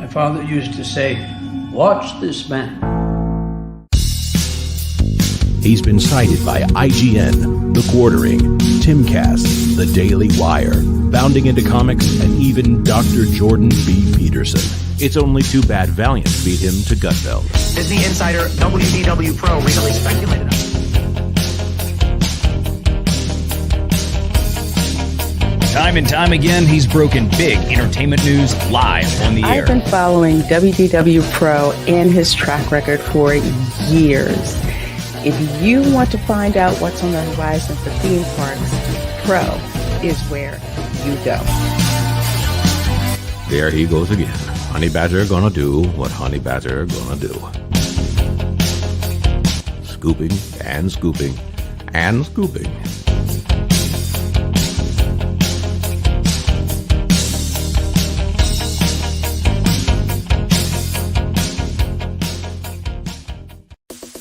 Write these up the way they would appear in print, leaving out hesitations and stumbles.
My father used to say, "Watch this man." He's been cited by IGN, The Quartering, Timcast, The Daily Wire, Bounding into Comics, and even Dr. Jordan B. Peterson. It's only too bad Valiant beat him to Gutfeld. Disney insider WDW Pro recently speculated. Time and time again, he's broken big entertainment news live on the air. I've been following WDW Pro and his track record for years. If you want to find out what's on the horizon for theme parks, Pro is where you go. There he goes again. Honey Badger gonna do what Honey Badger gonna do. Scooping and scooping and scooping.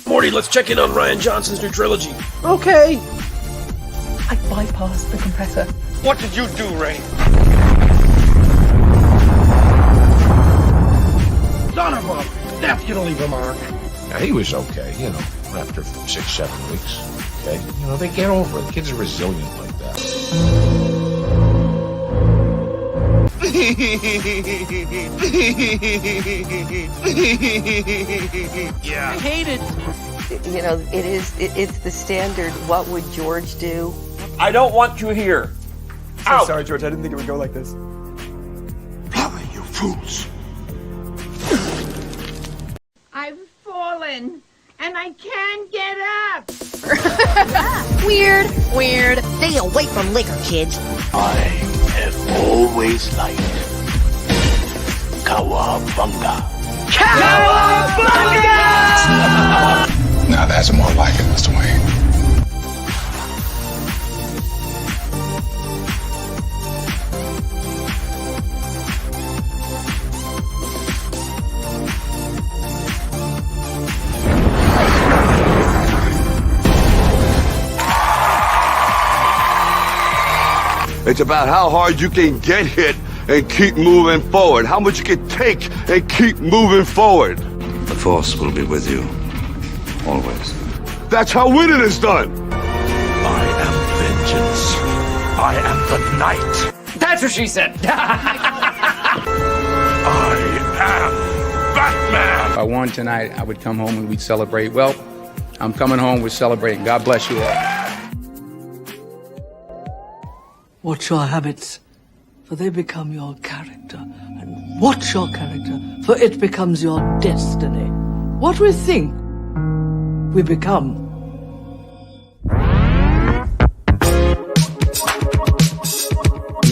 Morty, let's check in on Rian Johnson's new trilogy. Okay. I bypassed the compressor. What did you do, Ray? Son of a... That's gonna leave a mark. Now, he was okay, after 6-7 weeks. Okay? They get over it. Kids are resilient like that. Yeah. I hate it. It's the standard, what would George do? I don't want you here. So sorry, George. I didn't think it would go like this. Blimey, you fools. I've fallen, and I can't get up. Weird. Stay away from liquor, kids. I have always liked Cowabunga. Cowabunga! Now that's more like it, Mr. Wayne. It's about how hard you can get hit and keep moving forward. How much you can take and keep moving forward. The Force will be with you, always. That's how winning is done. I am vengeance. I am the night. That's what she said. I am Batman. If I won tonight, I would come home and we'd celebrate. Well, I'm coming home, we're celebrating. God bless you all. Watch your habits, for they become your character. And watch your character, for it becomes your destiny. What we think, we become.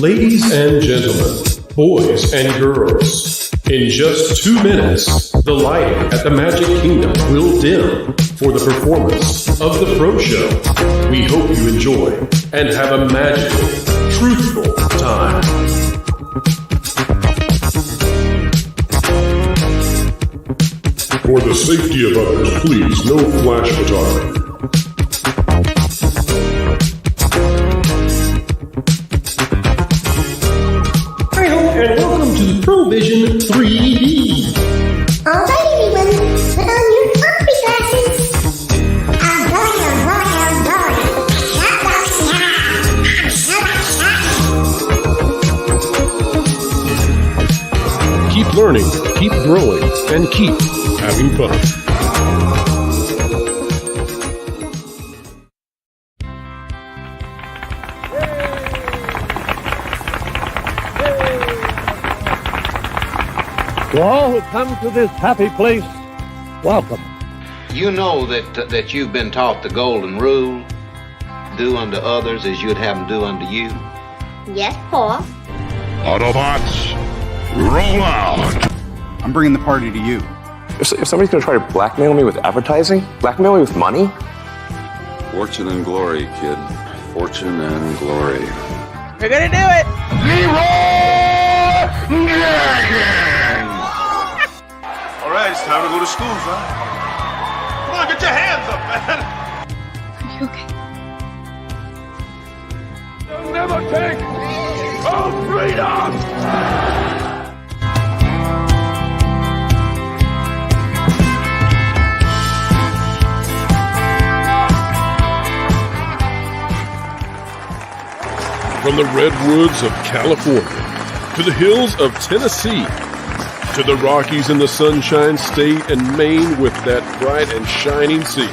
Ladies and gentlemen, boys and girls, in just 2 minutes, the lighting at the Magic Kingdom will dim for the performance of the Pro Show. We hope you enjoy and have a magical, truthful time. For the safety of others, please, no flash photography. And welcome to Provision 3D. Alright, everyone, put on your coffee glasses. Oh boy, Keep learning, keep growing, and keep having fun. To all who come to this happy place, welcome. You know that you've been taught the golden rule, do unto others as you'd have them do unto you. Yes, Paul. Autobots, roll out. I'm bringing the party to you. If somebody's going to try to blackmail me with advertising, blackmail me with money. Fortune and glory, kid. Fortune and glory. We're gonna do it! All right, it's time to go to school, son. Come on, get your hands up, man. Are you okay? They'll never take our freedom! From the redwoods of California to the hills of Tennessee to the Rockies in the Sunshine State and Maine with that bright and shining sea.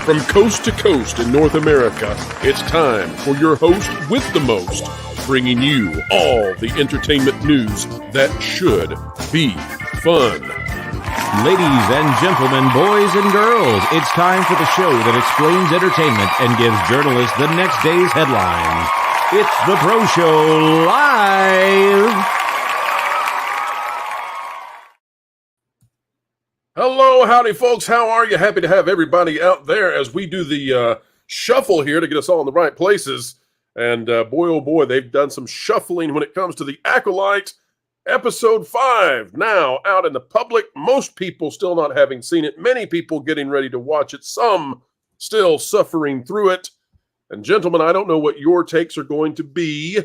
From coast to coast in North America, it's time for your host with the most, bringing you all the entertainment news that should be fun. Ladies and gentlemen, boys and girls, it's time for the show that explains entertainment and gives journalists the next day's headlines. It's the Pro Show Live! Hello, howdy, folks. How are you? Happy to have everybody out there as we do the shuffle here to get us all in the right places. And boy, oh boy, they've done some shuffling when it comes to the Acolyte Episode 5. Now out in the public, most people still not having seen it, many people getting ready to watch it, some still suffering through it. And gentlemen, I don't know what your takes are going to be,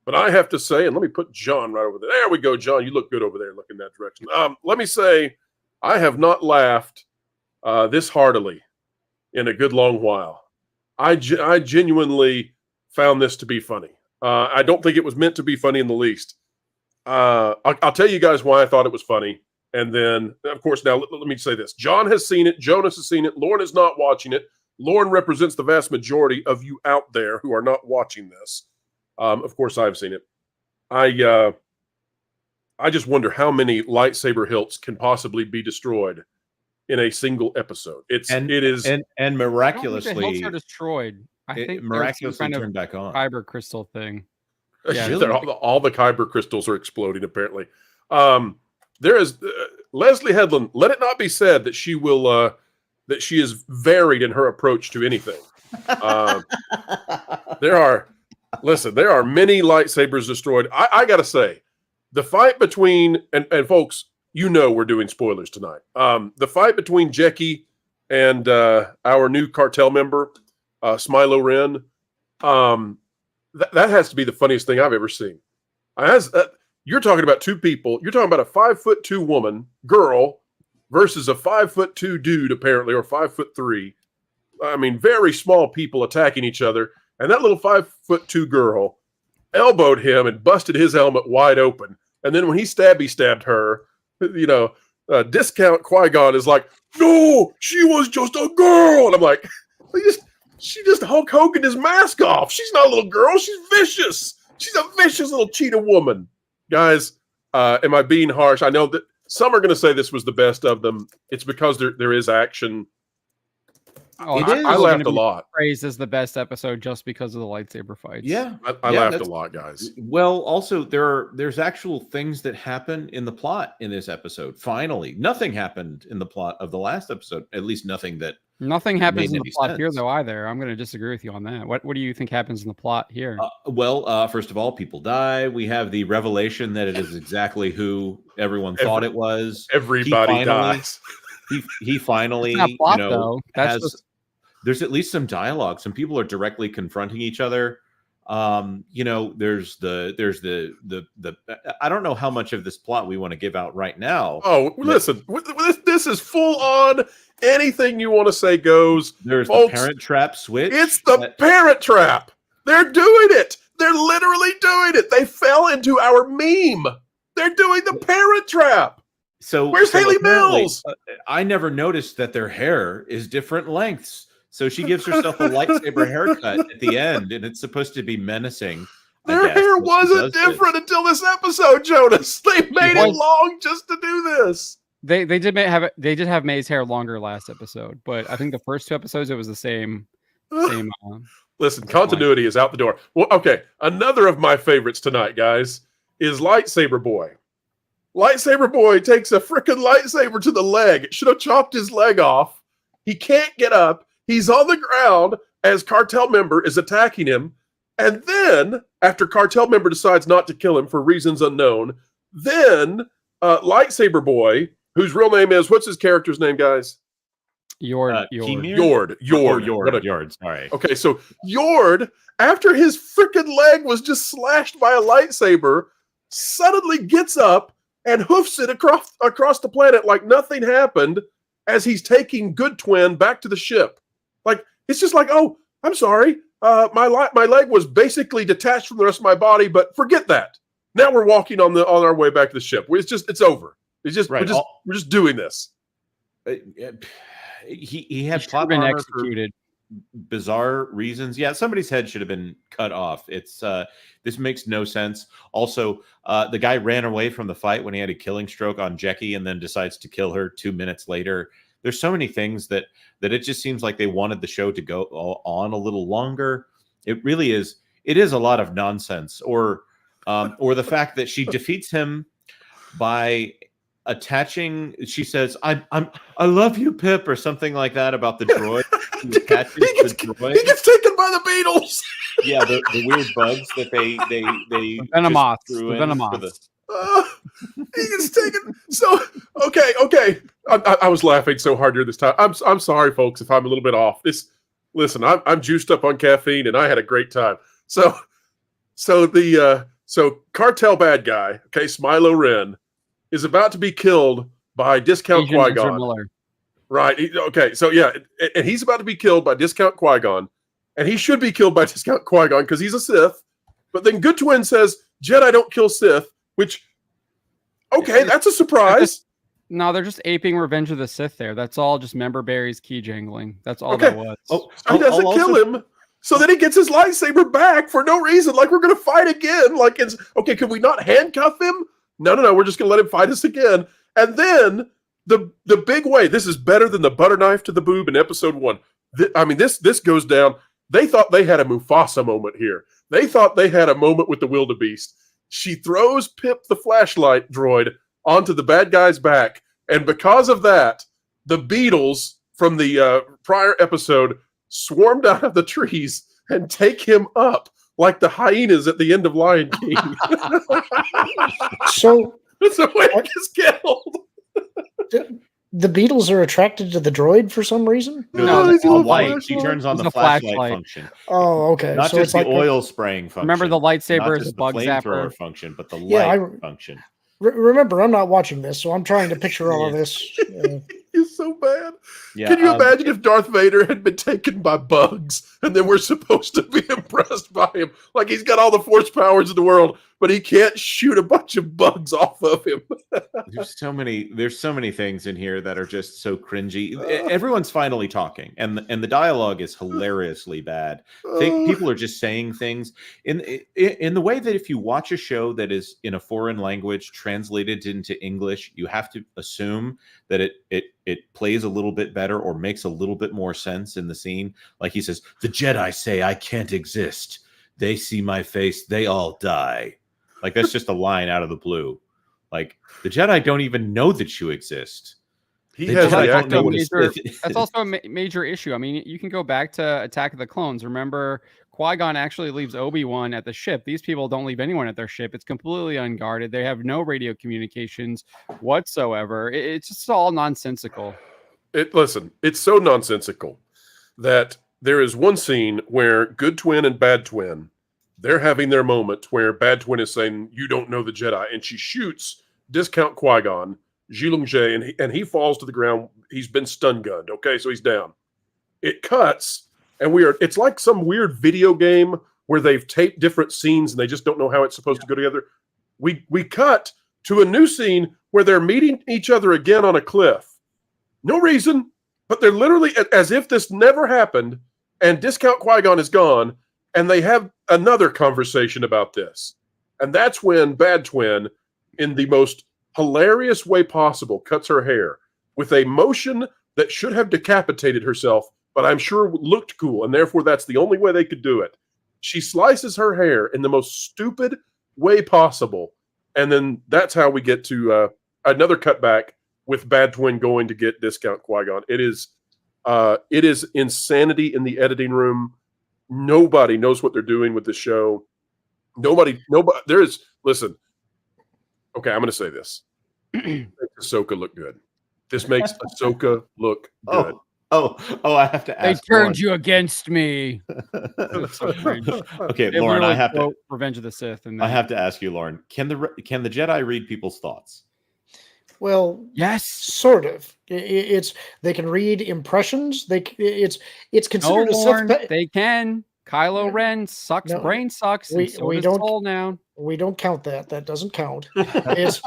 but I have to say, and let me put John right over there. There we go, John. You look good over there. Look in that direction. Let me say, I have not laughed this heartily in a good long while. I genuinely found this to be funny. I don't think it was meant to be funny in the least. I'll tell you guys why I thought it was funny. And then, of course, now let me say this. John has seen it. Jonas has seen it. Lauren is not watching it. Lauren represents the vast majority of you out there who are not watching this. Of course, I've seen it. I just wonder how many lightsaber hilts can possibly be destroyed in a single episode. It is miraculously, I don't think the hilts are destroyed. I think miraculously kind of turned back on. Kyber crystal thing. Yeah, really? all the Kyber crystals are exploding. Apparently, there is Leslye Headland. Let it not be said that she will that she is varied in her approach to anything. There are many lightsabers destroyed. I gotta say, the fight between and folks, you know we're doing spoilers tonight. The fight between Jecki and our new cartel member, Smilo Ren, that has to be the funniest thing I've ever seen. You're talking about two people. You're talking about a 5'2" girl versus a 5'2" dude, apparently, or 5'3". I mean, very small people attacking each other. And that little 5'2" girl elbowed him and busted his helmet wide open. And then when he stabbed her, discount Qui-Gon is like, no, she was just a girl. And I'm like, she just Hulk Hogan his mask off. She's not a little girl. She's vicious. She's a vicious little cheetah woman. Guys, am I being harsh? I know that some are going to say this was the best of them. It's because there is action. Oh, I laughed a lot. Praised as the best episode just because of the lightsaber fights. Yeah, I laughed a lot, guys. Well, also there's actual things that happen in the plot in this episode. Finally, nothing happened in the plot of the last episode. At least nothing happens in the plot here, though. Either I'm going to disagree with you on that. What do you think happens in the plot here? First of all, people die. We have the revelation that it is exactly who everyone thought it was. Everybody dies. He finally, it's not plot, though. There's at least some dialogue. Some people are directly confronting each other. There's the I don't know how much of this plot we want to give out right now. Oh, listen, this is full on. Anything you want to say goes. There's folks, the Parent Trap switch. It's the Parent Trap. They're doing it. They're literally doing it. They fell into our meme. They're doing the Parent Trap. So where's Haley Mills? I never noticed that their hair is different lengths. So she gives herself a lightsaber haircut at the end, and it's supposed to be menacing. Their hair wasn't different until this episode, Jonas. They made it long just to do this. They did have May's hair longer last episode, but I think the first two episodes it was the same. Listen, continuity is out the door. Well, okay. Another of my favorites tonight, guys, is Lightsaber Boy. Lightsaber Boy takes a freaking lightsaber to the leg. It should have chopped his leg off. He can't get up. He's on the ground as cartel member is attacking him. And then, after cartel member decides not to kill him for reasons unknown, then Lightsaber Boy, whose real name is, what's his character's name, guys? Yord. Sorry. Okay, so Yord, after his freaking leg was just slashed by a lightsaber, suddenly gets up and hoofs it across the planet like nothing happened as he's taking Good Twin back to the ship. Like, it's just like, oh, I'm sorry. my leg was basically detached from the rest of my body, but forget that. Now we're walking on our way back to the ship. It's over. We're just doing this. He had plot armor executed. Bizarre reasons. Yeah, somebody's head should have been cut off. It's this makes no sense. Also, the guy ran away from the fight when he had a killing stroke on Jecki and then decides to kill her 2 minutes later. There's so many things that it just seems like they wanted the show to go on a little longer. It really is. It is a lot of nonsense. Or the fact that she defeats him by attaching. She says, "I love you, Pip," or something like that about the droid. He gets taken by the Beatles. Yeah, the weird bugs that they Venomoths. The Venomoths. He gets taken. So okay. I was laughing so hard during this time. I'm sorry, folks, if I'm a little bit off. Listen, I'm juiced up on caffeine, and I had a great time. So cartel bad guy, Smilo Ren, is about to be killed by Discount Qui-Gon. Right. And he's about to be killed by Discount Qui-Gon, and he should be killed by Discount Qui-Gon because he's a Sith. But then Good Twin says, Jedi don't kill Sith, which, that's a surprise. They're just aping Revenge of the Sith there. That's all just member berries key jangling. That's all that was. He doesn't kill him. So then he gets his lightsaber back for no reason. Like, we're going to fight again. Like, could we not handcuff him? No. We're just going to let him fight us again. And then the big way, this is better than the butter knife to the boob in episode 1. This goes down. They thought they had a Mufasa moment here. They thought they had a moment with the wildebeest. She throws Pip the flashlight droid onto the bad guy's back. And because of that, the beetles from the prior episode swarmed out of the trees and take him up like the hyenas at the end of Lion King. So that's the way it gets killed. The beetles are attracted to the droid for some reason? No, it's all white. She turns on the flashlight function. Oh, okay. Not so just it's the oil spraying function. Remember the lightsaber not is just bug the zapper flamethrower function, but the light function. Remember, I'm not watching this, so I'm trying to picture all of this. It's so bad. Yeah, Can you imagine if Darth Vader had been taken by bugs and then we're supposed to be impressed by him? Like, he's got all the force powers in the world, but he can't shoot a bunch of bugs off of him. There's so many things in here that are just so cringy. Everyone's finally talking, and the dialogue is hilariously bad. People are just saying things in the way that if you watch a show that is in a foreign language translated into English, you have to assume that it plays a little bit better or makes a little bit more sense in the scene. Like he says, "The Jedi say I can't exist. They see my face, they all die." Like, that's just a line out of the blue. Like, the Jedi don't even know that you exist. That's also a major issue. I mean, you can go back to Attack of the Clones. Remember, Qui-Gon actually leaves Obi-Wan at the ship. These people don't leave anyone at their ship. It's completely unguarded. They have no radio communications whatsoever. It's just all nonsensical. Listen, it's so nonsensical that there is one scene where Good Twin and Bad Twin, they're having their moment where Bad Twin is saying, "You don't know the Jedi," and she shoots Discount Qui-Gon, Zilver, and he falls to the ground. He's been stun gunned. Okay, so he's down. It cuts, and it's like some weird video game where they've taped different scenes and they just don't know how it's supposed to go together. We cut to a new scene where they're meeting each other again on a cliff. No reason, but they're literally as if this never happened, and Discount Qui-Gon is gone, and they have another conversation about this. And that's when Bad Twin, in the most hilarious way possible, cuts her hair with a motion that should have decapitated herself, but I'm sure looked cool, and therefore that's the only way they could do it. She slices her hair in the most stupid way possible, and then that's how we get to another cutback with Bad Twin going to get Discount Qui-Gon. It is insanity in the editing room. Nobody knows what they're doing with the show. Nobody. Listen. Okay, I'm going to say this. Ahsoka look good. This makes Ahsoka look good. I have to ask. They turned you against me. Okay, Lauren, I have to Revenge of the Sith, and I have to ask you, Lauren. Can the Jedi read people's thoughts? Well, yes, sort of. They can read impressions. It's considered Lauren, they can. Kylo Ren sucks, brain sucks. We don't Soul now. We don't count that. That doesn't count. It's,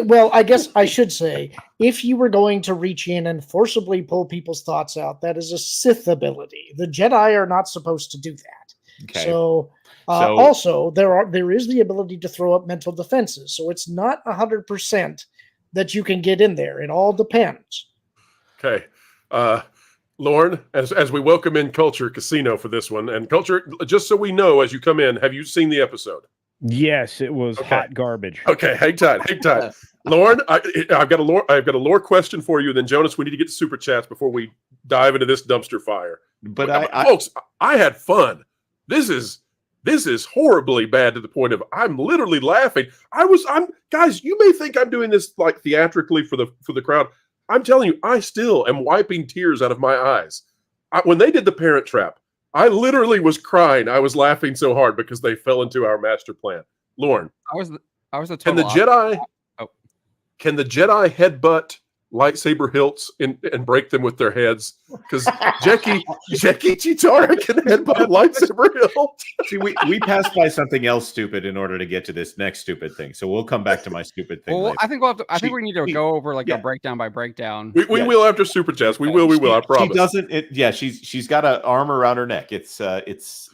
well, I guess I should say, if you were going to reach in and forcibly pull people's thoughts out, that is a Sith ability. The Jedi are not supposed to do that. Okay. So also there is the ability to throw up mental defenses. So it's not 100% that you can get in there. It all depends. Okay. Lauren, as we welcome in Culture Casino for this one, and Culture, just so we know as you come in, have you seen the episode? Yes, it was hot garbage. Okay, hang tight. Lauren, I've got a lore question for you. And then Jonas, we need to get to super chats before we dive into this dumpster fire. But folks, I had fun. This is horribly bad to the point of I'm literally laughing. Guys, you may think I'm doing this like theatrically for the crowd. I'm telling you, I still am wiping tears out of my eyes. When they did the Parent Trap, I literally was crying. I was laughing so hard because they fell into our master plan. Lauren, I was a total can the Jedi headbutt lightsaber hilts and break them with their heads? Because Jackie Chitara can headbutt a lightsaber hilt. See, we passed by something else stupid in order to get to this next stupid thing. So we'll come back to my stupid thing. Well, later. I think we need to go over like a breakdown by breakdown. We will after super chats. We will. I promise. She doesn't. She's got an arm around her neck. It's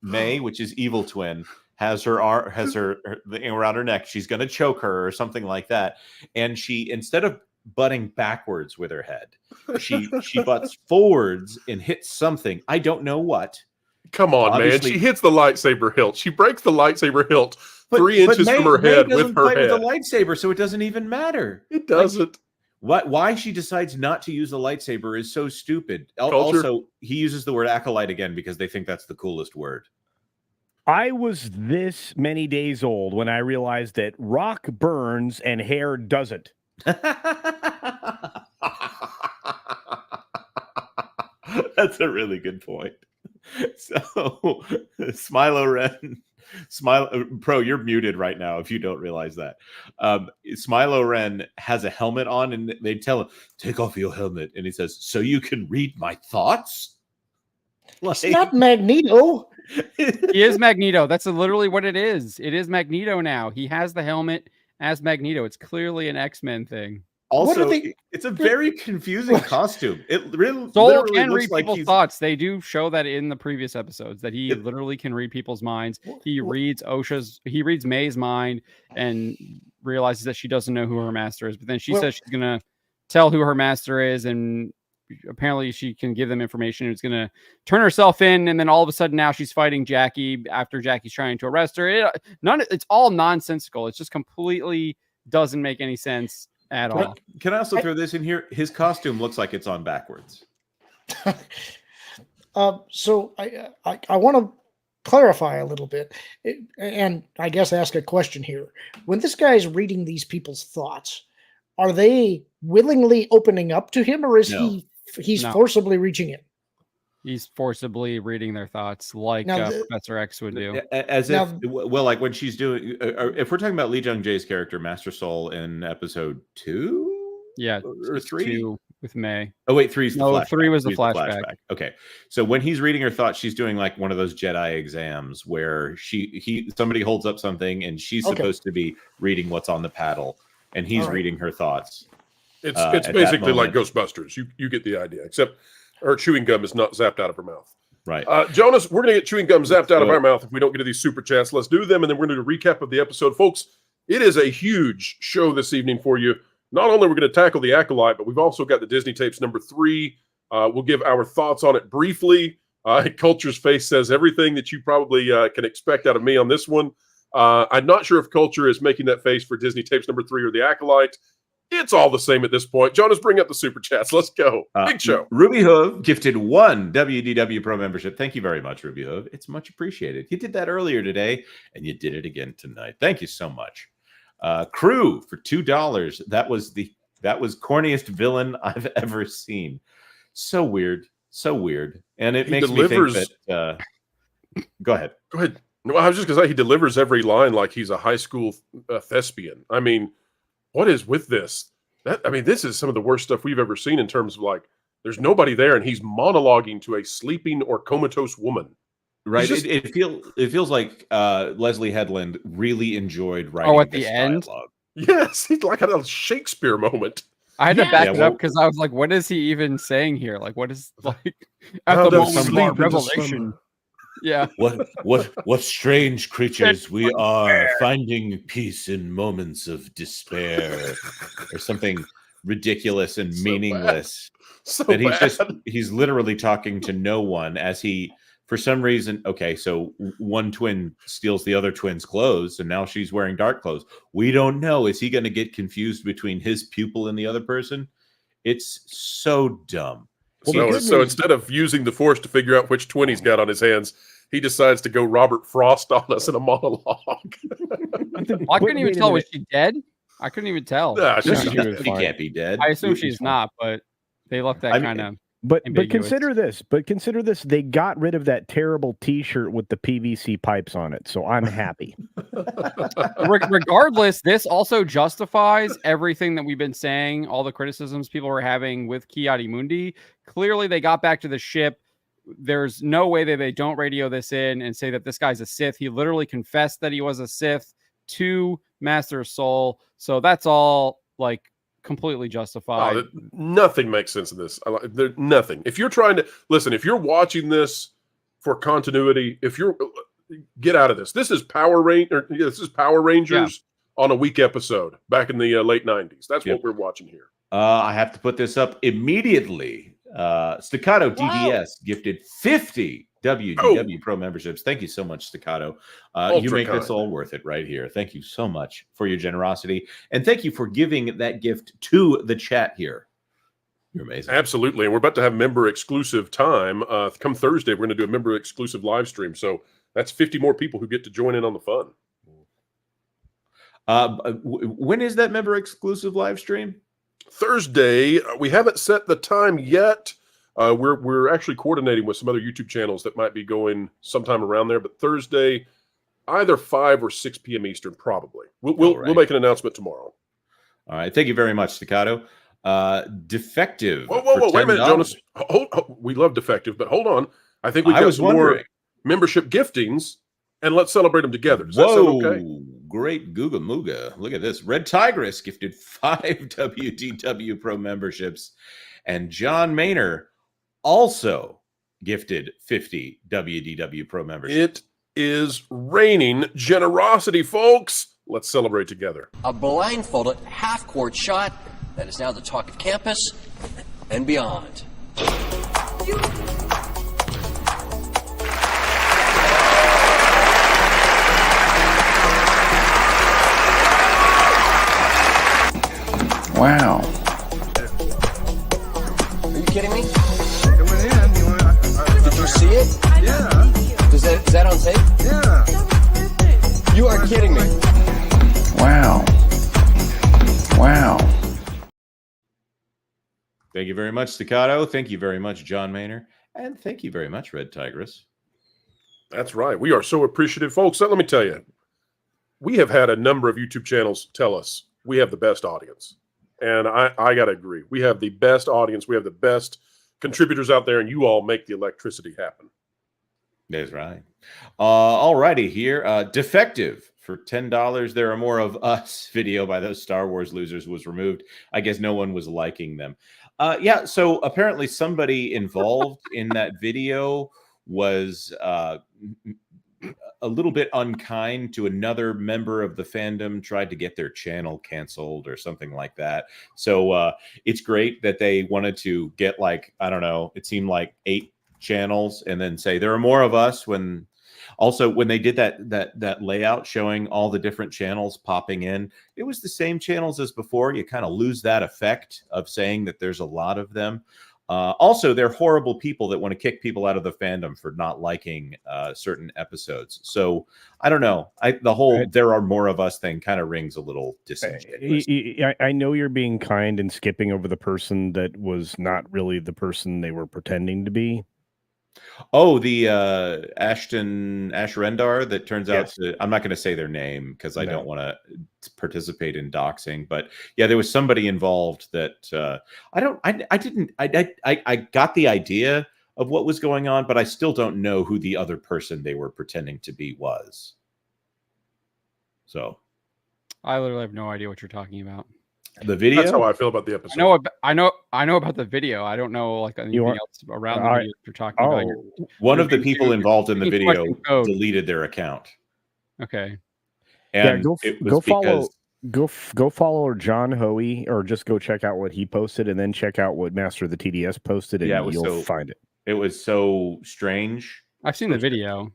May, which is evil twin. Has her thing around her neck. She's going to choke her or something like that. And she, instead of butting backwards with her head, she butts forwards and hits something. I don't know what. Come on, man. She hits the lightsaber hilt. She breaks the lightsaber hilt 3 inches from her head with her head. With the lightsaber, so it doesn't even matter. It doesn't. Why she decides not to use the lightsaber is so stupid. Culture. Also, he uses the word acolyte again because they think that's the coolest word. I was this many days old when I realized that rock burns and hair doesn't. That's a really good point. So, Smilo Ren, Pro, you're muted right now if you don't realize that. Smilo Ren has a helmet on, and they tell him, "Take off your helmet," and he says, "So you can read my thoughts." It's not Magneto. He is Magneto. That's literally what it is. It is Magneto now. He has the helmet as Magneto. It's clearly an X-Men thing. Also, it's a very confusing costume. It really Soul literally can looks read like people's he's thoughts. They do show that in the previous episodes that he literally can read people's minds. He reads May's mind and realizes that she doesn't know who her master is. But then she says she's gonna tell who her master is, and apparently she can give them information. It's gonna turn herself in, and then all of a sudden now she's fighting Jackie after Jackie's trying to arrest her. It's all nonsensical. It's just completely doesn't make any sense at all. Can I also throw this in here? His costume looks like it's on backwards. So I want to clarify a little bit, and I guess ask a question here. When this guy is reading these people's thoughts, are they willingly opening up to him, or is he's forcibly reaching in? He's forcibly reading their thoughts, like Professor X would do. Like when she's doing. If we're talking about Lee Jung Jae's character, Master Soul, in episode 2, or 3, 2 with May. Oh wait, 3 is the flashback. 3 was the flashback. Okay, so when he's reading her thoughts, she's doing like one of those Jedi exams where somebody holds up something and she's supposed to be reading what's on the paddle, and he's reading her thoughts. It's basically like Ghostbusters. You get the idea, except her chewing gum is not zapped out of her mouth. Right. Jonas, we're going to get chewing gum zapped out of our mouth if we don't get to these super chats. Let's do them, and then we're going to do a recap of the episode. Folks, it is a huge show this evening for you. Not only are we going to tackle the Acolyte, but we've also got the Disney Tapes number 3. We'll give our thoughts on it briefly. Culture's face says everything that you probably can expect out of me on this one. I'm not sure if Culture is making that face for Disney Tapes number 3 or the Acolyte. It's all the same at this point. Jonas, bring up the super chats. Let's go. Big show. Ruby Hove gifted 1 WDW Pro membership. Thank you very much, Ruby Hove. It's much appreciated. You did that earlier today, and you did it again tonight. Thank you so much. Crew for $2. That was corniest villain I've ever seen. So weird. And it makes me think that. Go ahead. No, I was just going to say he delivers every line like he's a high school thespian. I mean, what is with this? This is some of the worst stuff we've ever seen in terms of like There's nobody there, and he's monologuing to a sleeping or comatose woman. Right. Just, It feels like Leslye Headland really enjoyed writing at the this end? dialogue. Yes, he's like a Shakespeare moment. I had to back it well- up because I was like, what is he even saying here? Like, what is like at How the does moment of sleep our into revelation? slumber? Yeah. What strange creatures we are, finding peace in moments of despair, or something ridiculous and meaningless. So That bad. he's literally talking to no one as he, for some reason, okay, so one twin steals the other twin's clothes, and now she's wearing dark clothes. We don't know. Is he going to get confused between his pupil and the other person? It's so dumb. So instead of using the Force to figure out which twin he's got on his hands, he decides to go Robert Frost on us in a monologue. I couldn't even tell. Was she dead? I couldn't even tell. Nah, She she's can't be dead. I assume she's not, but they left that kind of. But consider this. They got rid of that terrible T-shirt with the PVC pipes on it, so I'm happy. Regardless, this also justifies everything that we've been saying. All the criticisms people were having with Ki-Adi-Mundi. Clearly, they got back to the ship. There's no way that they don't radio this in and say that this guy's a Sith. He literally confessed that he was a Sith to Master Soul. So that's all like completely justified. Nothing makes sense in this. Nothing. If you're trying to listen, if you're watching this for continuity, if you're get out of this. This is Power Rangers on a week episode back in the late 90s. That's what we're watching here. I have to put this up immediately. Staccato DDS gifted 50 WDW Pro memberships. Thank you so much, Staccato. You make this all worth it right here. Thank you so much for your generosity. And thank you for giving that gift to the chat here. You're amazing. Absolutely. And we're about to have member exclusive time. Come Thursday, we're going to do a member exclusive live stream. So that's 50 more people who get to join in on the fun. When is that member exclusive live stream? Thursday. We haven't set the time yet. We're actually coordinating with some other YouTube channels that might be going sometime around there. But Thursday, either 5 or 6 p.m. Eastern, probably. We'll make an announcement tomorrow. All right. Thank you very much, Staccato. Defective. Whoa, wait a minute, Jonas. We love Defective, but hold on. I think we got some more membership giftings, and let's celebrate them together. Does that sound okay? Great Googa Mooga. Look at this. Red Tigress gifted 5 WDW Pro memberships, and John Maynor also gifted 50 WDW Pro memberships. It is raining generosity, folks. Let's celebrate together. A blindfolded half-court shot that is now the talk of campus and beyond. Wow. Are you kidding me? Did you see it? Yeah. Is that on tape? Yeah. You are kidding me. Wow. Wow. Thank you very much, Staccato. Thank you very much, John Maynor. And thank you very much, Red Tigress. That's right. We are so appreciative, folks. Let me tell you, we have had a number of YouTube channels tell us we have the best audience. And I got to agree. We have the best audience. We have the best contributors out there, and you all make the electricity happen. That's right. All righty here. Defective for $10. There are more of us video by those Star Wars losers was removed. I guess no one was liking them. Yeah, so apparently somebody involved in that video was a little bit unkind to another member of the fandom, tried to get their channel canceled or something like that. So it's great that they wanted to get, like, I don't know, it seemed like 8 channels and then say there are more of us. When they did that layout showing all the different channels popping in, it was the same channels as before. You kind of lose that effect of saying that there's a lot of them. Also, they're horrible people that want to kick people out of the fandom for not liking certain episodes. So I don't know. The whole "there are more of us" thing kind of rings a little disingenuous. I know you're being kind and skipping over the person that was not really the person they were pretending to be. Oh, the Ashrendar that turns out to, I'm not going to say their name because I don't want to participate in doxing, but yeah, there was somebody involved that I got the idea of what was going on, but I still don't know who the other person they were pretending to be was. So I literally have no idea what you're talking about. The video? That's how I feel about the episode. I know about the video. I don't know like anything else around the video you're talking about. One of the people involved in the video deleted their account. Okay. And go follow John Hoey, or just go check out what he posted, and then check out what Master of the TDS posted, and you'll find it. It was so strange. I've seen the video.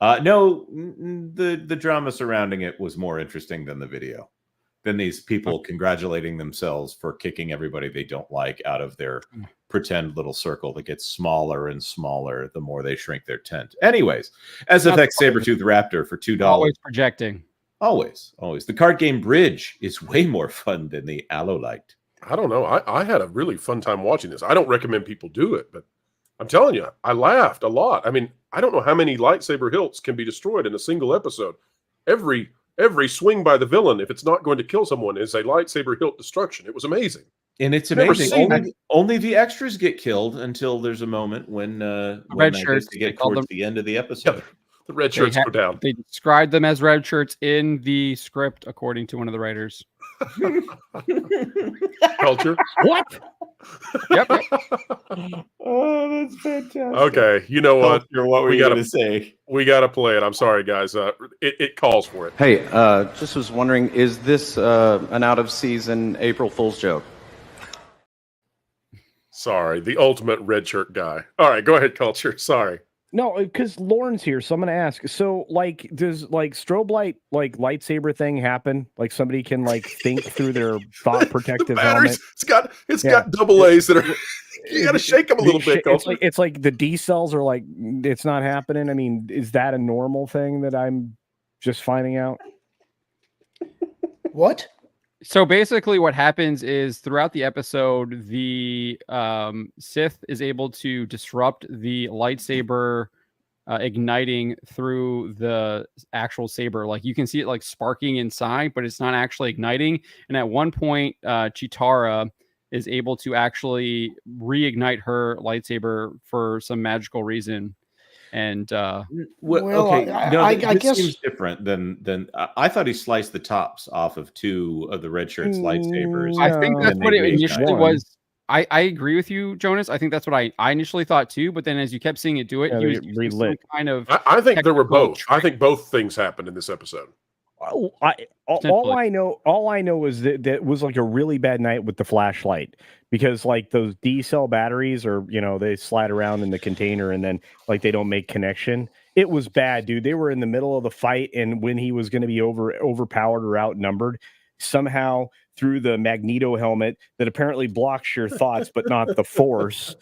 No, the drama surrounding it was more interesting than the video. Than these people congratulating themselves for kicking everybody they don't like out of their pretend little circle that gets smaller and smaller the more they shrink their tent. Anyways, SFX Sabretooth Raptor for $2. Always projecting. Always. The card game Bridge is way more fun than the Acolyte. I don't know. I had a really fun time watching this. I don't recommend people do it, but I'm telling you, I laughed a lot. I mean, I don't know how many lightsaber hilts can be destroyed in a single episode. Every swing by the villain, if it's not going to kill someone, is a lightsaber hilt destruction. It was amazing. And it's amazing. Only the extras get killed until there's a moment when red shirts get towards the end of the episode. Yeah, the red shirts go down. They described them as red shirts in the script, according to one of the writers. Culture. What? Yep. Oh, that's fantastic. Okay, you know what? What were you going to say? We got to play it. I'm sorry, guys. It calls for it. Hey, just was wondering, is this an out-of-season April Fool's joke? Sorry, the ultimate red shirt guy. All right, go ahead, Culture. Sorry. No, because Lauren's here, so I'm gonna ask. So, like, does like strobe light, like lightsaber thing happen? Like somebody can like think through their thought protective helmet. It's got double A's that are. You got to shake them a little bit. It's like the D cells are like it's not happening. I mean, is that a normal thing that I'm just finding out? What? So basically what happens is throughout the episode, the Sith is able to disrupt the lightsaber igniting through the actual saber. Like you can see it like sparking inside, but it's not actually igniting. And at one point, Chitara is able to actually reignite her lightsaber for some magical reason. And okay, I guess seems different than I thought he sliced the tops off of two of the red shirts lightsabers. I think that's what it initially was. I agree with you, Jonas. I think that's what I initially thought too. But then as you kept seeing it do it, he was relit. Kind of. I think there were both. I think both things happened in this episode. All I know is that was like a really bad night with the flashlight, because like those D cell batteries are, they slide around in the container and then like they don't make connection. It was bad, dude. They were in the middle of the fight, and when he was going to be overpowered or outnumbered, somehow through the Magneto helmet that apparently blocks your thoughts but not the Force,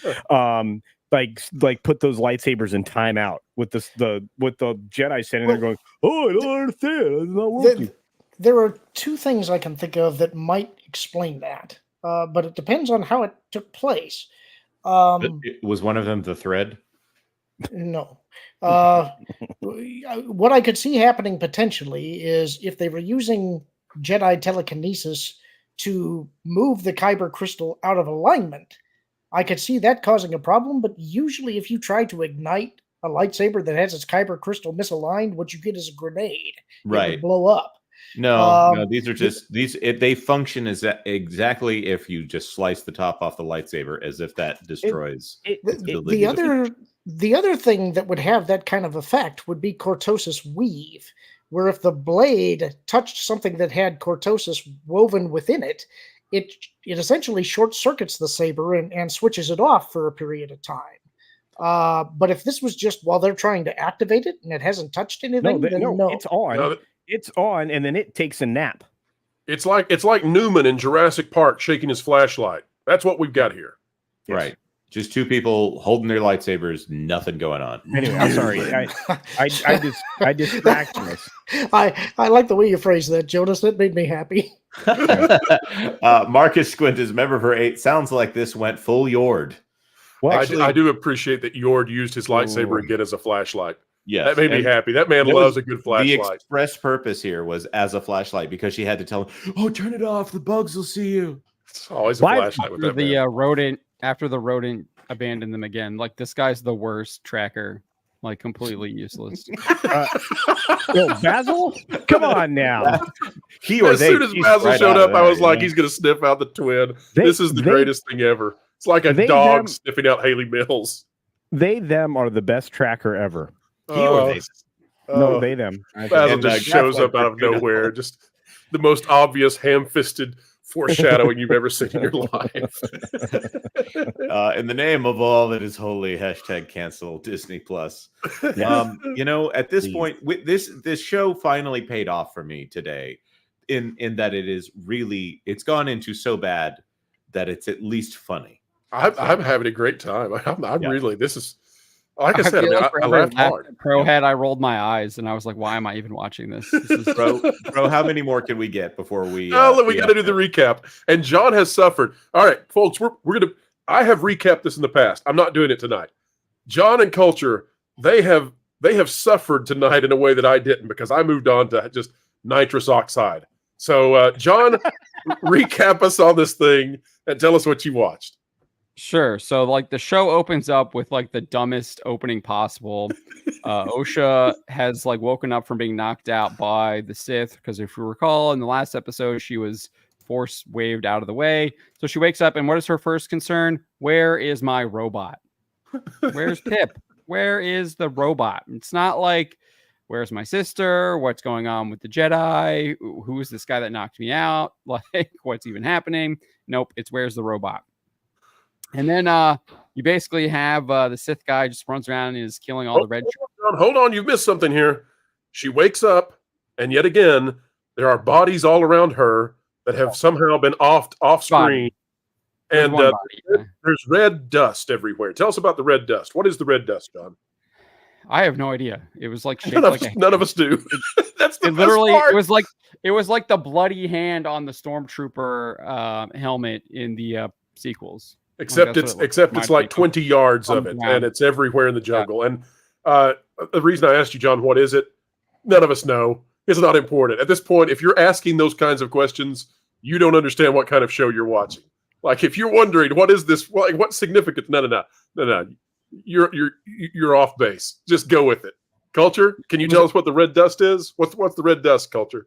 like put those lightsabers in timeout with the Jedi standing there going, "Oh, I don't understand. It's not working." There are two things I can think of that might explain that, but it depends on how it took place. Was one of them the thread? No. What I could see happening potentially is if they were using Jedi telekinesis to move the Kyber crystal out of alignment, I could see that causing a problem. But usually if you try to ignite a lightsaber that has its Kyber crystal misaligned, what you get is a grenade. Right. It would blow up. No, these are just they function as exactly if you just slice the top off the lightsaber, as if that destroys the other thing that would have that kind of effect would be cortosis weave, where if the blade touched something that had cortosis woven within it, it essentially short circuits the saber and switches it off for a period of time. But if this was just while they're trying to activate it and it hasn't touched anything, no, it's on. No, it's on, and then it takes a nap. It's like Newman in Jurassic Park shaking his flashlight. That's what we've got here. Yes. Right. Just two people holding their lightsabers, nothing going on. Anyway, I'm sorry. I distracted us. I like the way you phrased that, Jonas. That made me happy. Marcus Squintess, member for 8. Sounds like this went full Yord. Well, Actually, I do appreciate that Yord used his lightsaber again as a flashlight. Yes, that made me and happy. That man that loves was a good flashlight. The express purpose here was as a flashlight because she had to tell him, "Oh, turn it off. The bugs will see you." It's always a flashlight with that man. After the rodent abandoned them again, like this guy's the worst tracker, like completely useless. Yo, Basil, come on now. As soon as Basil showed up, I was like, he's going to sniff out the twin. This is the greatest thing ever. It's like a dog sniffing out Haley Mills. They, them are the best tracker ever. No, they, them. Basil just shows up out of nowhere. Just the most obvious ham-fisted foreshadowing you've ever seen in your life. In the name of all that is holy, #cancel Disney Plus. You know, at this point, this show finally paid off for me today, in that it's gone into so bad that it's at least funny. I'm having a great time. I'm really, this is, like I said, I laughed hard. Pro head, I rolled my eyes and I was like, why am I even watching this? This is bro, how many more can we get before we? We got to do the recap. And John has suffered. All right, folks, we're gonna. I have recapped this in the past. I'm not doing it tonight. John and Culture, they have suffered tonight in a way that I didn't because I moved on to just nitrous oxide. So, John, recap us on this thing and tell us what you watched. Sure. So like the show opens up with like the dumbest opening possible. Osha has like woken up from being knocked out by the Sith because if you recall in the last episode she was force waved out of the way. So she wakes up and what is her first concern? Where is my robot? Where's Pip? Where is the robot? It's not like where's my sister? What's going on with the Jedi? Who is this guy that knocked me out? Like what's even happening? Nope. It's where's the robot? And then you basically have the Sith guy just runs around and is killing all the red. Hold on, you've missed something here. She wakes up, and yet again, there are bodies all around her that have somehow been off screen. And there's red dust everywhere. Tell us about the red dust. What is the red dust, John? I have no idea. It was like shaped none of us do. That's the literally best part. it was like the bloody hand on the stormtrooper helmet in the sequels. Except it's like 20 yards of it, and it's everywhere in the jungle. And the reason I asked you, John, what is it? None of us know. It's not important. At this point, if you're asking those kinds of questions, you don't understand what kind of show you're watching. Like if you're wondering, what is this? What significance? No. You're off base. Just go with it. Culture, can you tell us what the red dust is? What's the red dust, Culture?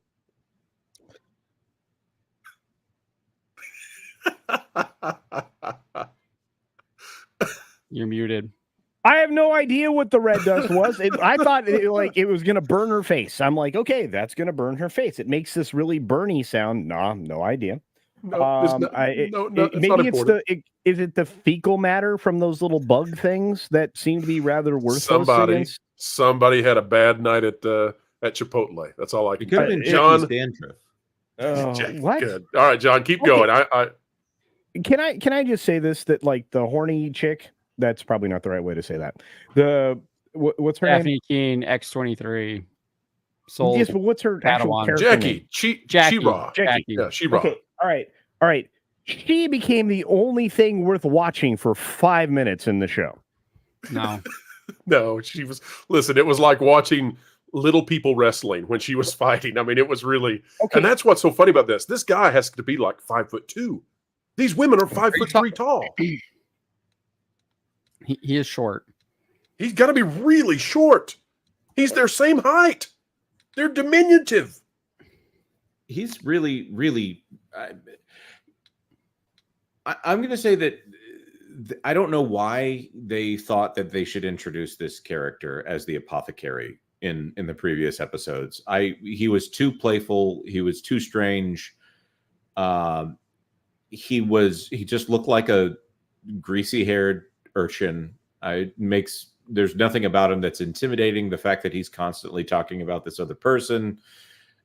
You're muted. I have no idea what the red dust was. I thought it was going to burn her face. I'm like, okay, that's going to burn her face. It makes this really burny sound. Nah, no idea. Maybe is it the fecal matter from those little bug things that seem to be rather worthless? Somebody had a bad night at Chipotle. That's all I can. It could have been John dandruff. What? Good. All right, John, keep going. Can I just say this, that like the horny chick, that's probably not the right way to say that. What's her Daphne name? Keene, X-23. Sold. Yes, but what's her actual character Jackie. name? Jackie. Yeah, She-Ra. Okay. All right. She became the only thing worth watching for 5 minutes in the show. No. No, she was. Listen, it was like watching little people wrestling when she was fighting. I mean, it was really. Okay. And that's what's so funny about this. This guy has to be like 5'2". These women are 5'3" tall. He is short. He's got to be really short. He's their same height. They're diminutive. He's really, really. I'm going to say that I don't know why they thought that they should introduce this character as the apothecary in the previous episodes. He was too playful. He was too strange. He just looked like a greasy-haired urchin. There's nothing about him that's intimidating. The fact that he's constantly talking about this other person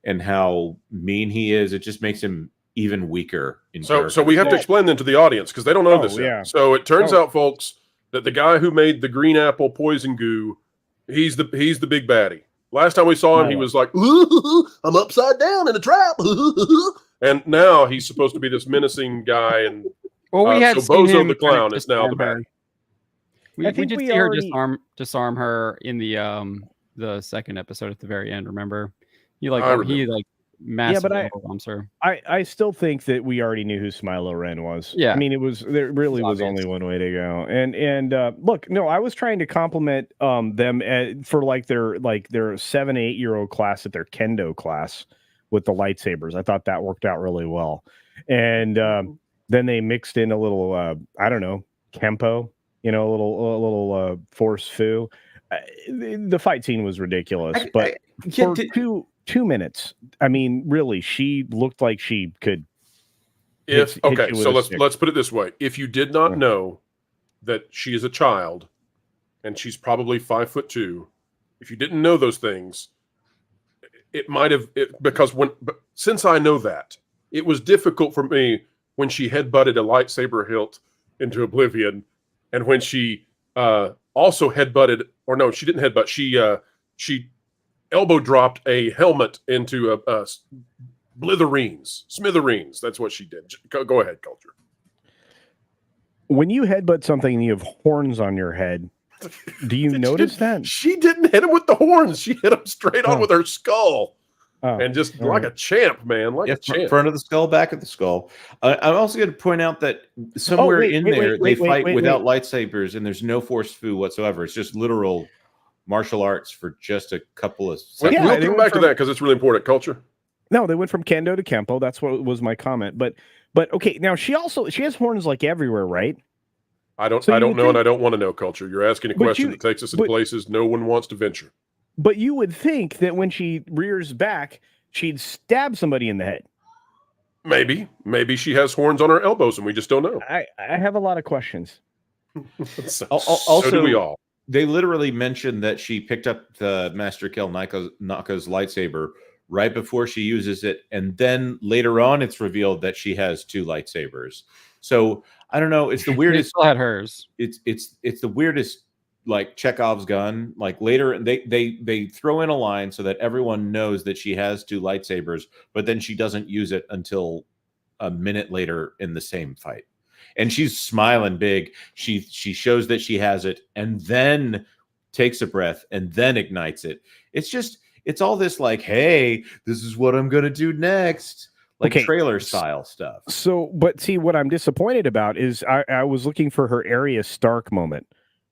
and how mean he is, it just makes him even weaker. So we have to explain them to the audience because they don't know this yet. Yeah. So it turns out, folks, that the guy who made the green apple poison goo, he's the big baddie. Last time we saw him, he was like, "I'm upside down in a trap," and now he's supposed to be this menacing guy. And well, we had so Bozo the clown is now the baddie. We did see her disarm her in the second episode at the very end. Remember, he massively overwhelms her. I still think that we already knew who Smilo Ren was. Yeah. I mean, there really was only one way to go. And look, no, I was trying to compliment them for their 7-8-year-old class at their kendo class with the lightsabers. I thought that worked out really well. And then they mixed in a little I don't know, Kempo, a little force fu. The fight scene was ridiculous, but for 2 minutes, I mean, really, she looked like she could. So let's put it this way: if you did not know that she is a child, and she's probably 5'2", if you didn't know those things, it might have since I know that, it was difficult for me when she headbutted a lightsaber hilt into oblivion, and when she also headbutted, or no, she didn't headbutt. She elbow dropped a helmet into a smithereens. That's what she did. Go ahead, Culture. When you headbutt something and you have horns on your head, do you notice that? She didn't hit him with the horns. She hit him straight on with her skull. And just like a champ, man. Like a champ. Front of the skull, back of the skull. I'm also going to point out that somewhere they fight without lightsabers, and there's no force fu whatsoever. It's just literal martial arts for just a couple of seconds. We'll come back to that because it's really important. Culture. No, they went from kendo to kempo. That's what was my comment. But okay, now she has horns like everywhere, right? I don't know, and I don't want to know, Culture. You're asking a question that takes us in places no one wants to venture. But you would think that when she rears back, she'd stab somebody in the head. Maybe she has horns on her elbows, and we just don't know. I have a lot of questions. Also, do we all. They literally mentioned that she picked up the Master Kel Naka's lightsaber right before she uses it, and then later on it's revealed that she has 2 lightsabers. So I don't know. It's the weirdest. She still had hers. It's the weirdest, like Chekhov's gun. Like later they throw in a line so that everyone knows that she has 2 lightsabers, but then she doesn't use it until a minute later in the same fight. And she's smiling big. She shows that she has it, and then takes a breath, and then ignites it. It's all this like, hey, this is what I'm gonna do next, like trailer style stuff. So, but see, what I'm disappointed about is I was looking for her Arya Stark moment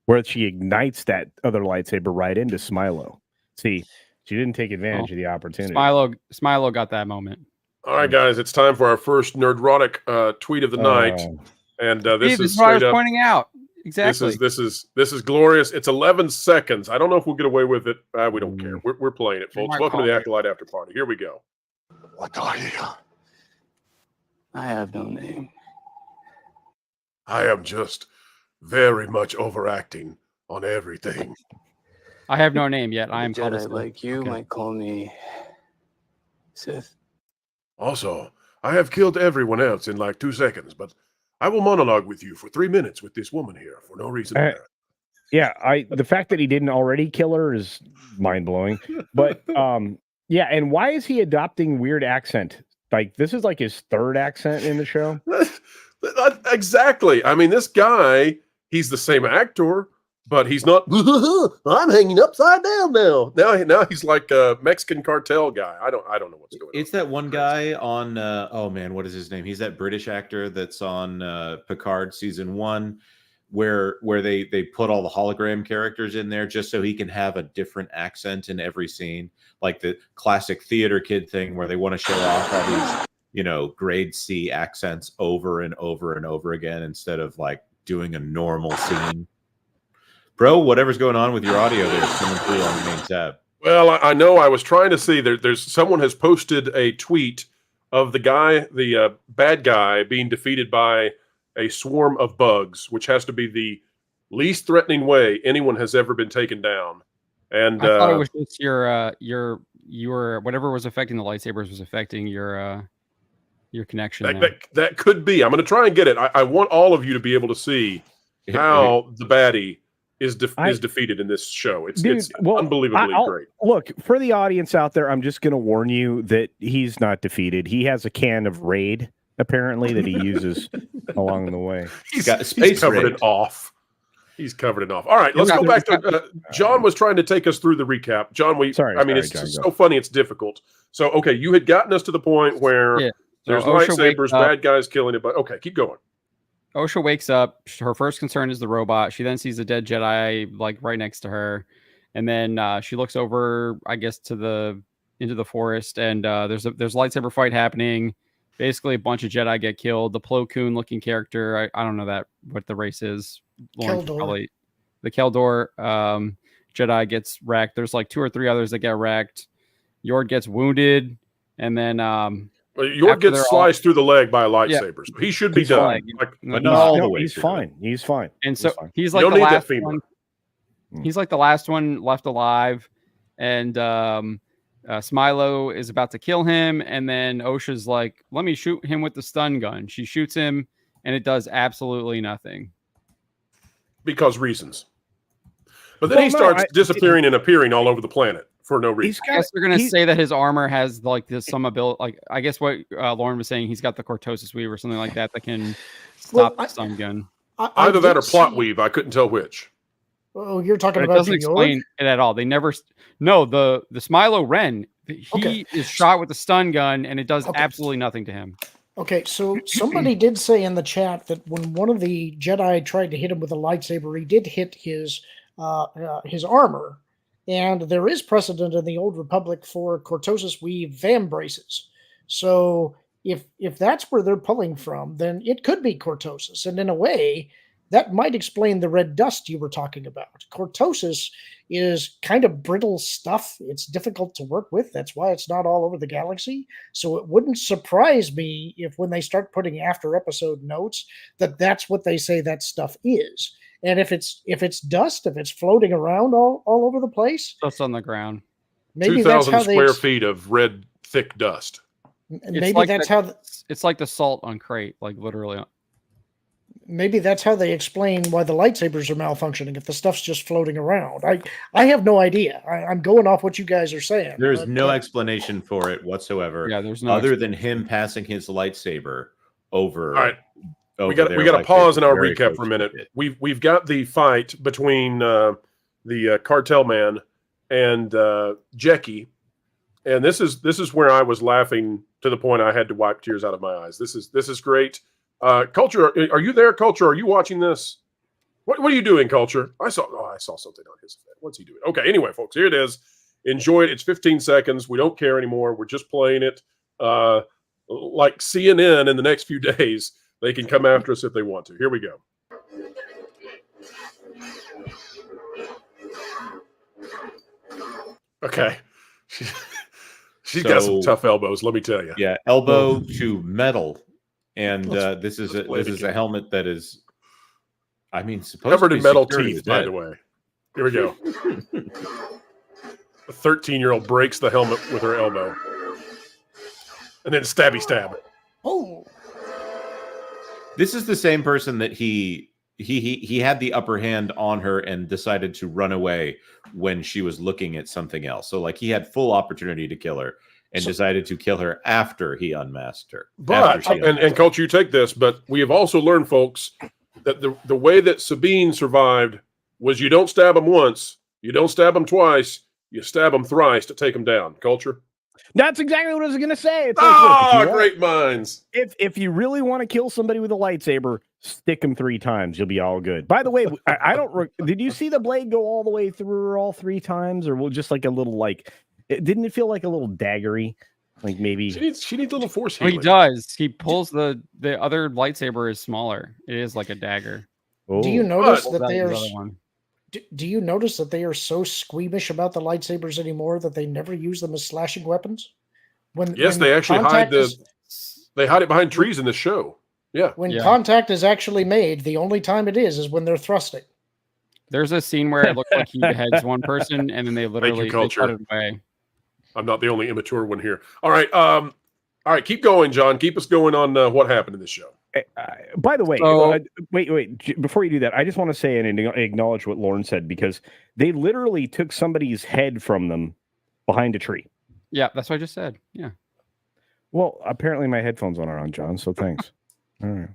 where she ignites that other lightsaber right into Smilo. See, she didn't take advantage of the opportunity. Smilo got that moment. All right, guys, it's time for our first nerdrotic tweet of the night. And this is what I was pointing out. Exactly. This is glorious. It's 11 seconds. I don't know if we'll get away with it. We don't care. We're playing it, folks. Welcome to the Acolyte After Party. Here we go. What are you? I have no name. I am just very much overacting on everything. I have no name yet. I am Jedi like you might call me Sith. Also, I have killed everyone else in like 2 seconds, but I will monologue with you for 3 minutes with this woman here for no reason. Yeah, the fact that he didn't already kill her is mind blowing. But yeah, and why is he adopting weird accent? Like this is like his 3rd accent in the show. Exactly. I mean, this guy, he's the same actor, but he's not. I'm hanging upside down now. Now he's like a Mexican cartel guy. I don't know what's going on. It's that one guy on. Oh man, what is his name? He's that British actor that's on Picard season 1, where they put all the hologram characters in there just so he can have a different accent in every scene, like the classic theater kid thing where they want to show off all these grade C accents over and over and over again instead of like doing a normal scene. Bro, whatever's going on with your audio there is coming through on the main tab. Well, I know. I was trying to see. There's someone has posted a tweet of the bad guy being defeated by a swarm of bugs, which has to be the least threatening way anyone has ever been taken down. And I thought it was just your whatever was affecting the lightsabers was affecting your connection. That could be. I'm going to try and get it. I want all of you to be able to see how the baddie is defeated in this show. It's unbelievably great. Look, for the audience out there, I'm just going to warn you that he's not defeated. He has a can of Raid, apparently, that he uses along the way. He's covered it off. He's covered it off. All right, let's go back to John was trying to take us through the recap. John, it's John, so funny, it's difficult. So, okay, you had gotten us to the point where there's lightsabers, bad guys killing it, but okay, keep going. Osha wakes up. Her first concern is the robot. She then sees a dead Jedi like right next to her, and then she looks over, I guess, into the forest, and there's a lightsaber fight happening. Basically, a bunch of Jedi get killed. The Plo Koon looking character, I don't know what the race is. The Keldor Jedi gets wrecked. There's like 2 or 3 others that get wrecked. Yord gets wounded, and then Yord gets sliced through the leg by a lightsaber. So he should be done. But not all the way. He's fine. He's fine. And so he's like the last one. He's like the last one left alive, and Smilo is about to kill him, and then Osha's like, "Let me shoot him with the stun gun." She shoots him, and it does absolutely nothing. Because reasons. But then he starts disappearing and appearing all over the planet for no reason. I guess they're going to say that his armor has like this some ability. Like I guess what Lauren was saying, he's got the cortosis weave or something like that can stop the stun gun. Either that or plot weave. I couldn't tell which. Oh, you're talking But about it doesn't explain it at all. They never. No, the Smilo Ren. He is shot with a stun gun, and it does absolutely nothing to him. Okay, so somebody did say in the chat that when one of the Jedi tried to hit him with a lightsaber, he did hit his armor, and there is precedent in the Old Republic for cortosis weave vambraces. So if that's where they're pulling from, then it could be cortosis, and in a way, that might explain the red dust you were talking about. Cortosis is kind of brittle stuff. It's difficult to work with. That's why it's not all over the galaxy. So it wouldn't surprise me if when they start putting after episode notes, that's what they say that stuff is. And if it's dust, if it's floating around all over the place, that's on the ground. Maybe 2,000 square feet of red thick dust. Maybe like that's how it's like the salt on crate, like literally. Maybe that's how they explain why the lightsabers are malfunctioning if the stuff's just floating around. I have no idea. I'm going off what you guys are saying. There's no explanation for it whatsoever. Yeah, there's no other than him passing his lightsaber over. All right, we got to pause in our recap for a minute. We've got the fight between the cartel man and Jecki, and this is where I was laughing to the point I had to wipe tears out of my eyes. This is great. Culture, are you there? Culture, are you watching this? What are you doing, Culture? I saw something on his head. What's he doing? Okay, anyway, folks, here it is. Enjoy it. It's 15 seconds. We don't care anymore. We're just playing it. Like CNN in the next few days, they can come after us if they want to. Here we go. Okay. She's got some tough elbows, let me tell you. Yeah, elbow to metal. And this is a helmet that is, I mean, supposed covered to be in metal secure to teeth, the by dead. the way. Here we go. A 13-year-old breaks the helmet with her elbow, and then stabby stab. Oh, this is the same person that he had the upper hand on her and decided to run away when she was looking at something else. So like he had full opportunity to kill her. And decided to kill her after he unmasked her. But and Culture, you take this, but we have also learned, folks, that the way that Sabine survived was you don't stab him once, you don't stab him twice, you stab him thrice to take him down. Culture. That's exactly what I was going to say. It's great minds. If you really want to kill somebody with a lightsaber, stick them 3 times. You'll be all good. By the way, I don't. Did you see the blade go all the way through her all 3 times, or just like a little like? Didn't it feel like a little daggery? Like maybe she needs a little force healing. He does. He pulls the other lightsaber is smaller. It is like a dagger. Do you notice that they are? Do you notice that they are so squeamish about the lightsabers anymore that they never use them as slashing weapons? When they actually hide they hide it behind trees in the show. Yeah. When contact is actually made, the only time it is when they're thrusting. There's a scene where it looks like he beheads one person, and then they literally cut it away. I'm not the only immature one here. All right, keep going, John. Keep us going on what happened in this show. By the way, wait. Before you do that, I just want to say and acknowledge what Lauren said, because they literally took somebody's head from them behind a tree. Yeah, that's what I just said. Yeah. Well, apparently my headphones aren't on, John, so thanks. All right.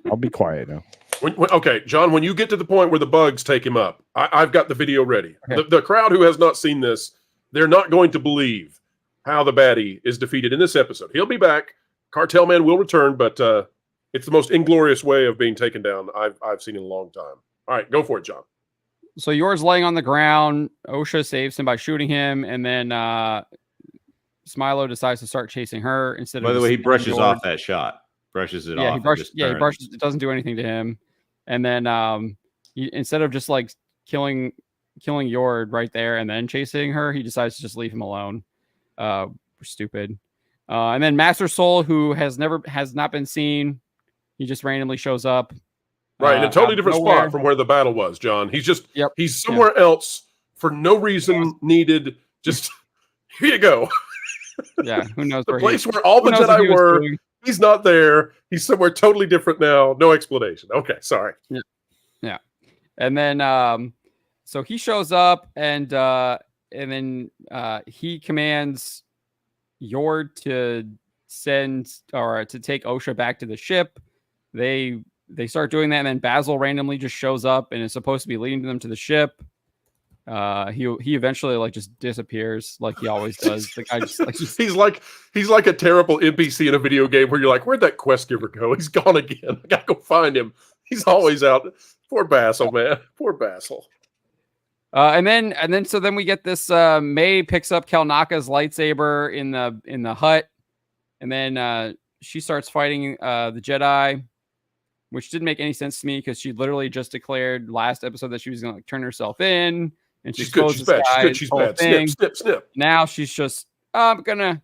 I'll be quiet now. Okay, John, when you get to the point where the bugs take him up, I've got the video ready. Okay. The crowd who has not seen this, they're not going to believe how the baddie is defeated in this episode. He'll be back. Cartel Man will return, but it's the most inglorious way of being taken down I've seen in a long time. All right, go for it, John. So yours laying on the ground. OSHA saves him by shooting him, and then Smilo decides to start chasing her instead of. By the way, he brushes Yord. off that shot. Brushes it off. He brushes. He brushes. It doesn't do anything to him, and then instead of just like killing Yord right there and then chasing her, he decides to just leave him alone. Stupid. And then Master Soul, who has not been seen, he just randomly shows up. Right, in a totally different spot from where the battle was, John. He's just he's somewhere else for no reason needed. Just here you go. Yeah, who knows the where place where all the Jedi were. He's not there. He's somewhere totally different now. No explanation. Okay, sorry. Yeah. And then so he shows up and then he commands Yord to send or to take OSHA back to the ship. They start doing that, and then Basil randomly just shows up and is supposed to be leading them to the ship. He eventually like just disappears like he always does. The guy just like he's like a terrible NPC in a video game where you're like, where'd that quest giver go? He's gone again. I gotta go find him. He's always out. Poor Basil, man. Poor Basil. And then we get this. May picks up Kelnaka's lightsaber in the hut, and then she starts fighting the Jedi, which didn't make any sense to me because she literally just declared last episode that she was going to turn herself in, and she's good. She's bad. She's bad. Snip. Now she's just I'm gonna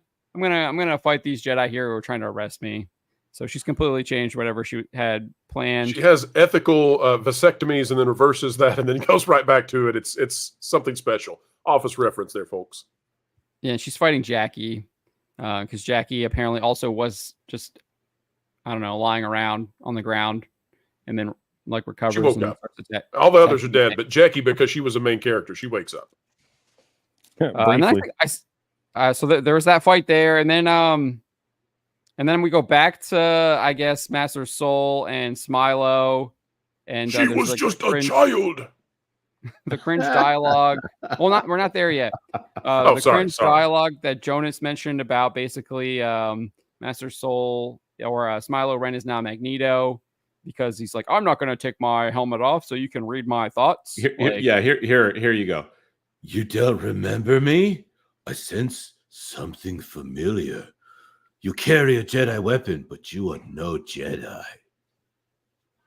fight these Jedi here who are trying to arrest me. So she's completely changed whatever she had planned. She has ethical vasectomies and then reverses that and then goes right back to it. It's something special. Office reference there, folks. Yeah, she's fighting Jackie because Jackie apparently also was just, I don't know, lying around on the ground and then like recovers. She woke up. All the others are dead, but Jackie, because she was a main character, she wakes up. And then so there was that fight there, and then we go back to, I guess, Master Soul and Smilo. And she was like just a child. The cringe dialogue. Well, we're not there yet. Cringe dialogue that Jonas mentioned about basically Master Soul or Smilo Ren is now Magneto because he's like, I'm not going to take my helmet off so you can read my thoughts. Here you go. You don't remember me? I sense something familiar. You carry a Jedi weapon, but you are no Jedi.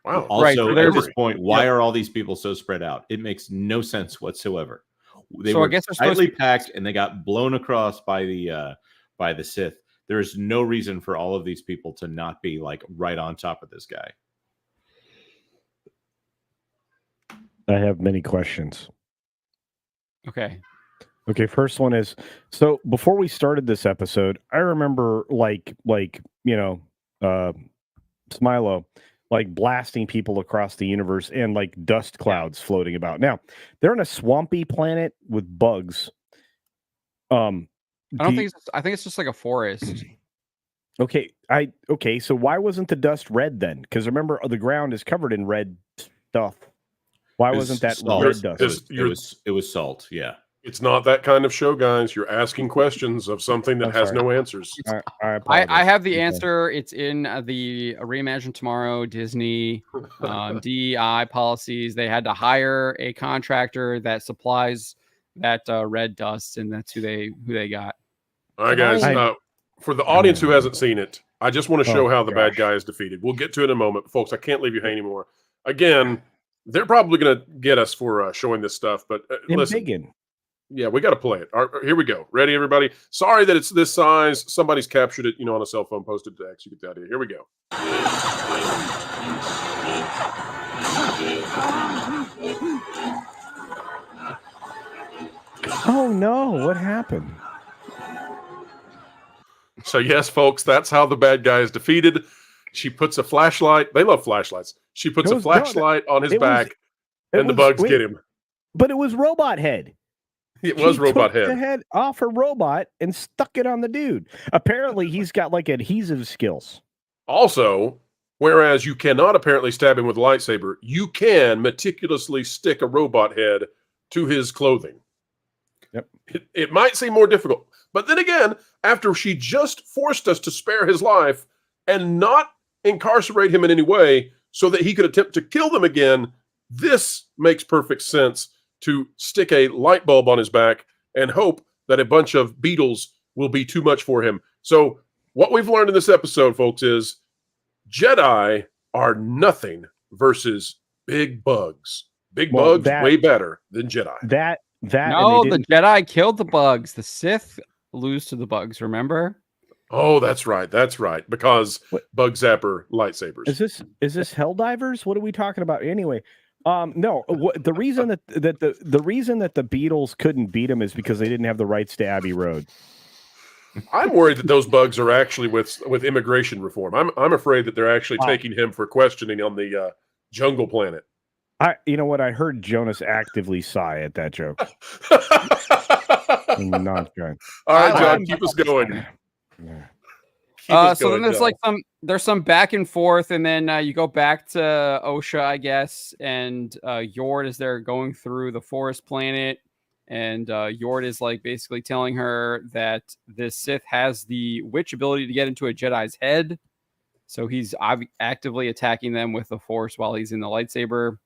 Wow. Also, at this point, why are all these people so spread out? It makes no sense whatsoever. They were tightly packed, and they got blown across by the Sith. There is no reason for all of these people to not be like right on top of this guy. I have many questions. Okay. First one is, so before we started this episode, I remember Smilo like blasting people across the universe and like dust clouds floating about. Now, they're on a swampy planet with bugs. I think it's just like a forest. Okay, so why wasn't the dust red then? Because remember, the ground is covered in red stuff. Why wasn't that red dust? It was salt, yeah. It's not that kind of show, guys. You're asking questions of something that has no answers. I have the answer. It's in the Reimagine Tomorrow Disney DEI policies. They had to hire a contractor that supplies that red dust, and that's who they got. All right, guys. For the audience who hasn't seen it, I just want to show how the bad guy is defeated. We'll get to it in a moment, folks. I can't leave you hanging anymore. Again, they're probably going to get us for showing this stuff, but listen. Yeah, we got to play it. All right, here we go. Ready, everybody? Sorry that it's this size. Somebody's captured it, on a cell phone, posted text. You get the idea. Here we go. Oh, no. What happened? So, yes, folks, that's how the bad guy is defeated. She puts a flashlight. They love flashlights. She puts a flashlight on his back, and the bugs get him. But it was Robot Head. It was Robot Head. Head. The head off her robot and stuck it on the dude. Apparently, he's got like adhesive skills. Also, Whereas you cannot apparently stab him with a lightsaber. You can meticulously stick a robot head to his clothing. Yep. It might seem more difficult. But then again, after she just forced us to spare his life and not incarcerate him in any way so that he could attempt to kill them again, this makes perfect sense to stick a light bulb on his back and hope that a bunch of beetles will be too much for him. So what we've learned in this episode, folks, is Jedi are nothing versus big bugs. Big bugs way better than Jedi. No, the Jedi killed the bugs. The Sith lose to the bugs, remember? Oh, that's right. That's right. Because bug zapper lightsabers. Is this Helldivers? What are we talking about anyway? No, the reason that the reason that the Beatles couldn't beat him is because they didn't have the rights to Abbey Road. I'm worried that those bugs are actually with immigration reform. I'm afraid that they're actually taking him for questioning on the jungle planet. You know what? I heard Jonas actively sigh at that joke. I'm not going. All right, John, keep us going. So then there's some back and forth, and then you go back to Osha, I guess, and Yord is there going through the forest planet, and Yord is like basically telling her that this Sith has the witch ability to get into a Jedi's head, so he's actively attacking them with the Force while he's in the lightsaber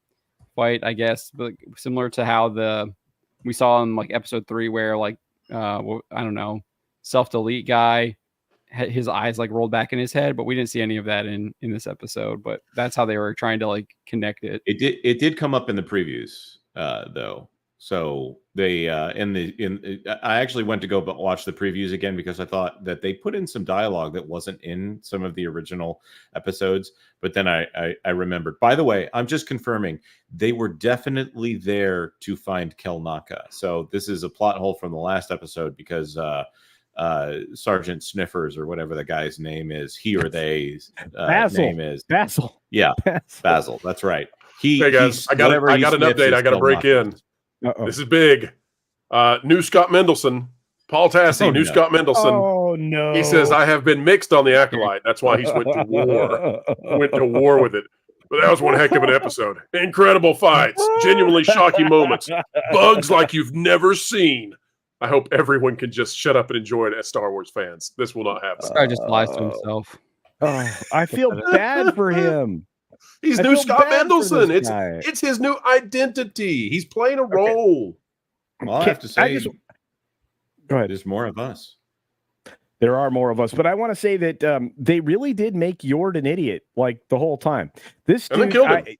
fight, I guess, but similar to how we saw in like episode 3 where like I don't know, self-delete guy, his eyes like rolled back in his head, but we didn't see any of that in this episode. But that's how they were trying to like connect it. It did come up in the previews though. So they I actually went to go watch the previews again because I thought that they put in some dialogue that wasn't in some of the original episodes. But then I remembered. By the way, I'm just confirming they were definitely there to find Kelnaka. So this is a plot hole from the last episode because Sergeant Sniffers or whatever the guy's name is, he or they's name is Basil. Yeah, Basil. That's right. Hey guys, I got an update. I got to break in. Uh-oh. This is big. New Scott Mendelson, Paul Tassi, Scott Mendelson. Oh no! He says I have been mixed on the Acolyte. That's why he's went to war with it. But that was one heck of an episode. Incredible fights, genuinely shocking moments, bugs like you've never seen. I hope everyone can just shut up and enjoy it as Star Wars fans. This will not happen. This guy just lies to himself. Oh, I feel bad for him. He's new Scott Mendelson. It's his new identity. He's playing a role. Well, I have to say, go ahead. There's more of us. There are more of us, but I want to say that they really did make Yord an idiot like the whole time. This dude,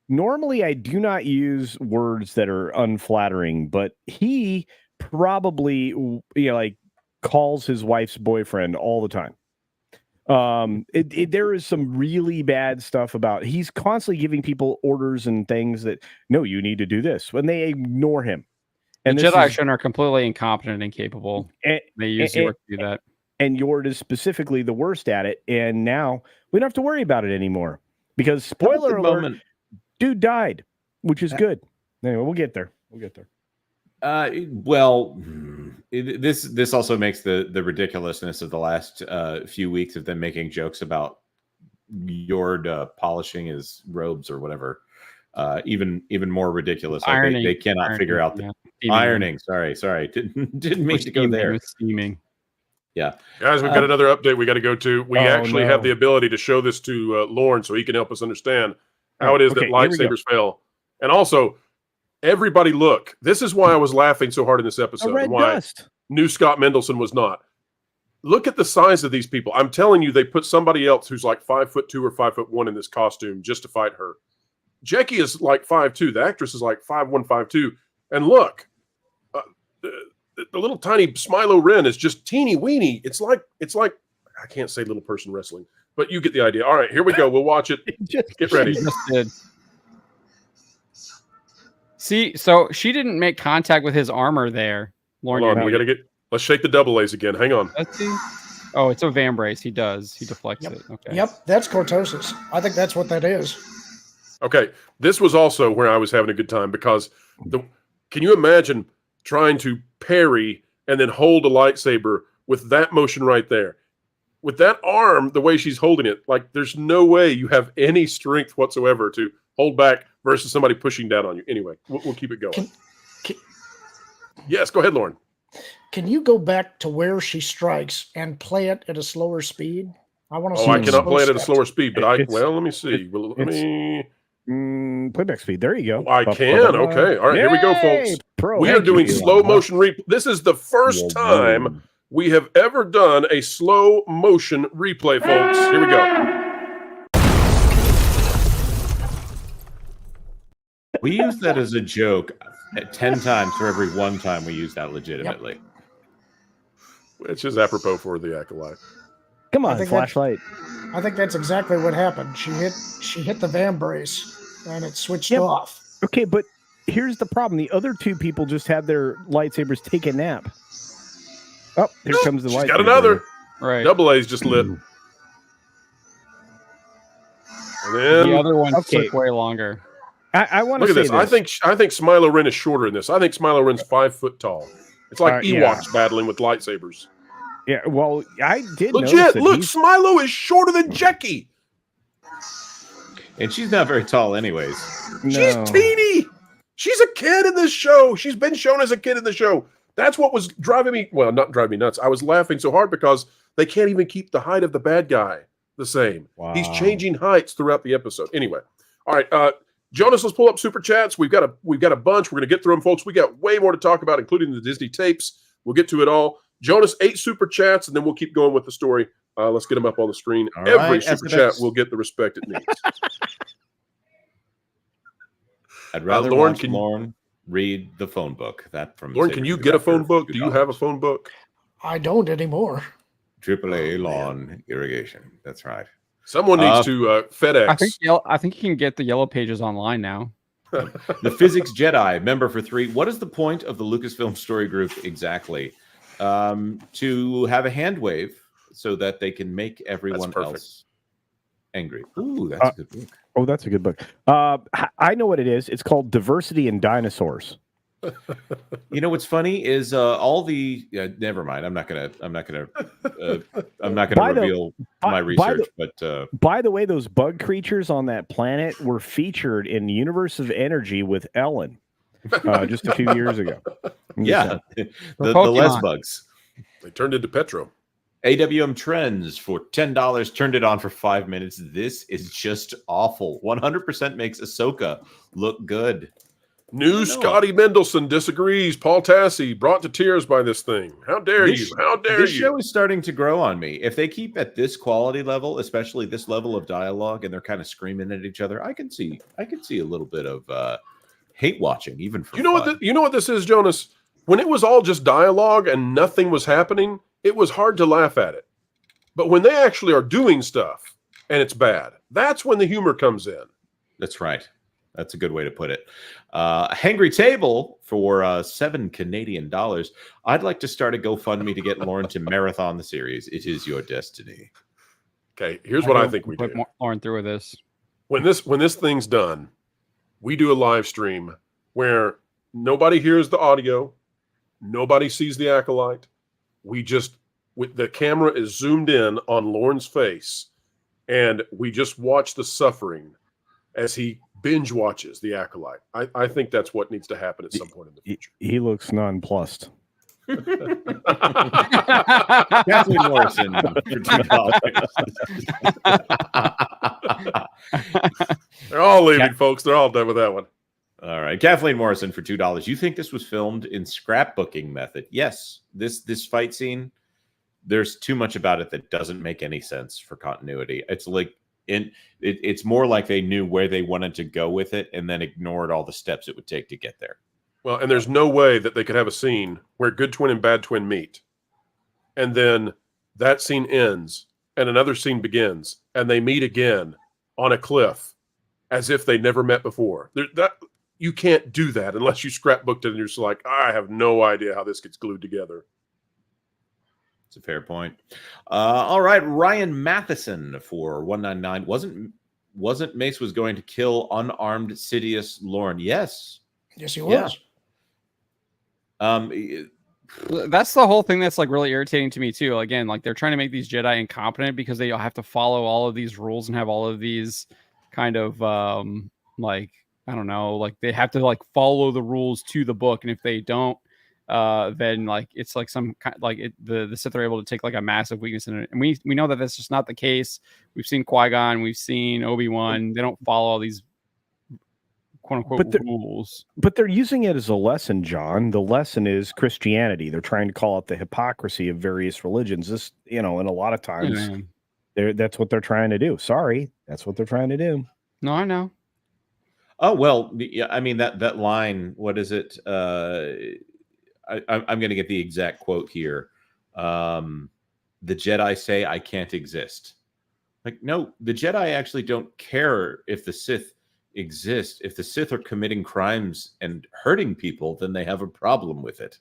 normally I do not use words that are unflattering, but he probably like calls his wife's boyfriend all the time. There is some really bad stuff about he's constantly giving people orders and things that no, you need to do this when they ignore him. And the Jedi are completely incompetent and incapable. They use Yord to do that. And Yord is specifically the worst at it. And now we don't have to worry about it anymore because spoiler alert, dude died, which is good. Anyway, we'll get there. This also makes the ridiculousness of the last few weeks of them making jokes about Yord polishing his robes or whatever even more ridiculous. Like they cannot figure out the ironing. Sorry, didn't mean to go there. Steaming. Yeah, guys, we've got another update we got to go to. We actually have the ability to show this to Lauren so he can help us understand how it is that lightsabers fail, and also. Everybody look. This is why I was laughing so hard in this episode. And why new Scott Mendelson was not. Look at the size of these people. I'm telling you, they put somebody else who's like 5'2" or 5'1" in this costume just to fight her. Jackie is like 5'2". The actress is like 5'1", 5'2". And look, the little tiny Smilo Ren is just teeny weeny. It's like I can't say little person wrestling, but you get the idea. All right, here we go. We'll watch it. Get ready. See, so she didn't make contact with his armor there. Lauren, hold on, let's shake the double A's again. Hang on. Oh, it's a vambrace. He deflects it. Okay. Yep, that's cortosis. I think that's what that is. Okay, this was also where I was having a good time because can you imagine trying to parry and then hold a lightsaber with that motion right there? with that arm, the way she's holding it, like there's no way you have any strength whatsoever to hold back versus somebody pushing down on you. Anyway, we'll keep it going. Yes, go ahead, Lauren. Can you go back to where she strikes and play it at a slower speed? I want to. Oh, I cannot play it at a slower speed, but let me see. Let me playback speed. There you go. I can. Okay. All right. Here we go, folks. We are doing slow motion replay. This is the first time we have ever done a slow motion replay, folks. Here we go. We use that as a joke 10 times for every one time we use that legitimately. Yep. Which is apropos for the Acolyte. Come on, flashlight. I think that's exactly what happened. She hit the van brace and it switched off. Okay, but here's the problem. The other two people just had their lightsabers take a nap. Oh, here comes the lightsaber. Got another. Right. Double A's just lit. And then the other one took way longer. I want to look say at this. I think Smilo Ren is shorter in this. I think Smilo Ren's 5 foot tall. It's like Ewoks battling with lightsabers. Yeah, well, I did legit. Look, Smilo is shorter than Jackie, and she's not very tall, anyways. No. She's teeny. She's a kid in this show. She's been shown as a kid in the show. That's what was driving me. Well, not driving me nuts. I was laughing so hard because they can't even keep the height of the bad guy the same. Wow. He's changing heights throughout the episode. Anyway, all right, Jonas, let's pull up super chats. We've got a bunch. We're going to get through them, folks. We got way more to talk about, including the Disney tapes. We'll get to it all. Jonas, 8 super chats, and then we'll keep going with the story. Let's get them up on the screen. All Every right, super chat will get the respect it needs. I'd rather Lauren read the phone book. That from Lauren, can you get a phone book? Do you have a phone book? I don't anymore. AAA lawn irrigation. That's right. Someone needs to FedEx. I think you can get the yellow pages online now. The Physics Jedi, member for 3. What is the point of the Lucasfilm Story Group exactly? To have a hand wave so that they can make everyone else angry. Ooh, that's a good book. Oh, that's a good book. I know what it is. It's called Diversity in Dinosaurs. You know what's funny is all the never mind. I'm not gonna reveal my research. But by the way, those bug creatures on that planet were featured in Universe of Energy with Ellen just a few years ago. Yeah, the Les bugs. They turned into Petro. AWM Trends for $10 turned it on for 5 minutes. This is just awful. 100% makes Ahsoka look good. New Scotty Mendelson disagrees. Paul Tassi brought to tears by this thing. How dare you? How dare you? This show is starting to grow on me. If they keep at this quality level, especially this level of dialogue, and they're kind of screaming at each other, I can see a little bit of hate watching, even for you know what this is, Jonas. When it was all just dialogue and nothing was happening, it was hard to laugh at it. But when they actually are doing stuff and it's bad, that's when the humor comes in. That's right. That's a good way to put it. Hangry Table for $7 Canadian. I'd like to start a GoFundMe to get Lauren to marathon the series. It is your destiny. Okay, here's what I think we do. Lauren through with this. When this thing's done, we do a live stream where nobody hears the audio, nobody sees the Acolyte. The camera is zoomed in on Lauren's face, and we just watch the suffering as he binge watches the Acolyte. I think that's what needs to happen at some point in the future. He looks nonplussed. Kathleen Morrison for $2. They're all leaving, folks. They're all done with that one. All right, Kathleen Morrison for $2. You think this was filmed in scrapbooking method? Yes. This fight scene, there's too much about it that doesn't make any sense for continuity. It's like it's more like they knew where they wanted to go with it and then ignored all the steps it would take to get there. Well, and there's no way that they could have a scene where good twin and bad twin meet, and then that scene ends and another scene begins and they meet again on a cliff as if they never met before. You can't do that unless you scrapbooked it and you're just like, I have no idea how this gets glued together. It's a fair point. All right, Ryan Matheson for $1.99. Wasn't Mace was going to kill unarmed Sidious Lauren? Yes. Yes, he was. Yeah. That's the whole thing that's like really irritating to me too. Again, like they're trying to make these Jedi incompetent because they have to follow all of these rules and have all of these kind of like, I don't know, like they have to like follow the rules to the book, and if they don't, then like it's like some kind like the Sith are able to take like a massive weakness in it, and we know that that's just not the case. We've seen Qui-Gon, we've seen Obi-Wan. They don't follow all these quote unquote rules, but they're using it as a lesson, John. The lesson is Christianity. They're trying to call out the hypocrisy of various religions. This, and a lot of times, that's what they're trying to do. Sorry, that's what they're trying to do. No, I know. Oh well, yeah. I mean that line. What is it? I'm going to get the exact quote here. The Jedi say, "I can't exist." Like, no, the Jedi actually don't care if the Sith exist. If the Sith are committing crimes and hurting people, then they have a problem with it.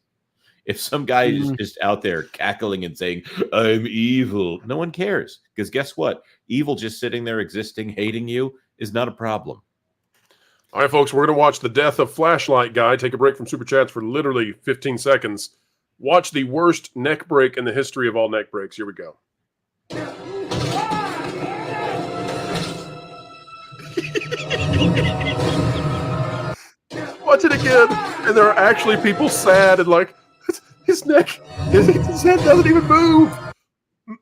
If some guy is just out there cackling and saying, "I'm evil," no one cares. Because guess what? Evil just sitting there existing, hating you, is not a problem. All right, folks, we're going to watch the death of Flashlight Guy. Take a break from Super Chats for literally 15 seconds. Watch the worst neck break in the history of all neck breaks. Here we go. Watch it again, and there are actually people sad and like, his neck, his head doesn't even move.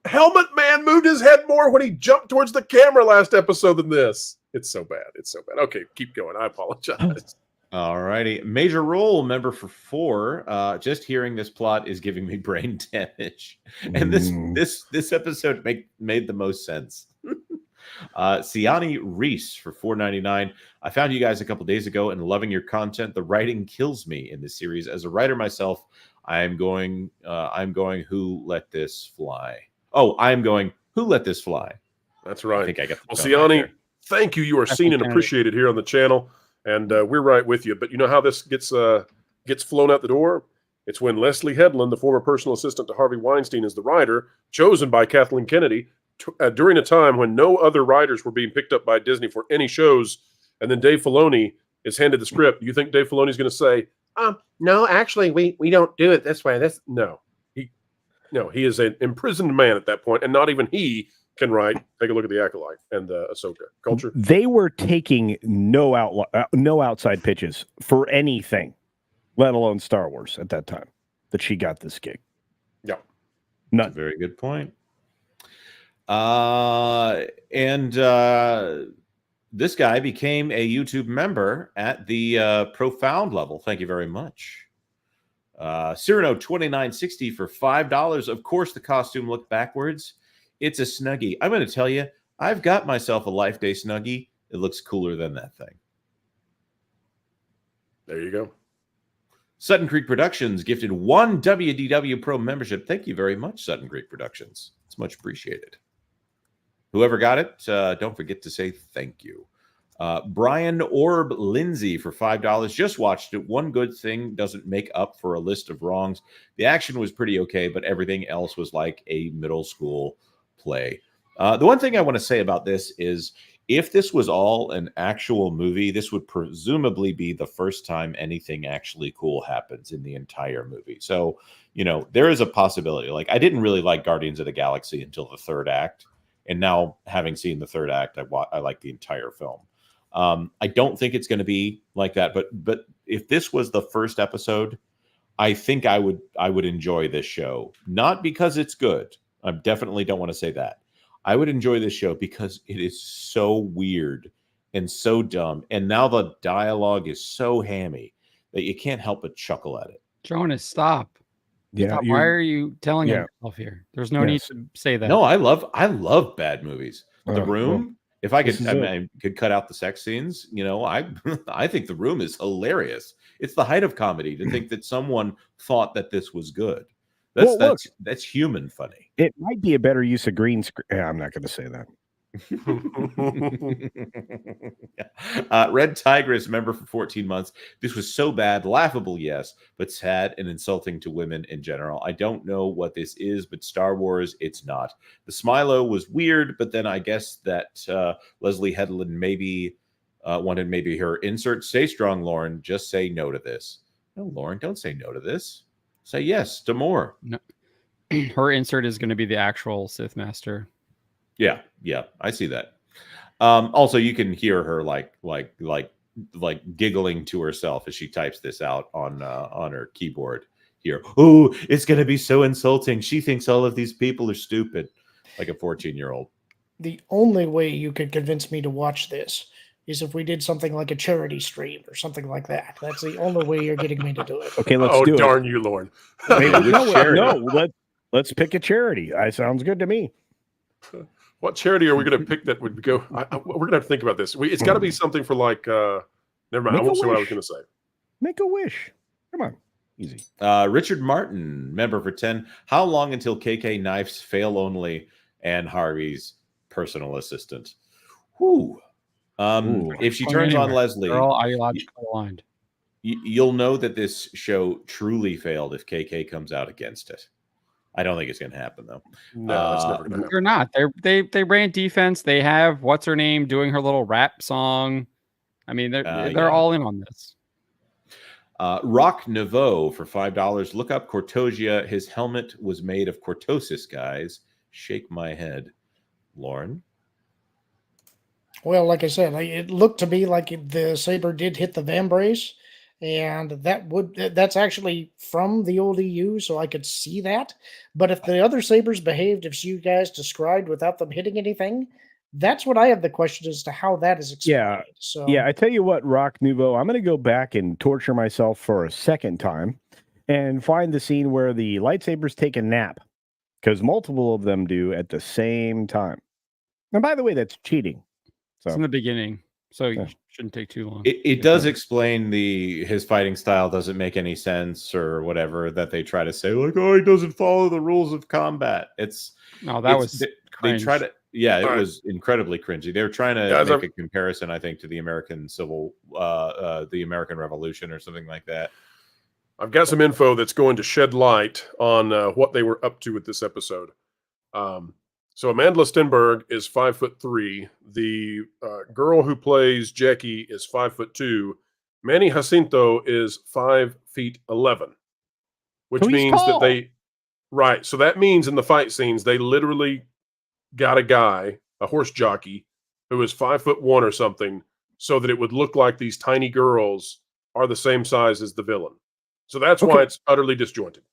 Helmet Man moved his head more when he jumped towards the camera last episode than this. It's so bad. It's so bad. Okay, keep going. I apologize. All righty. Major role member for 4. Just hearing this plot is giving me brain damage. And this episode made the most sense. Siani Reese for $4.99. I found you guys a couple days ago and loving your content. The writing kills me in this series. As a writer myself, I'm going Who Let This Fly? Oh, I'm going Who Let This Fly? That's right. I think I got well, Siani, thank you. You are seen and appreciated here on the channel, and we're right with you. But you know how this gets flown out the door? It's when Leslye Headland, the former personal assistant to Harvey Weinstein, is the writer, chosen by Kathleen Kennedy during a time when no other writers were being picked up by Disney for any shows, and then Dave Filoni is handed the script. You think Dave Filoni is going to say, no, actually, we don't do it this way. He is an imprisoned man at that point, and not even he can write. Take a look at the Acolyte and Ahsoka culture. They were taking no outside pitches for anything, let alone Star Wars at that time that she got this gig. Yeah, none. Very good point. This guy became a YouTube member at the profound level. Thank you very much. Cyrano 2960 for $5. Of course, the costume looked backwards. It's a Snuggie. I'm going to tell you, I've got myself a Life Day Snuggie. It looks cooler than that thing. There you go. Sutton Creek Productions gifted 1 WDW Pro membership. Thank you very much, Sutton Creek Productions. It's much appreciated. Whoever got it, don't forget to say thank you. Brian Orb Lindsay for $5. Just watched it. One good thing doesn't make up for a list of wrongs. The action was pretty okay, but everything else was like a middle school play. The one thing I want to say about this is if this was all an actual movie, this would presumably be the first time anything actually cool happens in the entire movie. So, there is a possibility. Like, I didn't really like Guardians of the Galaxy until the third act. And now, having seen the third act, I like the entire film. I don't think it's going to be like that, but if this was the first episode, I think I would enjoy this show. Not because it's good. I definitely don't want to say that. I would enjoy this show because it is so weird and so dumb, and now the dialogue is so hammy that you can't help but chuckle at it. Jonas, stop. Yeah, stop. Why are you telling yourself here? There's no need to say that. No, I love bad movies. The Room. If I could, I could cut out the sex scenes. I think The Room is hilarious. It's the height of comedy to think that someone thought that this was good. That's human funny. It might be a better use of green screen. I'm not going to say that. Red Tigress member for 14 months. This was so bad, laughable, yes, but sad and insulting to women in general. I don't know what this is, but Star Wars, it's not. The Smilo was weird, but then I guess that Leslye Headland maybe wanted her insert. Stay strong, Lauren. Just say no to this. No, Lauren, don't say no to this. say yes to more. No. Her insert is going to be the actual Sith Master. Yeah, I see that. Also, you can hear her like giggling to herself as she types this out on her keyboard here. Oh, it's going to be so insulting. She thinks all of these people are stupid, like a 14-year-old. The only way you could convince me to watch this is if we did something like a charity stream or something like that. That's the only way you're getting me to do it. Okay, let's do it. Oh, darn you, Lord. Let's pick a charity. Sounds good to me. What charity are we going to pick that would go? We're going to have to think about this. It's got to be something for like. Never mind. I won't say what I was going to say. Make a wish. Come on, easy. Richard Martin, member for 10. How long until KK knifes fail only and Harvey's personal assistant? Whew. If she turns on Leslye, they're all ideologically aligned. You'll know that this show truly failed if KK comes out against it. I don't think it's going to happen, though. No, it's never going to happen. They're not. They ran defense. They have what's her name doing her little rap song. I mean, they're all in on this. Rock Nouveau for $5. Look up Cortosia. His helmet was made of cortosis, guys. Shake my head. Lauren? Well, like I said, it looked to me like the saber did hit the vambrace, and that's actually from the old EU, so I could see that. But if the other sabers behaved as you guys described without them hitting anything, that's what I have the question as to how that is explained. Yeah, I tell you what, Rock Nouveau, I'm going to go back and torture myself for a second time and find the scene where the lightsabers take a nap, because multiple of them do at the same time. And by the way, that's cheating. So it's in the beginning, so you shouldn't take too long. It does explain his fighting style doesn't make any sense or whatever that they try to say, like, oh, he doesn't follow the rules of combat. They try to. Yeah, it was incredibly cringy. They were trying to make a comparison, I think, to the American the American Revolution or something like that. I've got some info that's going to shed light on what they were up to with this episode. So Amanda Stenberg is 5'3". The girl who plays Jackie is 5'2". Manny Jacinto is 5'11", which means that they So that means in the fight scenes they literally got a horse jockey, who is 5'1" or something, so that it would look like these tiny girls are the same size as the villain. So that's why it's utterly disjointed.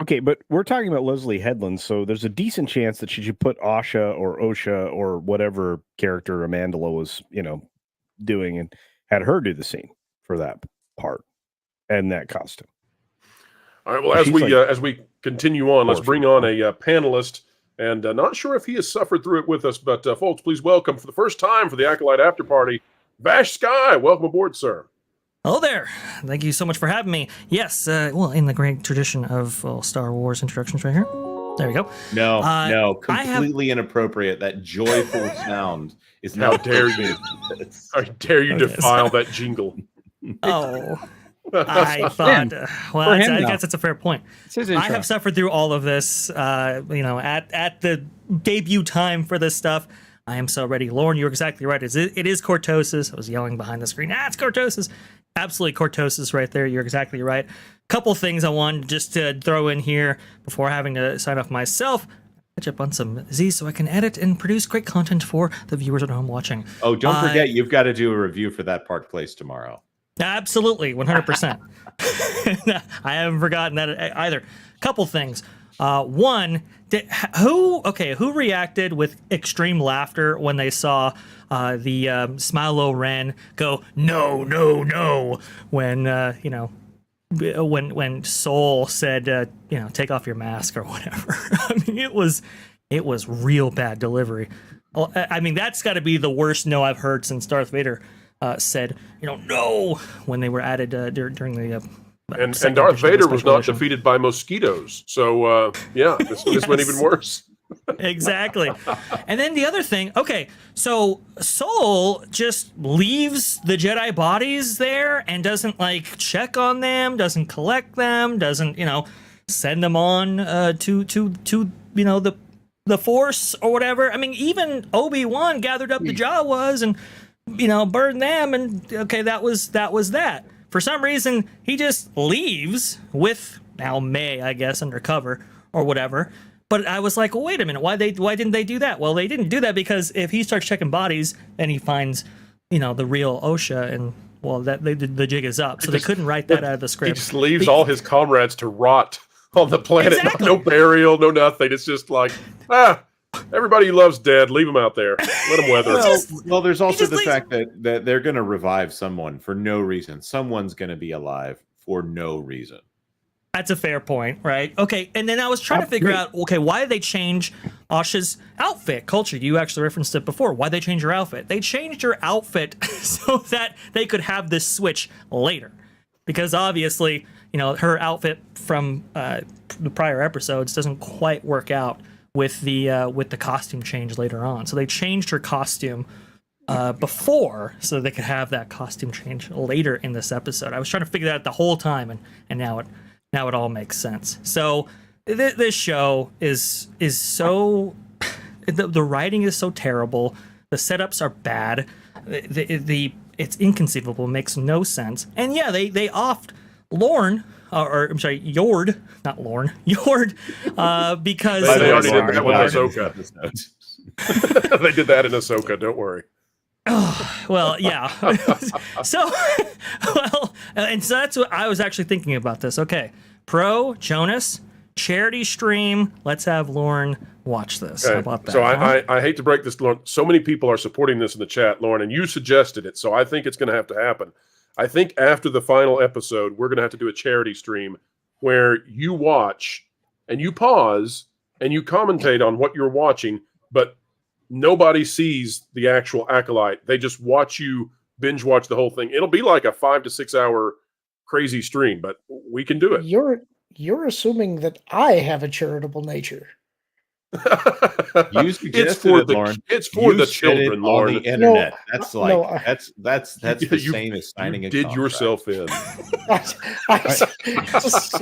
Okay, but we're talking about Leslye Headland, so there's a decent chance that she should put Asha or Osha or whatever character Amandla was, doing, and had her do the scene for that part and that costume. All right. Well, as we continue on, let's bring on a panelist, and not sure if he has suffered through it with us, but folks, please welcome for the first time for the Acolyte After Party, Vash Sky. Welcome aboard, sir. Hello there. Thank you so much for having me. Yes, in the great tradition of Star Wars introductions right here. There we go. No, completely inappropriate. That joyful sound is how dare you? How dare you defile that jingle? Oh, I thought. I guess that's a fair point. I have suffered through all of this. At the debut time for this stuff. I am so ready. Lauren, you're exactly right. It is cortosis. I was yelling behind the screen. It's cortosis. Absolutely cortosis right there. You're exactly right. Couple things I wanted just to throw in here before having to sign off myself. Catch up on some Z's so I can edit and produce great content for the viewers at home watching. Oh, don't forget, you've got to do a review for that Park Place tomorrow. Absolutely, 100%. I haven't forgotten that either. Couple things. One, who reacted with extreme laughter when they saw the Smilo Ren go no when Soul said take off your mask or whatever. I mean, it was real bad delivery. I mean, that's got to be the worst no I've heard since Darth Vader said no when they were added during the. And Darth Vader was not defeated by mosquitoes. So, this went even worse. Exactly. And then the other thing, so Soul just leaves the Jedi bodies there and doesn't, check on them, doesn't collect them, doesn't, send them on to the Force or whatever. I mean, even Obi-Wan gathered up the Jawas and, burned them, and, that was that. For some reason, he just leaves with now May, I guess, undercover or whatever. But I was like, well, wait a minute, why didn't they do that? Well, they didn't do that because if he starts checking bodies, then he finds, the real OSHA, and well, the jig is up. So they couldn't write that out of the script. He just leaves all his comrades to rot on the planet. Exactly. No burial, no nothing. It's just like, everybody he loves dead. Leave him out there. Let him weather. Well, there's also the fact that they're going to revive someone for no reason. Someone's going to be alive for no reason. That's a fair point, right? Okay, and then I was trying to figure out, why did they change Asha's outfit? Culture, you actually referenced it before. Why did they change her outfit? They changed her outfit so that they could have this switch later. Because obviously, her outfit from the prior episodes doesn't quite work out with the costume change later on. So they changed her costume before so they could have that costume change later in this episode. I was trying to figure that out the whole time, and now it all makes sense. So this show is so the writing is so terrible. The setups are bad. It's inconceivable. It makes no sense. And yeah, they offed Lorne, or I'm sorry, Yord, not Lorne, Yord, because they already did that with Ahsoka. They did that in Ahsoka. Don't worry. Well, yeah. So that's what I was actually thinking about this. Okay, Pro, Jonas, charity stream. Let's have Lauren watch this. Okay. How about that? So I hate to break this, Lauren. So many people are supporting this in the chat, Lauren, and you suggested it. So I think it's going to have to happen. I think after the final episode, we're going to have to do a charity stream where you watch and you pause and you commentate on what you're watching, but nobody sees the actual Acolyte. They just watch you binge watch the whole thing. It'll be like a 5 to 6 hour crazy stream, but we can do it. You're assuming that I have a charitable nature. You suggested it, Lauren. It's for the children, Lauren. On the internet. That's the same as signing a contract. Yourself in. It's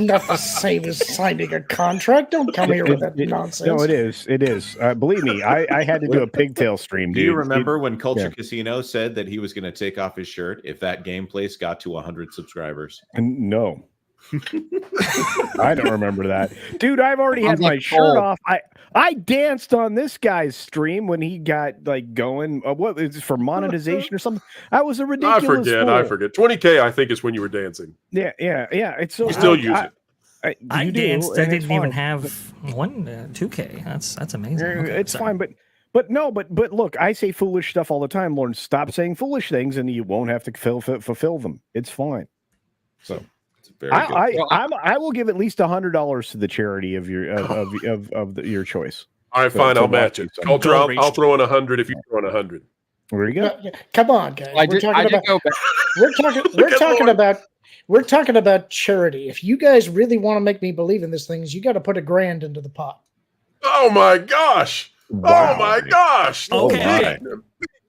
not the same as signing a contract. Don't come here with that nonsense. No, it is. It is. Believe me, I had to do a pigtail stream, dude. Do you remember when Culture Casino said that he was going to take off his shirt if that game place got to 100 subscribers? No. I don't remember that, dude. I've already had my shirt off. I danced on this guy's stream when he got like going. What is it for monetization or something? I was a ridiculous. I forget. 20K, I think, is when you were dancing. Yeah. It's so you still use it. I danced. I didn't even have 2K. That's amazing. Okay, it's fine, but look, I say foolish stuff all the time. Lauren, stop saying foolish things, and you won't have to fulfill them. It's fine. So. I will give at least $100 to the charity of your your choice. All right, fine. I'll match it. Culture, I'll throw in 100 if you throw in 100. There you go. Come on, guys. We're talking about charity. If you guys really want to make me believe in these things, you got to put $1,000 into the pot. Oh my gosh! Wow. Oh my gosh! Okay.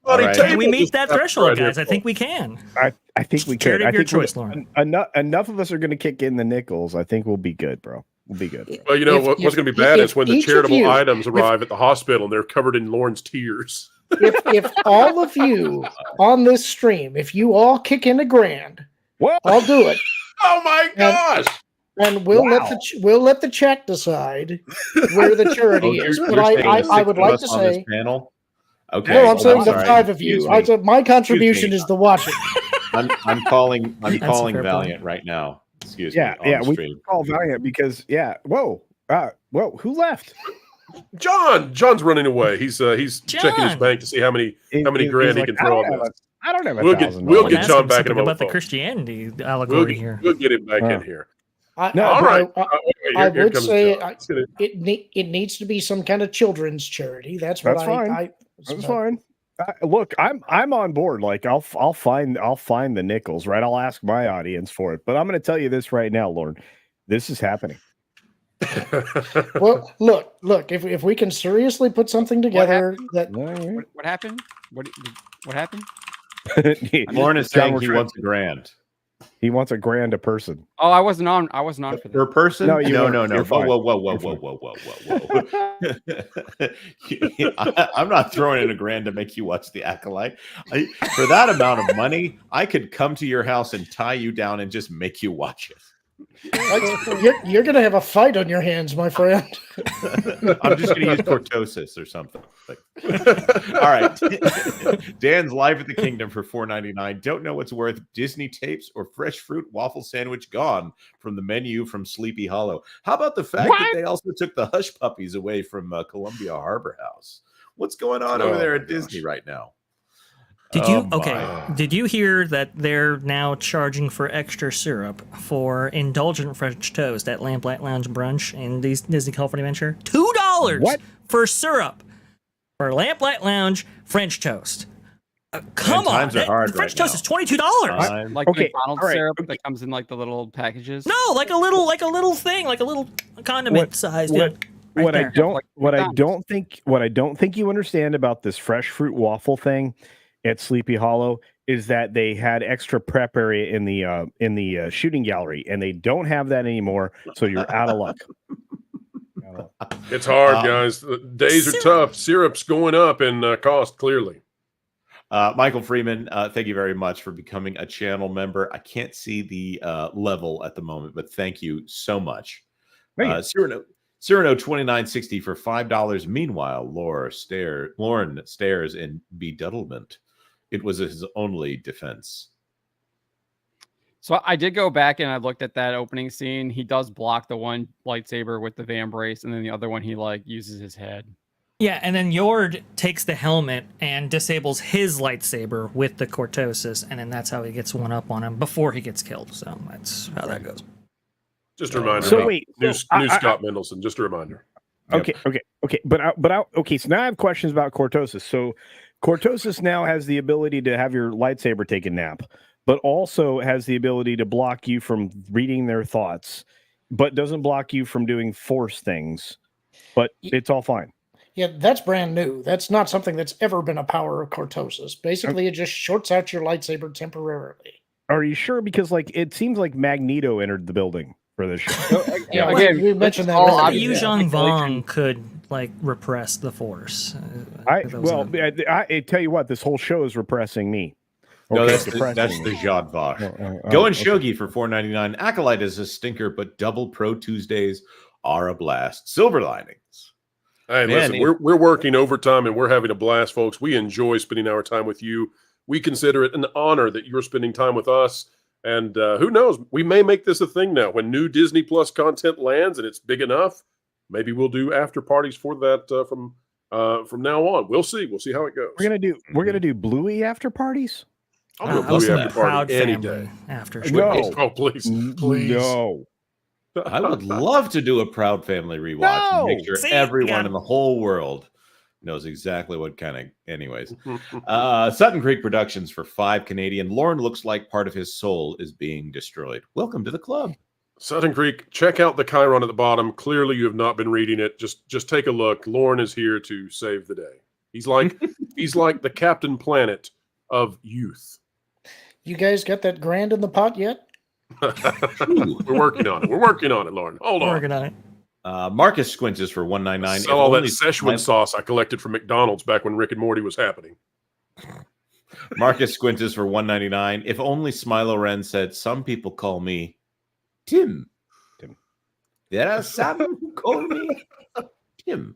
Right. Can we meet that threshold, guys? I think we can. I think we charity can. Of your choice, Lauren. Enough of us are going to kick in the nickels. I think we'll be good, bro. We'll be good. Well, what's going to be bad is when the charitable items arrive at the hospital and they're covered in Lauren's tears. If all of you on this stream, if you all kick in $1,000, I'll do it. Oh my gosh! And we'll let the chat decide where the charity is. But I would like to say. Okay. No, I'm saying the 5 of you. My contribution is the watching. I'm calling Valiant right now. Excuse me. Yeah. We call Valiant because Whoa. Who left? John's running away. He's checking his bank to see how many grand he can throw on this. I don't have We'll get John back in a moment. About the Christianity allegory here. We'll get him back in here. All right. I would say it needs to be some kind of children's charity. That's fine. That's fine. Look, I'm on board. Like I'll find the nickels, right? I'll ask my audience for it. But I'm going to tell you this right now, Lauren. This is happening. Well, look. If we can seriously put something together, what happened? What happened? Lauren is saying he wants $1,000. He wants $1,000 a person. Oh, I wasn't on for that. Per person? No. Whoa. I'm not throwing in $1,000 to make you watch the Acolyte. For that amount of money, I could come to your house and tie you down and just make you watch it. You're going to have a fight on your hands, my friend. I'm just going to use cortosis or something. All right. Dan's live at the Kingdom for $4.99. Don't know what's worth. Disney tapes or fresh fruit waffle sandwich gone from the menu from Sleepy Hollow. How about the fact that they also took the Hush Puppies away from Columbia Harbor House? What's going on over there at Disney right now? Did you hear that they're now charging for extra syrup for indulgent French toast at Lamplight Lounge brunch in Disney California Adventure? $2 for syrup for Lamplight Lounge French toast. Come on, times are hard French right toast now. is $22. Like McDonald's syrup that comes in like the little packages. No, like a little thing, like a little condiment size. What I don't think you understand about this fresh fruit waffle thing at Sleepy Hollow is that they had extra prep area in the shooting gallery, and they don't have that anymore. So you're out of luck. It's hard, guys. The days are tough. Syrup's going up in cost, clearly. Michael Freeman, thank you very much for becoming a channel member. I can't see the level at the moment, but thank you so much. Cyrano 2960 for $5. Meanwhile, Lauren stares in bedevilment. It was his only defense. So I did go back and I looked at that opening scene. He does block the one lightsaber with the van brace, and then the other one he like uses his head. Yeah, and then Yord takes the helmet and disables his lightsaber with the cortosis, and then that's how he gets one up on him before he gets killed. So that's how that goes. Just a reminder. So wait, new Scott Mendelson. Just a reminder. Okay. Okay. So now I have questions about cortosis. So cortosis now has the ability to have your lightsaber take a nap, but also has the ability to block you from reading their thoughts, but doesn't block you from doing force things. But it's all fine. Yeah, that's brand new. That's not something that's ever been a power of cortosis. Basically, it just shorts out your lightsaber temporarily. Are you sure? Because like it seems like Magneto entered the building for this show. Again, we mentioned that. Yuzhong Vong could like repress the force. I tell you what, this whole show is repressing me. No, that's the Jadvar. Going Shogi for $4.99. Acolyte is a stinker, but double Pro Tuesdays are a blast. Silver linings. Hey, listen, we're working overtime and we're having a blast, folks. We enjoy spending our time with you. We consider it an honor that you're spending time with us. And who knows? We may make this a thing now. When new Disney Plus content lands and it's big enough, maybe we'll do after parties for that from now on. We'll see. We'll see how it goes. We're gonna do Bluey after parties. I'll do a Bluey after party any day. After no, oh please, no. I would love to do a Proud Family rewatch and make sure everyone in the whole world knows exactly what kind of. Anyways, Sutton Creek Productions for $5 Canadian. Lauren looks like part of his soul is being destroyed. Welcome to the club. Sutton Creek, check out the Chiron at the bottom. Clearly, you have not been reading it. Just take a look. Lauren is here to save the day. He's like the Captain Planet of youth. You guys got that grand in the pot yet? We're working on it. We're working on it, Lauren. Hold on. Working on it. Marcus Squintess for $1.99. Sell all that Szechuan sauce I collected from McDonald's back when Rick and Morty was happening. Marcus Squintess for $1.99. If only Smilo Ren said, "Some people call me Tim. There are some who call me Tim."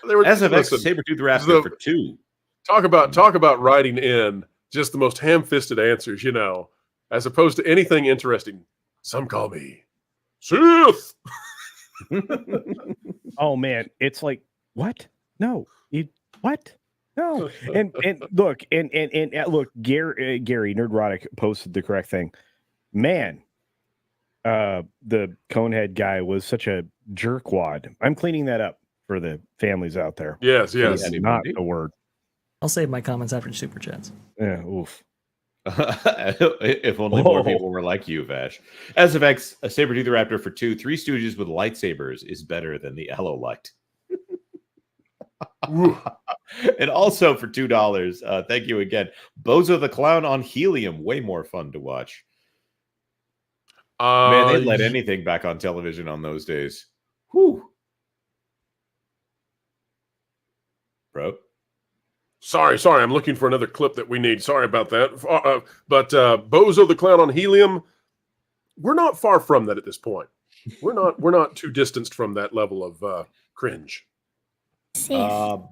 SFX Sabretooth Raptor for $2. Talk about writing in just the most ham-fisted answers, as opposed to anything interesting. Some call me Sith. Oh man, it's like what? No, what? No, and look, and look, Gary Nerdrotic posted the correct thing. Man, the Conehead guy was such a jerkwad. I'm cleaning that up for the families out there. Yes, not the word. I'll save my comments after super chats. Yeah, oof. If only more people were like you, Vash. SFX, a Sabretooth Raptor for $2. Three Stooges with lightsabers is better than the Alolite. And also for $2, thank you again. Bozo the Clown on Helium, way more fun to watch. Man, they let anything back on television on those days. Whew. Bro. Sorry. I'm looking for another clip that we need. Sorry about that. But Bozo the Clown on Helium, we're not far from that at this point. We're not too distanced from that level of cringe. CO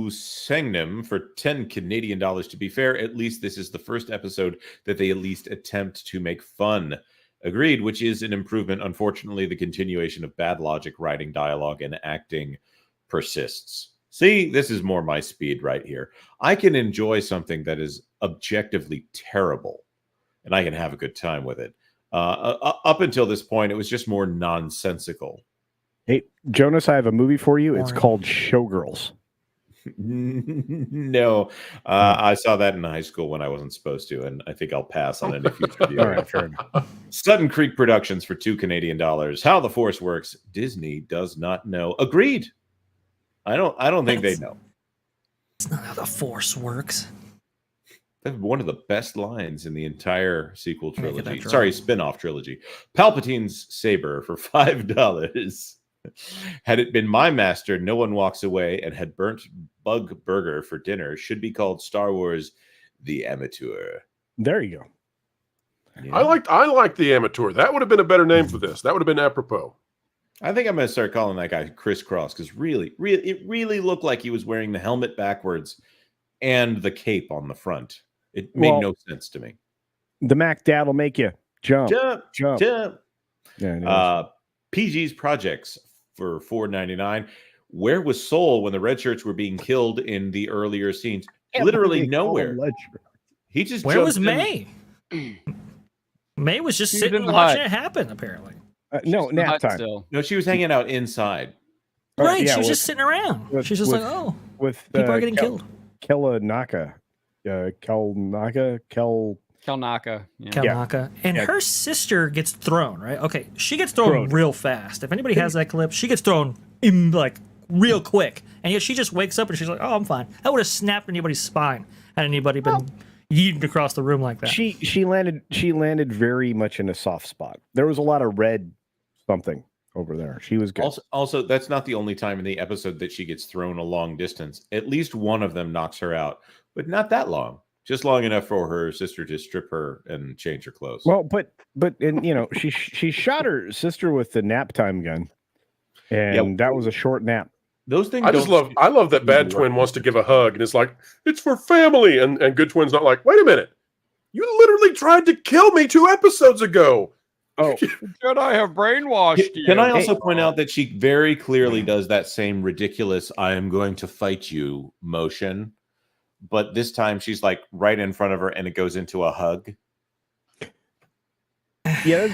Sangnam for 10 Canadian dollars. To be fair, at least this is the first episode that they at least attempt to make fun. Agreed, which is an improvement. Unfortunately, the continuation of bad logic, writing, dialogue, and acting persists. See, this is more my speed right here. I can enjoy something that is objectively terrible, and I can have a good time with it. Up until this point, it was just more nonsensical. Hey, Jonas, I have a movie for you. It's called Showgirls. No, I saw that in high school when I wasn't supposed to, and I think I'll pass on any future view. All right, fair enough. Sutton Creek Productions for 2 Canadian dollars. How the Force works, Disney does not know. Agreed. I don't think they know. It's not how the Force works. That's one of the best lines in the entire sequel trilogy. Sorry, spin-off trilogy. Palpatine's saber for $5. Had it been my master, no one walks away, and had burnt bug burger for dinner, should be called Star Wars The Amateur. There you go. Yeah. I liked The Amateur. That would have been a better name for this. That would have been apropos. I think I'm going to start calling that guy Crisscross, because it really looked like he was wearing the helmet backwards and the cape on the front. It made no sense to me. The Mac Dad will make you jump. Yeah. PG's Projects for $4.99. Where was Soul when the red shirts were being killed in the earlier scenes? Literally nowhere. He just Where was May? May was just sitting watching it happen, apparently. No, nap time. No, she was hanging out inside. Right, she was just sitting around. She's just like, people are getting killed. Kelnaka. Kelnaka. And her sister gets thrown, right? Okay, she gets thrown real fast. If anybody has that clip, she gets thrown in like real quick. And yet she just wakes up and she's like, oh, I'm fine. That would have snapped anybody's spine had anybody been yeeted across the room like that. She landed very much in a soft spot. There was a lot of red something over there. She was good. Also, that's not the only time in the episode that she gets thrown a long distance. At least one of them knocks her out, but not that long. Just long enough for her sister to strip her and change her clothes. Well, but she shot her sister with the nap time gun, and that was a short nap. Those things. I love that Bad Twin wants to give a hug, and it's like, it's for family, and Good Twin's not like, wait a minute, you literally tried to kill me 2 episodes ago. Oh, Jedi have brainwashed you. Can I also point out that she very clearly does that same ridiculous "I am going to fight you" motion, but this time she's like right in front of her, and it goes into a hug. Yeah,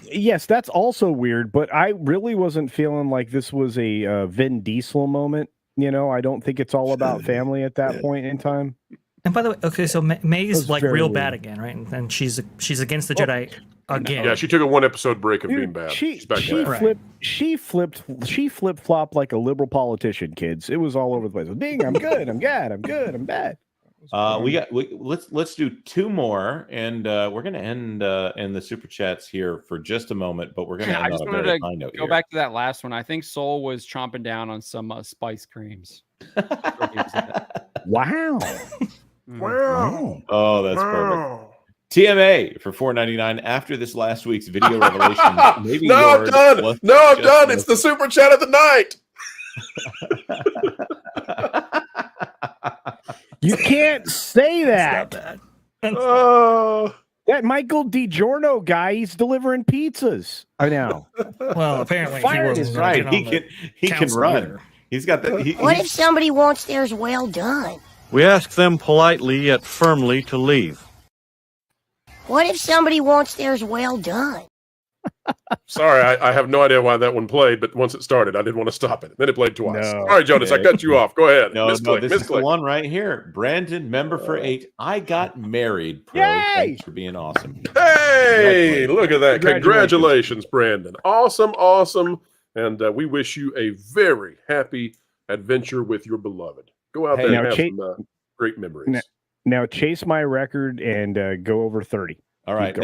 yes, that's also weird. But I really wasn't feeling like this was a Vin Diesel moment. I don't think it's all about family at that point in time. And by the way, okay, so May's like real bad again, right? And she's against the Jedi again. Yeah, she took a 1 episode break of being bad. She flip flopped like a liberal politician. Kids, it was all over the place. Ding, I'm good. I'm bad. I'm good. I'm bad. Let's do 2 more, and we're going to end in the super chats here for just a moment, but we're going to end on a very high note. Go back to that last one. I think Soul was chomping down on some spice creams. Wow. Wow. Oh, that's perfect. TMA for $4.99. After this last week's video revelation, maybe I'm done. I'm done. It's the super chat of the night. You can't say that. That Michael DiGiorno guy, he's delivering pizzas. I know. Well, apparently he's right. He can run. He's got the. What if somebody wants theirs well done? We ask them politely yet firmly to leave. What if somebody wants theirs well done? Sorry, I have no idea why that one played, but once it started, I didn't want to stop it. Then it played twice. No. All right, Jonas, I cut you off. Go ahead. No, this is the one right here. Brandon, member for 8. I got married, Pro. Thanks for being awesome. Hey, look at that. Congratulations, Brandon. Awesome. And we wish you a very happy adventure with your beloved. Go out there and have some great memories. Now chase my record and go over 30. All right.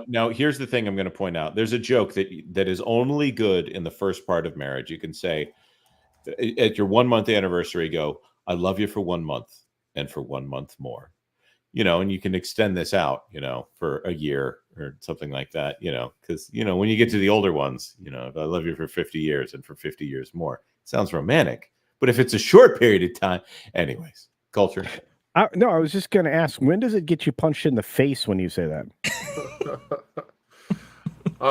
Now, here's the thing I'm going to point out. There's a joke that is only good in the first part of marriage. You can say at your 1 month anniversary, go, I love you for 1 month and for 1 month more. and you can extend this out, for a year or something like that, because, when you get to the older ones, if I love you for 50 years and for 50 years more, it sounds romantic. But if it's a short period of time, anyways, culture. No, I was just going to ask, when does it get you punched in the face when you say that?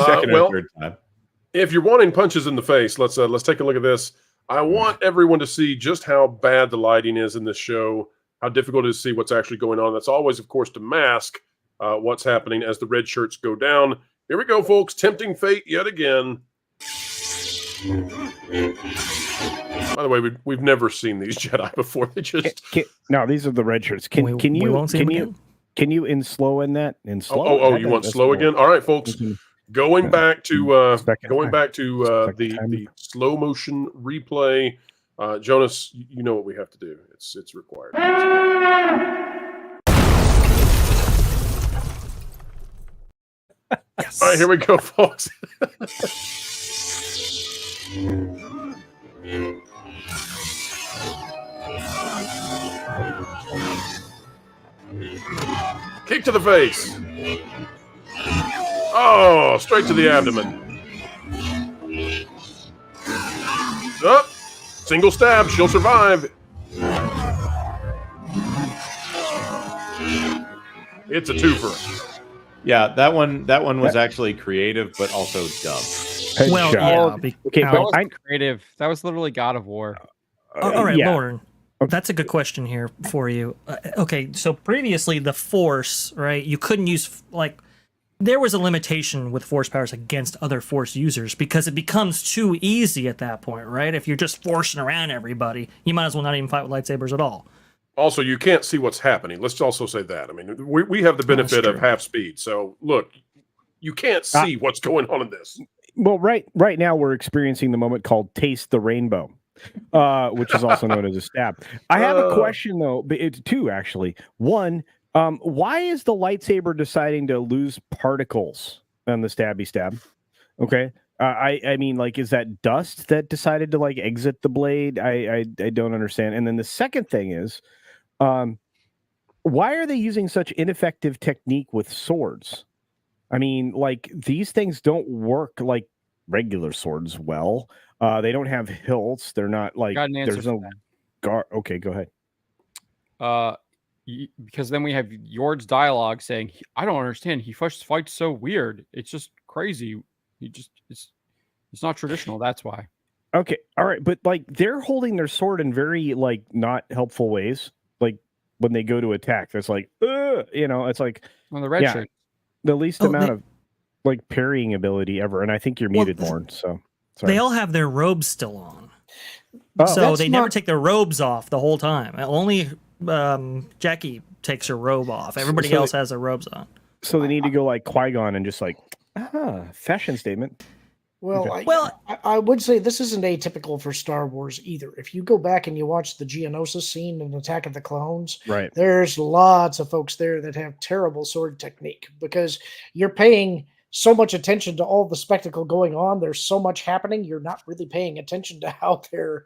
Second or third time. If you're wanting punches in the face, let's take a look at this. I want everyone to see just how bad the lighting is in this show, how difficult it is to see what's actually going on. That's always, of course, to mask what's happening as the red shirts go down. Here we go, folks. Tempting fate yet again. By the way, we've never seen these Jedi before. They just no. These are the red shirts. Can you in slow in that? In slow? Oh, you want slow again? All right, folks. Going back to the slow motion replay. Jonas, you know what we have to do. It's required. Yes. All right, here we go, folks. Kick to the face. Oh, straight to the abdomen. Up. Single stab. She'll survive. It's a twofer. Yeah, that one was actually creative, but also dumb. Well, yeah. Okay, that was creative. That was literally God of War. All right, Lauren. That's a good question here for you. Okay, so previously the Force, right? You couldn't use there was a limitation with Force powers against other Force users because it becomes too easy at that point, right? If you're just forcing around everybody, you might as well not even fight with lightsabers at all. Also, you can't see what's happening. Let's also say that. I mean, we have the benefit of half speed. So, look, you can't see what's going on in this. Well, right now we're experiencing the moment called Taste the Rainbow, which is also known as a stab. I have a question, though. It's two, actually. One, why is the lightsaber deciding to lose particles on the stabby stab? Okay. I mean, is that dust that decided to exit the blade? I don't understand. And then the second thing is, why are they using such ineffective technique with swords? I mean, these things don't work like regular swords well. They don't have hilts. They're not there's no guard. Okay, go ahead. Because then we have Yord's dialogue saying, "I don't understand. He fights so weird. It's just crazy. It's not traditional. That's why." Okay, all right, but they're holding their sword in very not helpful ways. When they go to attack, it's it's on the red shirt, the least amount of parrying ability ever. And I think you're muted, Lauren. So sorry. They all have their robes still on, so they never take their robes off the whole time. Only Jackie takes her robe off. Everybody else has their robes on. So they need to go Qui-Gon and just fashion statement. Well, Okay. I would say this isn't atypical for Star Wars either. If you go back and you watch the Geonosis scene in Attack of the Clones, right, there's lots of folks there that have terrible sword technique because you're paying so much attention to all the spectacle going on. There's so much happening. You're not really paying attention to how they're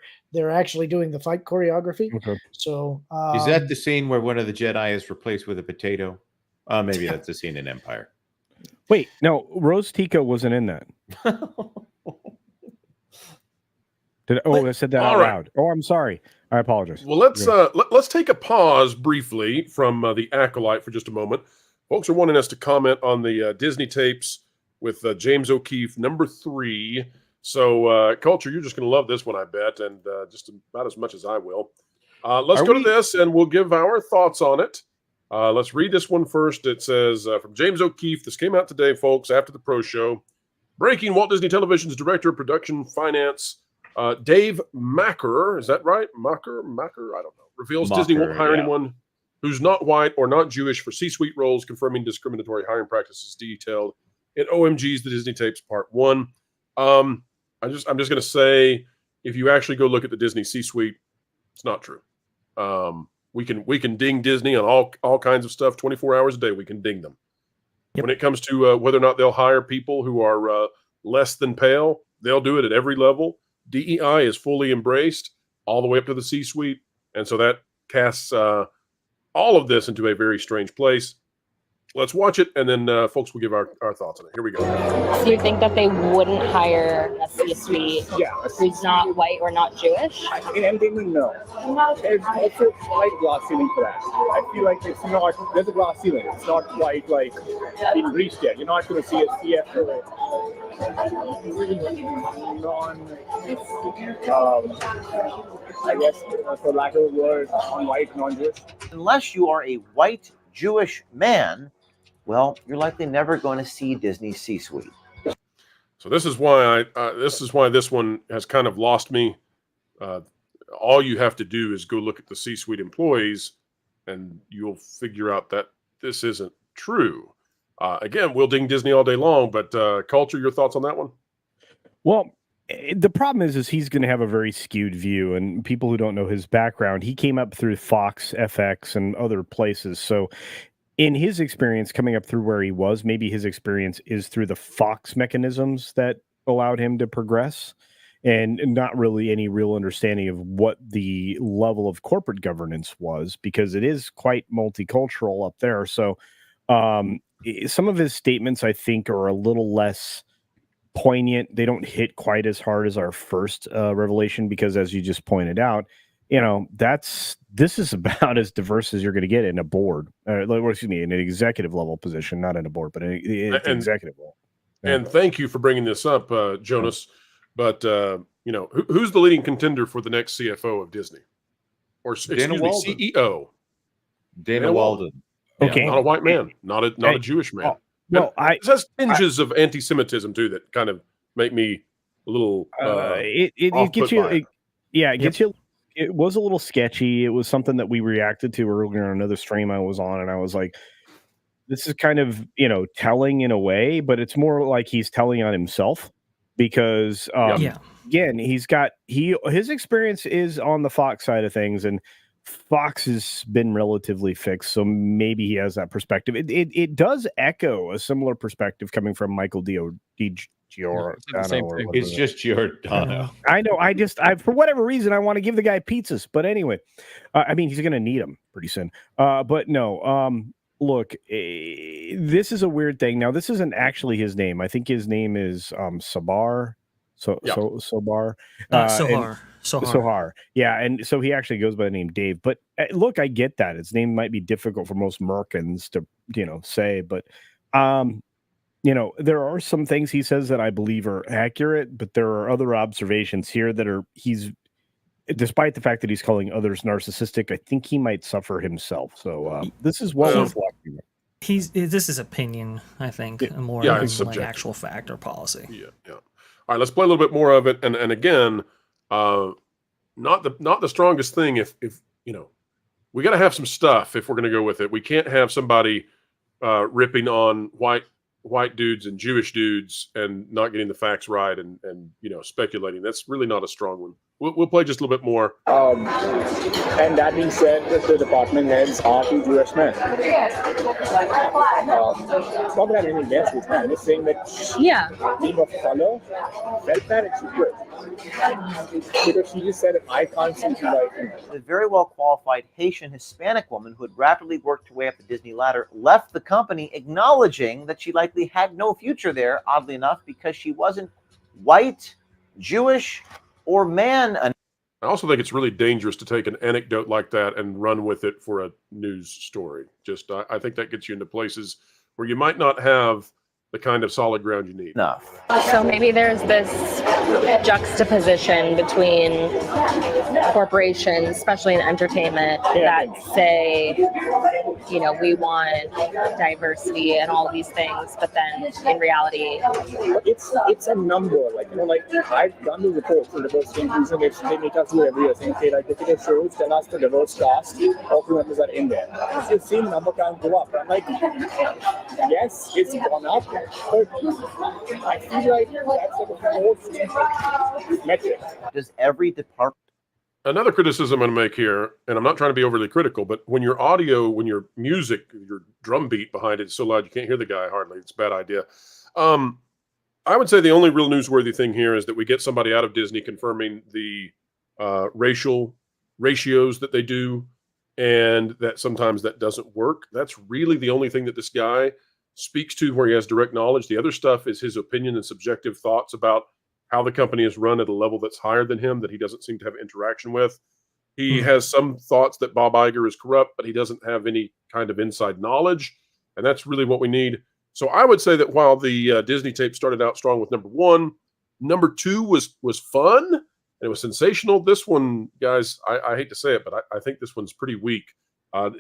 actually doing the fight choreography. Okay. So is that the scene where one of the Jedi is replaced with a potato? Maybe that's the scene in Empire. Wait, no, Rose Tico wasn't in that. I said that out loud. Oh, I'm sorry. I apologize. Well, let's take a pause briefly from the Acolyte for just a moment. Folks are wanting us to comment on the Disney tapes with James O'Keefe, number 3. So, Culture, you're just going to love this one, I bet, and just about as much as I will. Let's go to this, and we'll give our thoughts on it. Let's read this one first. It says, from James O'Keefe, this came out today, folks, after the Pro Show. Breaking: Walt Disney Television's Director of Production Finance, Dave Macker, is that right? Macker? I don't know. Reveals Disney won't hire anyone who's not white or not Jewish for C-suite roles, confirming discriminatory hiring practices detailed in OMG's The Disney Tapes Part 1. I'm just going to say, if you actually go look at the Disney C-suite, it's not true. We can ding Disney on all kinds of stuff 24 hours a day. We can ding them. Yep. When it comes to whether or not they'll hire people who are less than pale, they'll do it at every level. DEI is fully embraced all the way up to the C-suite, and so that casts all of this into a very strange place. Let's watch it, and then folks will give our thoughts on it. Here we go. So you think that they wouldn't hire a C-suite who's not white or not Jewish? In entertainment, no. There's also quite glass ceiling for that. I feel like it's not, there's a glass ceiling. It's not quite like been reached yet. You're not going to see a CFO I guess, for lack of a word, non-white, non-Jewish. Unless you are a white Jewish man, well, you're likely never going to see Disney's C-suite. So this is why this one has kind of lost me. All you have to do is go look at the C-suite employees, and you'll figure out that this isn't true. Again, we'll ding Disney all day long, but Culture, your thoughts on that one? Well, the problem is he's going to have a very skewed view, and people who don't know his background, he came up through Fox, FX, and other places. So in his experience coming up through where he was, maybe his experience is through the Fox mechanisms that allowed him to progress, and not really any real understanding of what the level of corporate governance was, because it is quite multicultural up there. So some of his statements, I think, are a little less poignant. They don't hit quite as hard as our first revelation, because as you just pointed out, this is about as diverse as you're going to get in a board, in an executive level position, not in a board, but in executive level. And thank you for bringing this up, Jonas. But who's the leading contender for the next CFO of Disney, or CEO? Dana Walden. Okay, not a white man, not a Jewish man. It has tinges of anti-Semitism too that kind of make me a little. It gets you. It gets you. It was a little sketchy. It was something that we reacted to earlier on another stream I was on, and I was like, "This is kind of telling in a way, but it's more like he's telling on himself." Because again, his experience is on the Fox side of things, and Fox has been relatively fixed, so maybe he has that perspective. It does echo a similar perspective coming from Michael Giordano. It's just Giordano. I know. I for whatever reason I want to give the guy pizzas, but anyway, I mean he's going to need them pretty soon. But no. Look, this is a weird thing. Now, this isn't actually his name. I think his name is Sabar. Sohar. Yeah, and so he actually goes by the name Dave. But look, I get that. His name might be difficult for most Merkins to, say. But, there are some things he says that I believe are accurate. But there are other observations here that despite the fact that he's calling others narcissistic, I think he might suffer himself. So this is what we're watching. This is opinion, I think, more than like actual fact or policy. Yeah. All right, let's play a little bit more of it. And again, not the strongest thing. If we got to have some stuff if we're going to go with it. We can't have somebody ripping on white dudes and Jewish dudes and not getting the facts right and speculating. That's really not a strong one. We'll play just a little bit more. And that being said, the department heads are two Jewish men. Not that any guess with I'm just saying that team of color felt that it's good. Because she just said, I can't seem to like him. A very well qualified Haitian Hispanic woman who had rapidly worked her way up the Disney ladder left the company, acknowledging that she likely had no future there, oddly enough, because she wasn't white, Jewish, or man. I also think it's really dangerous to take an anecdote like that and run with it for a news story. I think that gets you into places where you might not have the kind of solid ground you need. So maybe there's this juxtaposition between corporations, especially in entertainment, that say, we want diversity and all these things, but then in reality, it's a number. I've done the reports, the diversity inclusion, which they make us do every year. Saying, look at the shows, tell us the diverse cast, all crew members are in there. You've seen the number can't go up. I'm like, yes, it's gone up. But I feel like that's like a forced metric. Does every department? Another criticism I'm going to make here, and I'm not trying to be overly critical, but when your audio, when your music, your drum beat behind it is so loud you can't hear the guy hardly, it's a bad idea. I would say the only real newsworthy thing here is that we get somebody out of Disney confirming the racial ratios that they do and that sometimes that doesn't work. That's really the only thing that this guy speaks to where he has direct knowledge. The other stuff is his opinion and subjective thoughts about how the company is run at a level that's higher than him that he doesn't seem to have interaction with. He has some thoughts that Bob Iger is corrupt, but he doesn't have any kind of inside knowledge, and that's really what we need. So I would say that while the Disney tape started out strong with number 1, number 2 was fun and it was sensational. This one, guys, I hate to say it, but I think this one's pretty weak.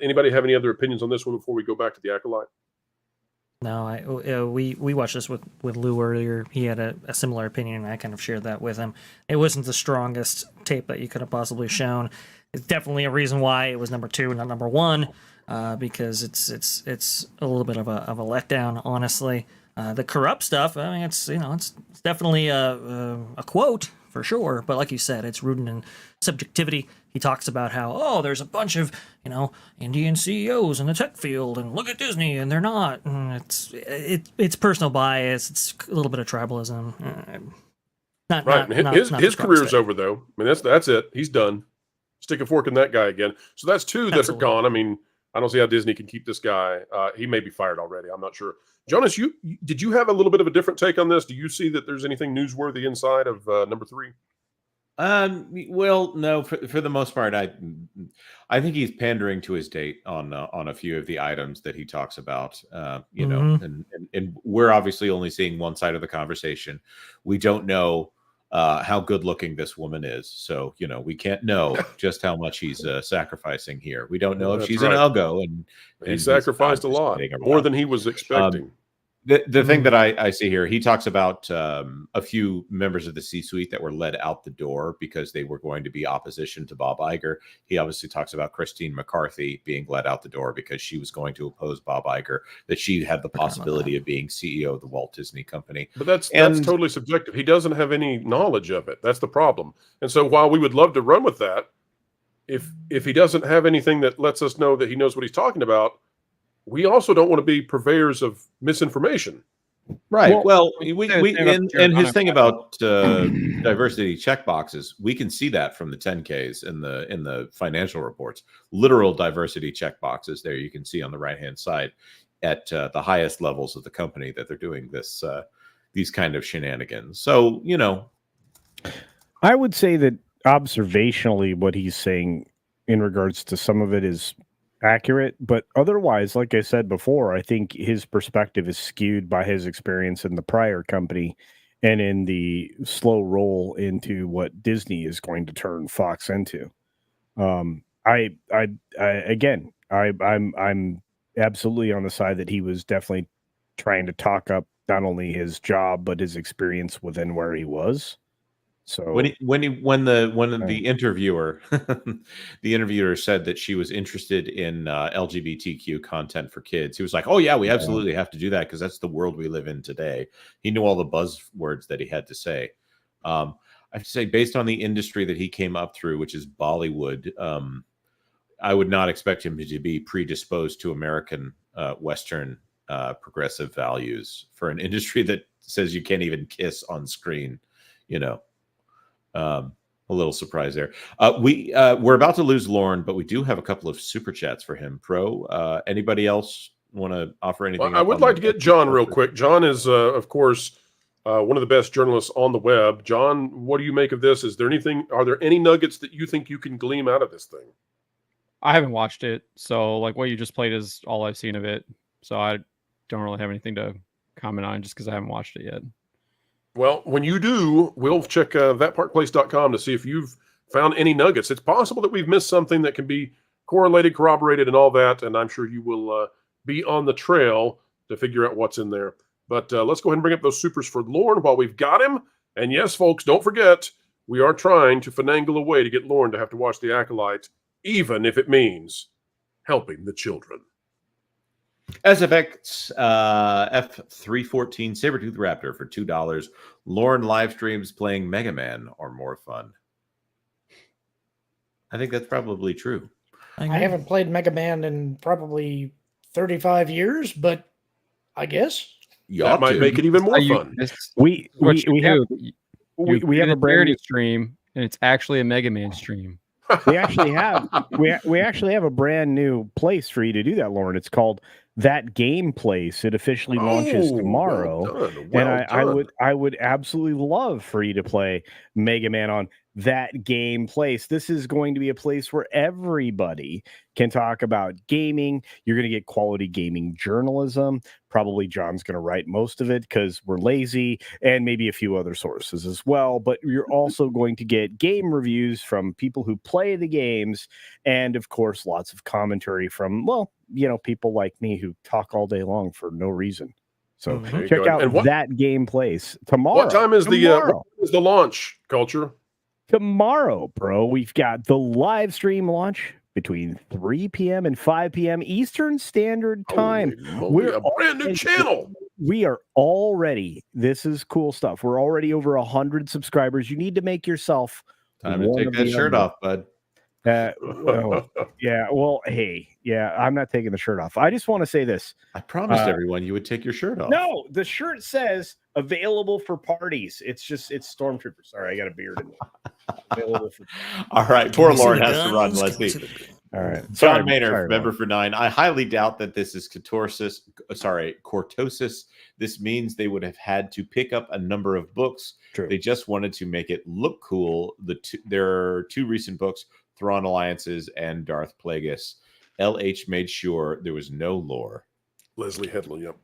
Anybody have any other opinions on this one before we go back to the Acolyte? No, we watched this with Lou earlier. He had a similar opinion, and I kind of shared that with him. It wasn't the strongest tape that you could have possibly shown. It's definitely a reason why it was number 2, not number 1, because it's a little bit of a letdown, honestly. The corrupt stuff, I mean, it's definitely a quote for sure, but like you said, it's rooted in subjectivity. He talks about how, there's a bunch of, Indian CEOs in the tech field, and look at Disney, and they're not. And it's personal bias. It's a little bit of tribalism. His career's over, though. I mean, that's it. He's done. Stick a fork in that guy again. So that's 2 that are gone. I mean, I don't see how Disney can keep this guy. He may be fired already. I'm not sure. Jonas, did you have a little bit of a different take on this? Do you see that there's anything newsworthy inside of number 3? Well, no. For the most part, I think he's pandering to his date on a few of the items that he talks about. You know, and we're obviously only seeing one side of the conversation. We don't know how good looking this woman is, so we can't know just how much he's sacrificing here. We don't know if she's an algo, and he sacrificed a lot, more than he was expecting. The thing that I see here, he talks about a few members of the C-suite that were led out the door because they were going to be opposition to Bob Iger. He obviously talks about Christine McCarthy being led out the door because she was going to oppose Bob Iger, that she had the possibility of being CEO of the Walt Disney Company. But that's totally subjective. He doesn't have any knowledge of it. That's the problem. And so while we would love to run with that, if he doesn't have anything that lets us know that he knows what he's talking about, we also don't want to be purveyors of misinformation. Right. Well, and his thing about diversity checkboxes, we can see that from the 10Ks in the financial reports. Literal diversity checkboxes there you can see on the right-hand side at the highest levels of the company that they're doing these kind of shenanigans. So, I would say that observationally what he's saying in regards to some of it is accurate, but otherwise, like I said before, I think his perspective is skewed by his experience in the prior company and in the slow roll into what Disney is going to turn Fox into. I'm absolutely on the side that he was definitely trying to talk up not only his job but his experience within where he was. So when the interviewer the interviewer said that she was interested in LGBTQ content for kids, he was like, "Oh yeah, we absolutely have to do that because that's the world we live in today." He knew all the buzzwords that he had to say. I have to say, based on the industry that he came up through, which is Bollywood, I would not expect him to be predisposed to American Western progressive values for an industry that says you can't even kiss on screen. A little surprise there. We're about to lose Lauren, but we do have a couple of super chats for him. Anybody else want to offer anything? Well, I would like to get John real quick. John is, of course, one of the best journalists on the web. John, what do you make of this? Are there any nuggets that you think you can glean out of this thing? I haven't watched it, so like what you just played is all I've seen of it. So I don't really have anything to comment on just because I haven't watched it yet. Well, when you do, we'll check thatparkplace.com to see if you've found any nuggets. It's possible that we've missed something that can be correlated, corroborated, and all that, and I'm sure you will be on the trail to figure out what's in there. But let's go ahead and bring up those supers for Lauren while we've got him. And yes, folks, don't forget, we are trying to finagle a way to get Lauren to have to watch The Acolyte, even if it means helping the children. SFX F314 Sabertooth Raptor for $2. Lauren live streams playing Mega Man are more fun. I think that's probably true. I haven't played Mega Man in probably 35 years, but I guess that might make it even more fun. We have a charity stream, and it's actually a Mega Man stream. We actually have we actually have a brand new place for you to do that, Lauren. It's called That Game Place. It officially launches tomorrow, I would absolutely love for you to play Mega Man on That Game Place. This is going to be a place where everybody can talk about gaming. You're going to get quality gaming journalism. Probably John's going to write most of it because we're lazy, and maybe a few other sources as well. But you're also going to get game reviews from people who play the games, and of course, lots of commentary from, well, people like me who talk all day long for no reason. So check out That Game Place tomorrow. What time is the launch, Culture? Tomorrow, bro. We've got the live stream launch between 3 p.m. and 5 p.m. Eastern Standard Time. We're a brand new channel. We are already, this is cool stuff. We're already over 100 subscribers. You need to make yourself time to take that shirt off, bud. Yeah. Well, hey, I'm not taking the shirt off. I just want to say this. I promised everyone you would take your shirt off. No, the shirt says available for parties. It's Stormtrooper. Sorry, I got a beard in available for All right, poor Lauren has to run. Let's see. All right. John Maynard, member for 9. I highly doubt that this is cortosis. This means they would have had to pick up a number of books. True. They just wanted to make it look cool. There are 2 recent books, Thrawn Alliances and Darth Plagueis. LH made sure there was no lore. Leslye Headley, yep.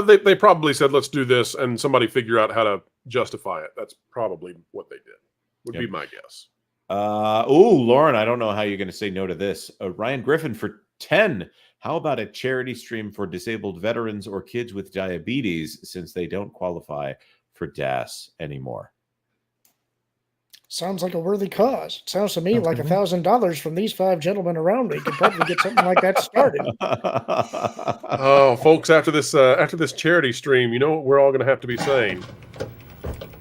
They probably said, let's do this, and somebody figure out how to justify it. That's probably what they did, would be my guess. Lauren, I don't know how you're going to say no to this. Ryan Griffin for 10. How about a charity stream for disabled veterans or kids with diabetes, since they don't qualify for DAS anymore? Sounds like a worthy cause. It sounds to me like $1,000 from these 5 gentlemen around me could probably get something like that started. Oh, folks, after this charity stream, you know what we're all going to have to be saying?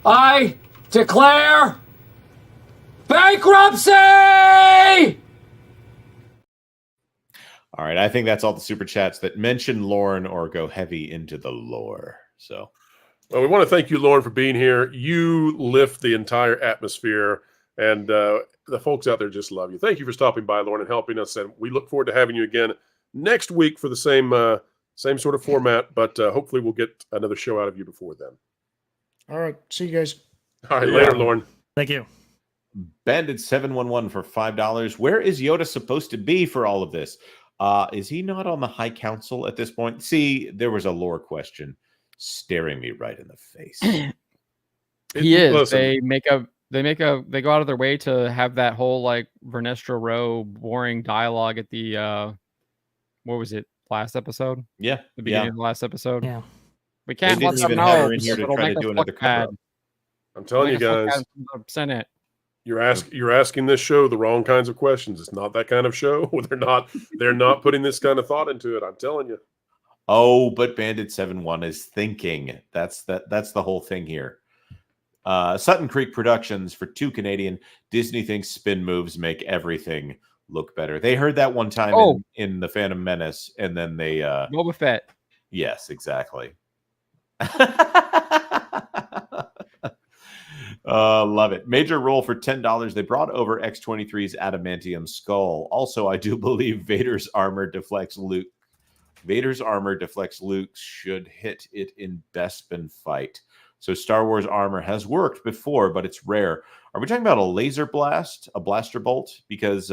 I declare bankruptcy! All right, I think that's all the super chats that mention Lauren or go heavy into the lore. So, well, we want to thank you, Lauren, for being here. You lift the entire atmosphere, and the folks out there just love you. Thank you for stopping by, Lauren, and helping us. And we look forward to having you again next week for the same sort of format, but hopefully we'll get another show out of you before then. All right, see you guys. All right, later, Lauren. Thank you. Bandit 711 for $5. Where is Yoda supposed to be for all of this? Is he not on the High Council at this point? See, there was a lore question staring me right in the face. He is. Listen. They go out of their way to have that whole like Vernestra Row boring dialogue at the what was it, last episode? Yeah. The beginning of the last episode. Yeah. We can't let them know. It'll make us look bad. I'm telling you guys. Senate. You're asking this show the wrong kinds of questions. It's not that kind of show. They're not putting this kind of thought into it. I'm telling you. Oh, but Bandit 7-1 is thinking. That's the whole thing here. Sutton Creek Productions for $2 Canadian. Disney thinks spin moves make everything look better. They heard that one time in the Phantom Menace, and then they Boba Fett. Yes, exactly. Love it. Major role for $10. They brought over X-23's adamantium skull. Also, I do believe Vader's armor deflects Luke. Should hit it in Bespin fight. So Star Wars armor has worked before, but it's rare. Are we talking about a laser blast, a blaster bolt? Because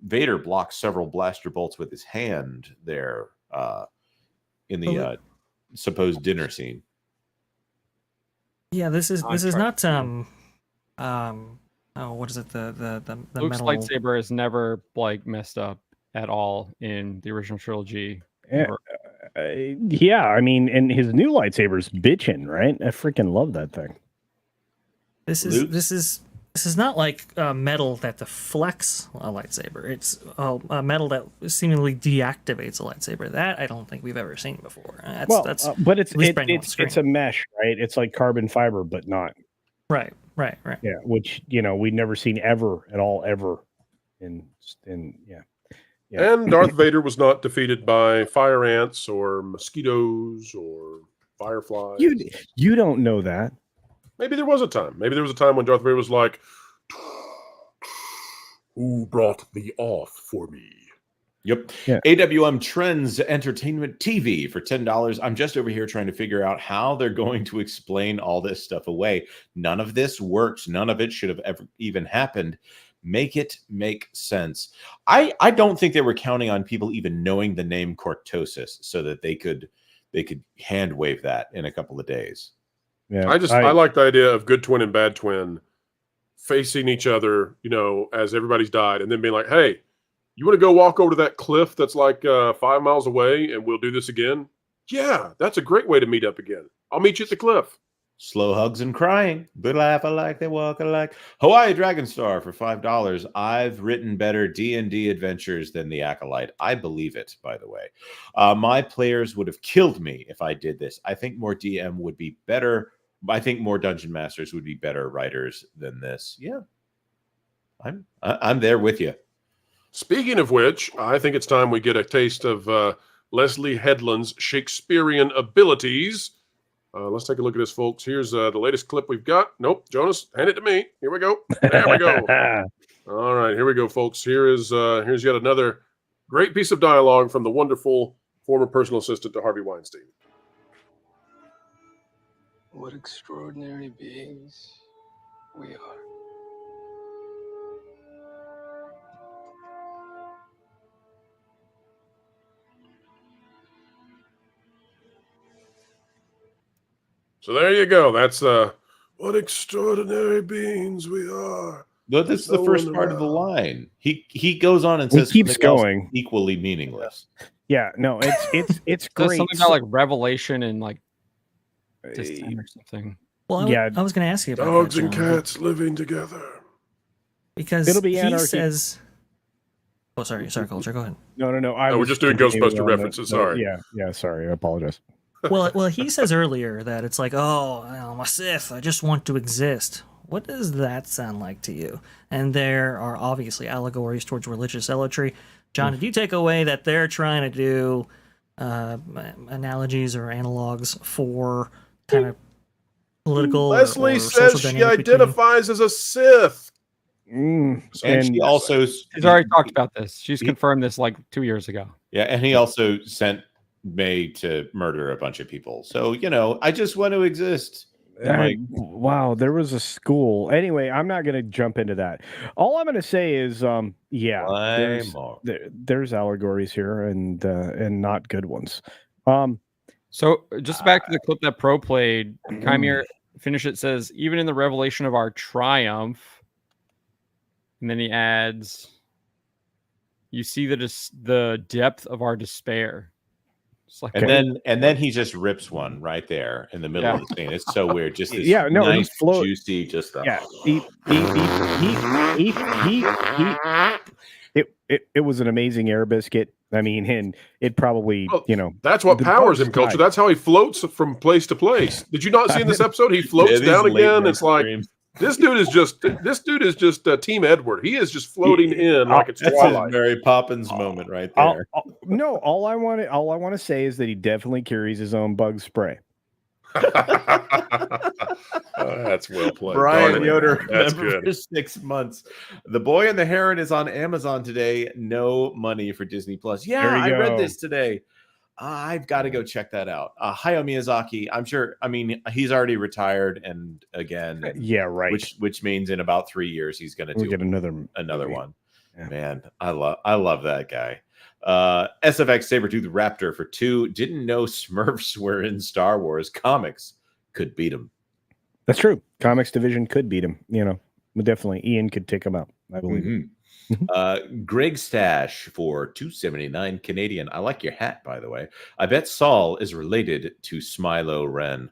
Vader blocks several blaster bolts with his hand there in the supposed dinner scene. Yeah, this is not what is it, the Luke's metal lightsaber is never like messed up at all in the original trilogy. Yeah, I mean, and his new lightsaber's bitchin', right? I freaking love that thing. This is not like metal that deflects a lightsaber. It's a metal that seemingly deactivates a lightsaber. That I don't think we've ever seen before. But it's a mesh, right? It's like carbon fiber, but not. Right. Yeah, which we've never seen ever. And Darth Vader was not defeated by fire ants or mosquitoes or fireflies. You don't know that. Maybe there was a time. Maybe there was a time when Darth Vader was like, Who brought the off for me? Yep. Yeah. AWM Trends Entertainment TV for $10. I'm just over here trying to figure out how they're going to explain all this stuff away. None of this works. None of it should have ever even happened. Make it make sense. I don't think they were counting on people even knowing the name Cortosis so that they could hand wave that in a couple of days. Yeah. I like the idea of good twin and bad twin facing each other, as everybody's died, and then being like, hey, you want to go walk over to that cliff that's like 5 miles away and we'll do this again? Yeah, that's a great way to meet up again. I'll meet you at the cliff. Slow hugs and crying. They laugh alike, they walk alike. Hawaii Dragon Star for $5. I've written better D&D adventures than the Acolyte. I believe it, by the way. My players would have killed me if I did this. I think more DM would be better. I think more Dungeon Masters would be better writers than this. Yeah. I'm there with you. Speaking of which, I think it's time we get a taste of Leslye Headland's Shakespearean abilities. Let's take a look at this, folks. Here's the latest clip we've got. Nope, Jonas, hand it to me. Here we go. There we go. All right, here we go, folks. Here's yet another great piece of dialogue from the wonderful former personal assistant to Harvey Weinstein. What extraordinary beings we are. So there you go. That's what extraordinary beings we are. No, that's the first part of the line. He goes on and says keeps going equally meaningless. Yeah, no, it's great. Something about like revelation and like disdain or something. Well, I was going to ask you about dogs that, and John, cats living together. because It'll be he anarchy. says. Oh, sorry, Culture. Go ahead. No. We're just doing Ghostbuster references. Sorry. Yeah. Sorry, I apologize. Well, he says earlier that it's like, oh, I'm a Sith. I just want to exist. What does that sound like to you? And there are obviously allegories towards religious zealotry. John, did you take away that they're trying to do analogies or analogs for kind of political? Leslye or says social she dynamic between- identifies as a Sith. And she also She's already talked about this. She's confirmed this like 2 years ago. Yeah, and he also sent May to murder a bunch of people. So, I just want to exist. Wow, there was a school. Anyway, I'm not going to jump into that. All I'm going to say is, there's allegories here and not good ones. So just back to the clip that Pro played, Chimere finish it says, even in the revelation of our triumph, and then he adds, you see the depth of our despair. Like, and then he just rips one right there in the middle of the scene. It's so weird. Just this nice, juicy, just stuff. Yeah, it was an amazing air biscuit. I mean, and it probably, that's what powers him, Culture. That's how he floats from place to place. Did you not see in this episode? He floats down again. It's like this dude is just Team Edward. He is just floating in like it's Twilight. That's his Mary Poppins moment right there. All I want to say is that he definitely carries his own bug spray. That's well played. Brian Yoder, that's member good. for 6 months. The Boy and the Heron is on Amazon today. No money for Disney Plus. Yeah, I read this today. I've got to go check that out. Hayao Miyazaki, I'm sure. I mean, he's already retired, and again, yeah, right. Which means in about 3 years he's going to get another one. Yeah. Man, I love that guy. SFX Sabretooth Raptor for 2. Didn't know Smurfs were in Star Wars. Comics could beat him. That's true. Comics division could beat him. Definitely Ian could take him out. I believe. Greg Stash for $2.79 Canadian. I like your hat, by the way. I bet Saul is related to Smilo Ren.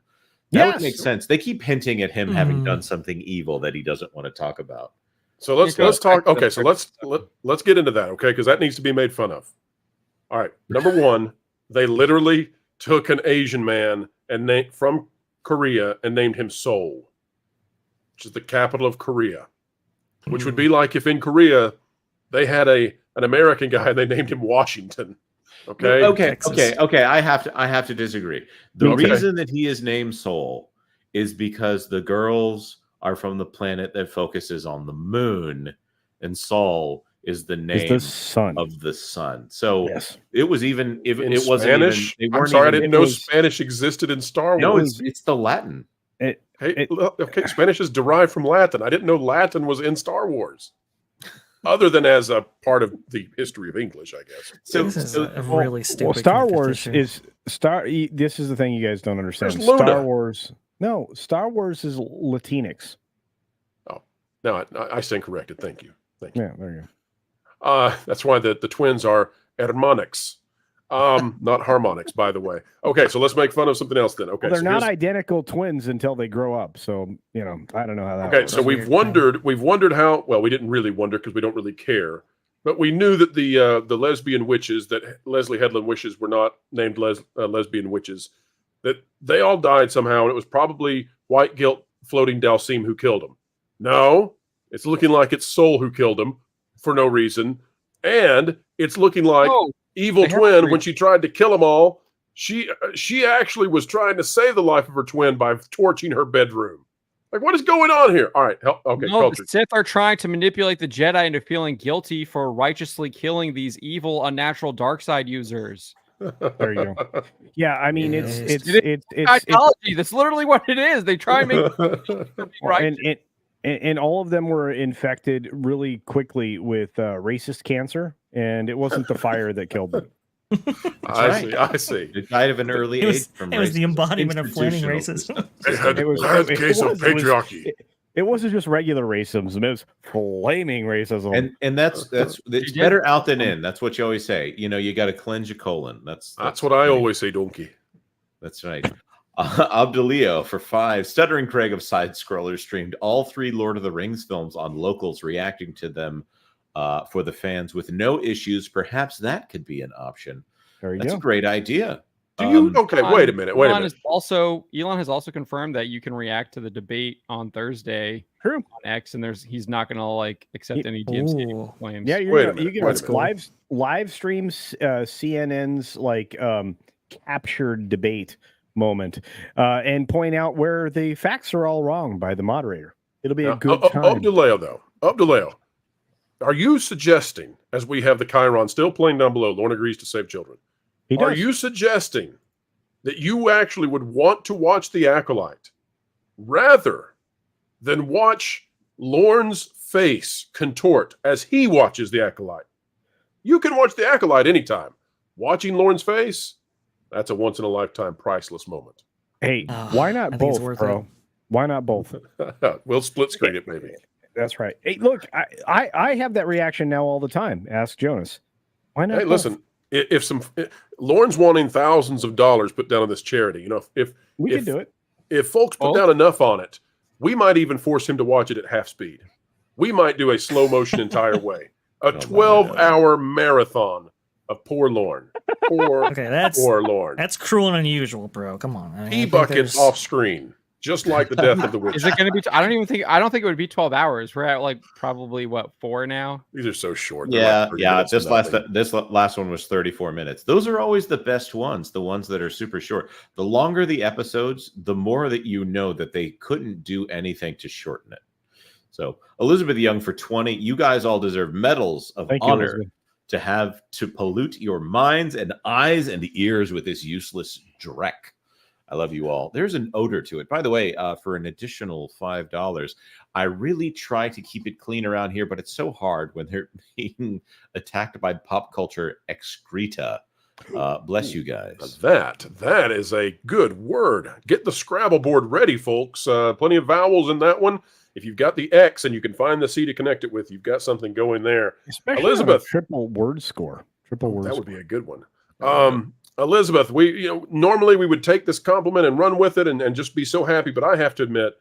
That would make sense. They keep hinting at him having done something evil that he doesn't want to talk about. So let's talk. Okay, so let's get into that. Okay, because that needs to be made fun of. All right. Number one, they literally took an Asian man and from Korea and named him Seoul, which is the capital of Korea. Which would be like if in Korea they had an American guy and they named him Washington. Okay. Okay. I have to disagree. The reason that he is named Seoul is because the girls are from the planet that focuses on the moon, and Saul is the name the son of the son. So yes. it was even if In it wasn't Spanish. even. I'm sorry, I didn't know Spanish existed in Star Wars. No, it's the Latin. Okay, Spanish is derived from Latin. I didn't know Latin was in Star Wars, other than as a part of the history of English, I guess. So this is a really stupid. Well, Star Wars is Star. This is the thing you guys don't understand. There's Luna. Star Wars. No, Star Wars is Latinx. Oh, no, I stand corrected. Thank you. Thank you. Yeah, there you go. That's why the twins are hermanics. Not harmonics, by the way. Okay, so let's make fun of something else then. Okay, well, they're not identical twins until they grow up. So I don't know how that. Okay, works. so we've wondered how. Well, we didn't really wonder because we don't really care, but we knew that the lesbian witches that Leslye Headland wishes were not named lesbian witches. That they all died somehow, and it was probably white guilt floating Dalsim who killed them. No, it's looking like it's Soul who killed them for no reason, and it's looking like. Evil twin, when she tried to kill them all, she actually was trying to save the life of her twin by torching her bedroom. Like, what is going on here? All right, okay. No, the Sith are trying to manipulate the Jedi into feeling guilty for righteously killing these evil, unnatural dark side users. There you go. Yeah, I mean, it's ideology. That's literally what it is. They try and make right. And all of them were infected really quickly with racist cancer, and it wasn't the fire that killed them. I see. It died of an early age from it was the embodiment of flaming racism. It was a case of patriarchy. It wasn't just regular racism; it was flaming racism. And that's it's better out than in. That's what you always say. You got to cleanse your colon. That's what I always say, donkey. That's right. Abdulio for 5. Stuttering Craig of Side Scrollers streamed all 3 Lord of the Rings films on Locals, reacting to them for the fans with no issues. Perhaps that could be an option. That's a great idea. Do you? Okay, wait a minute. Elon has also confirmed that you can react to the debate on Thursday on X, and he's not going to accept any DMC claims. Yeah, you can live streams CNN's captured debate moment and point out where the facts are all wrong by the moderator. It'll be a good time. Abduleo, are you suggesting, as we have the Chiron still playing down below, Lorne agrees to save children, are you suggesting that you actually would want to watch the Acolyte rather than watch Lorne's face contort as he watches the Acolyte? You can watch the Acolyte anytime. Watching Lorne's face, that's a once-in-a-lifetime priceless moment. Hey, why not both, bro? Why not both? We'll split screen it, maybe. That's right. Hey, look, I have that reaction now all the time. Ask Jonas. Why not? Hey, listen, if Lorne's wanting thousands of dollars put down on this charity, if we can do it. If folks put down enough on it, we might even force him to watch it at half speed. We might do a slow motion entire way. A 12-hour marathon of poor Lorne. Poor Lorne. That's cruel and unusual, bro. Come on. He buckets off screen, just like the death of the witch. Is it going to be? I don't think it would be 12 hours. We're at probably 4 now. These are so short. Yeah. This last one was 34 minutes. Those are always the best ones. The ones that are super short. The longer the episodes, the more that that they couldn't do anything to shorten it. So Elizabeth Young for 20. You guys all deserve medals of honor to have to pollute your minds and eyes and ears with this useless dreck. I love you all. There's an odor to it. By the way, for an additional $5, I really try to keep it clean around here, but it's so hard when they're being attacked by pop culture excreta. Bless you guys. That is a good word. Get the Scrabble board ready, folks. Plenty of vowels in that one. If you've got the X and you can find the C to connect it with, you've got something going there. Especially Elizabeth, triple word score. That would be a good one. Elizabeth, normally we would take this compliment and run with it and just be so happy, but I have to admit,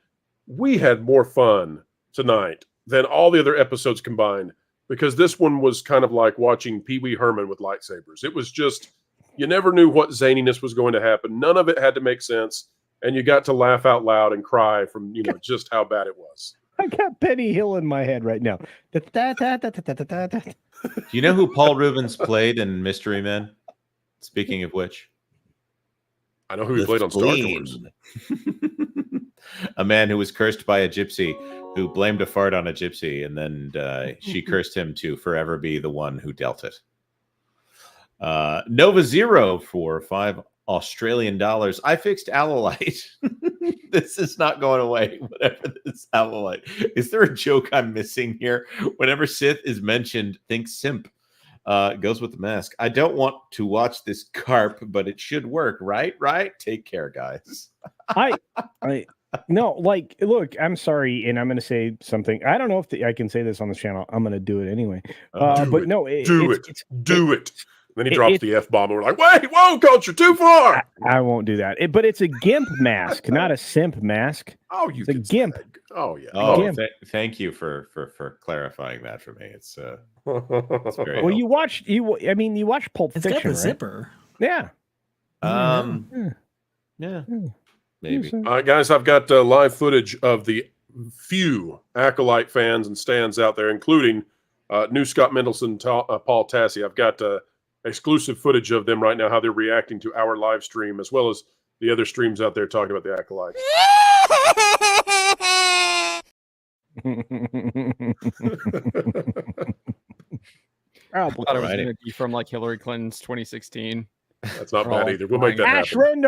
we had more fun tonight than all the other episodes combined, because this one was kind of like watching Pee Wee Herman with lightsabers. It was just, you never knew what zaniness was going to happen. None of it had to make sense, and you got to laugh out loud and cry from just how bad it was. I got Benny Hill in my head right now. Do you know who Paul Rubens played in Mystery Men? Speaking of which, I know who he played on Star Tours. A man who was cursed by a gypsy who blamed a fart on a gypsy, and then she cursed him to forever be the one who dealt it. Nova Zero for $5 Australian. I fixed Acolyte. This is not going away. Whatever this Acolyte. Is there a joke I'm missing here? Whenever Sith is mentioned, think simp. Goes with the mask. I don't want to watch this carp, but it should work, right? Right? Take care, guys. No, like, look, I'm sorry, and I'm going to say something. I don't know if I can say this on the channel. I'm going to do it anyway. But no, do it. Then he drops the F-bomb, and we're like, wait, whoa, Coach, you're too far. I won't do that. But it's a GIMP mask, not a simp mask. Oh, it's a GIMP. Oh, yeah. Oh, thank you for clarifying that for me. It's very well, you watch Pulp Fiction, got the right? zipper. Yeah. Yeah. Maybe. All right, guys, I've got live footage of the few Acolyte fans and stands out there, including new Scott Mendelson, Paul Tassi. I've got exclusive footage of them right now, how they're reacting to our live stream, as well as the other streams out there talking about the Acolyte. I thought it was going to be from like Hillary Clinton's 2016. That's not bad either. We'll make that Ash happen.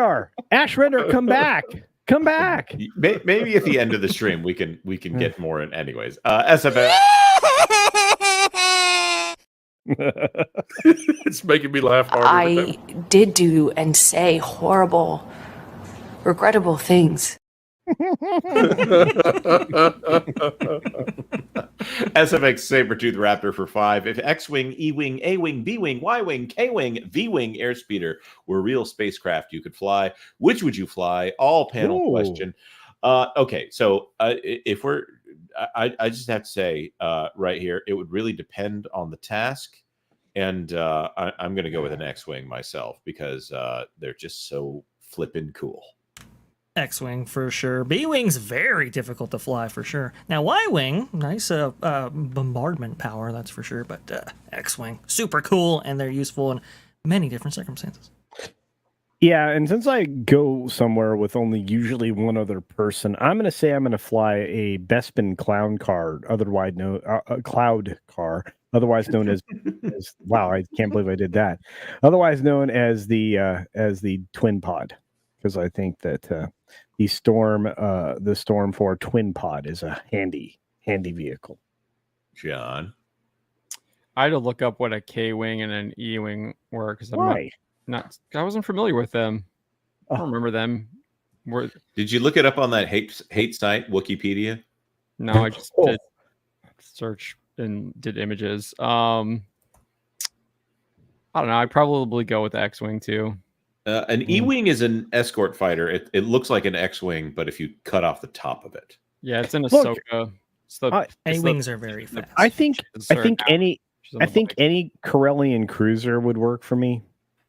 Ash Render, come back. Come back. Maybe at the end of the stream we can get more in. Anyways, SFX. It's making me laugh harder. I did do and say horrible, regrettable things. SFX Sabertooth Raptor for $5. If X-Wing, E-Wing, A-Wing, B-Wing, Y-Wing, K-Wing, V-Wing airspeeder were real spacecraft you could fly, which would you fly? All panel question. Okay, so if we're... I just have to say right here, it would really depend on the task. And I'm going to go with an X-Wing myself because they're just so flippin' cool. X-Wing for sure. B-Wing's very difficult to fly for sure. Now Y-Wing, nice bombardment power, that's for sure. But X-Wing, super cool, and they're useful in many different circumstances. Yeah, and since I go somewhere with only usually one other person, I'm going to say I'm going to fly a Bespin clown car, otherwise known cloud car, otherwise known as wow, I can't believe I did that. Otherwise known as the twin pod, because I think that the Storm 4 twin pod is a handy vehicle. John, I had to look up what a K-Wing and an E-Wing were because I wasn't familiar with them. I don't remember them. Did you look it up on that hate site, Wikipedia? No, I just did search and did images. I don't know. I'd probably go with the X-Wing too. An E-Wing is an escort fighter. It looks like an X-Wing, but if you cut off the top of it. Yeah, it's in Ahsoka. A-Wings are very fast. I think any Corellian cruiser would work for me.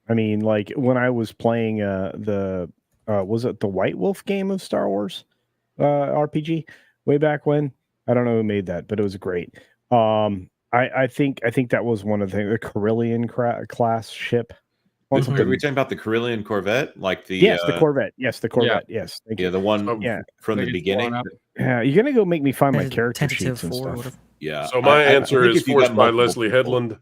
I mean, like when I was playing was it the White Wolf game of Star Wars RPG way back when? I don't know who made that, but it was great. I think that was one of the Corellian class ship. Are we talking about the Corellian Corvette? Like the the Corvette. Yes, the Corvette. Yeah. Yes, thank you. The one from the beginning. Yeah, you're gonna go make me find my character sheets and stuff. Yeah. So my answer is forced by Leslye Headland.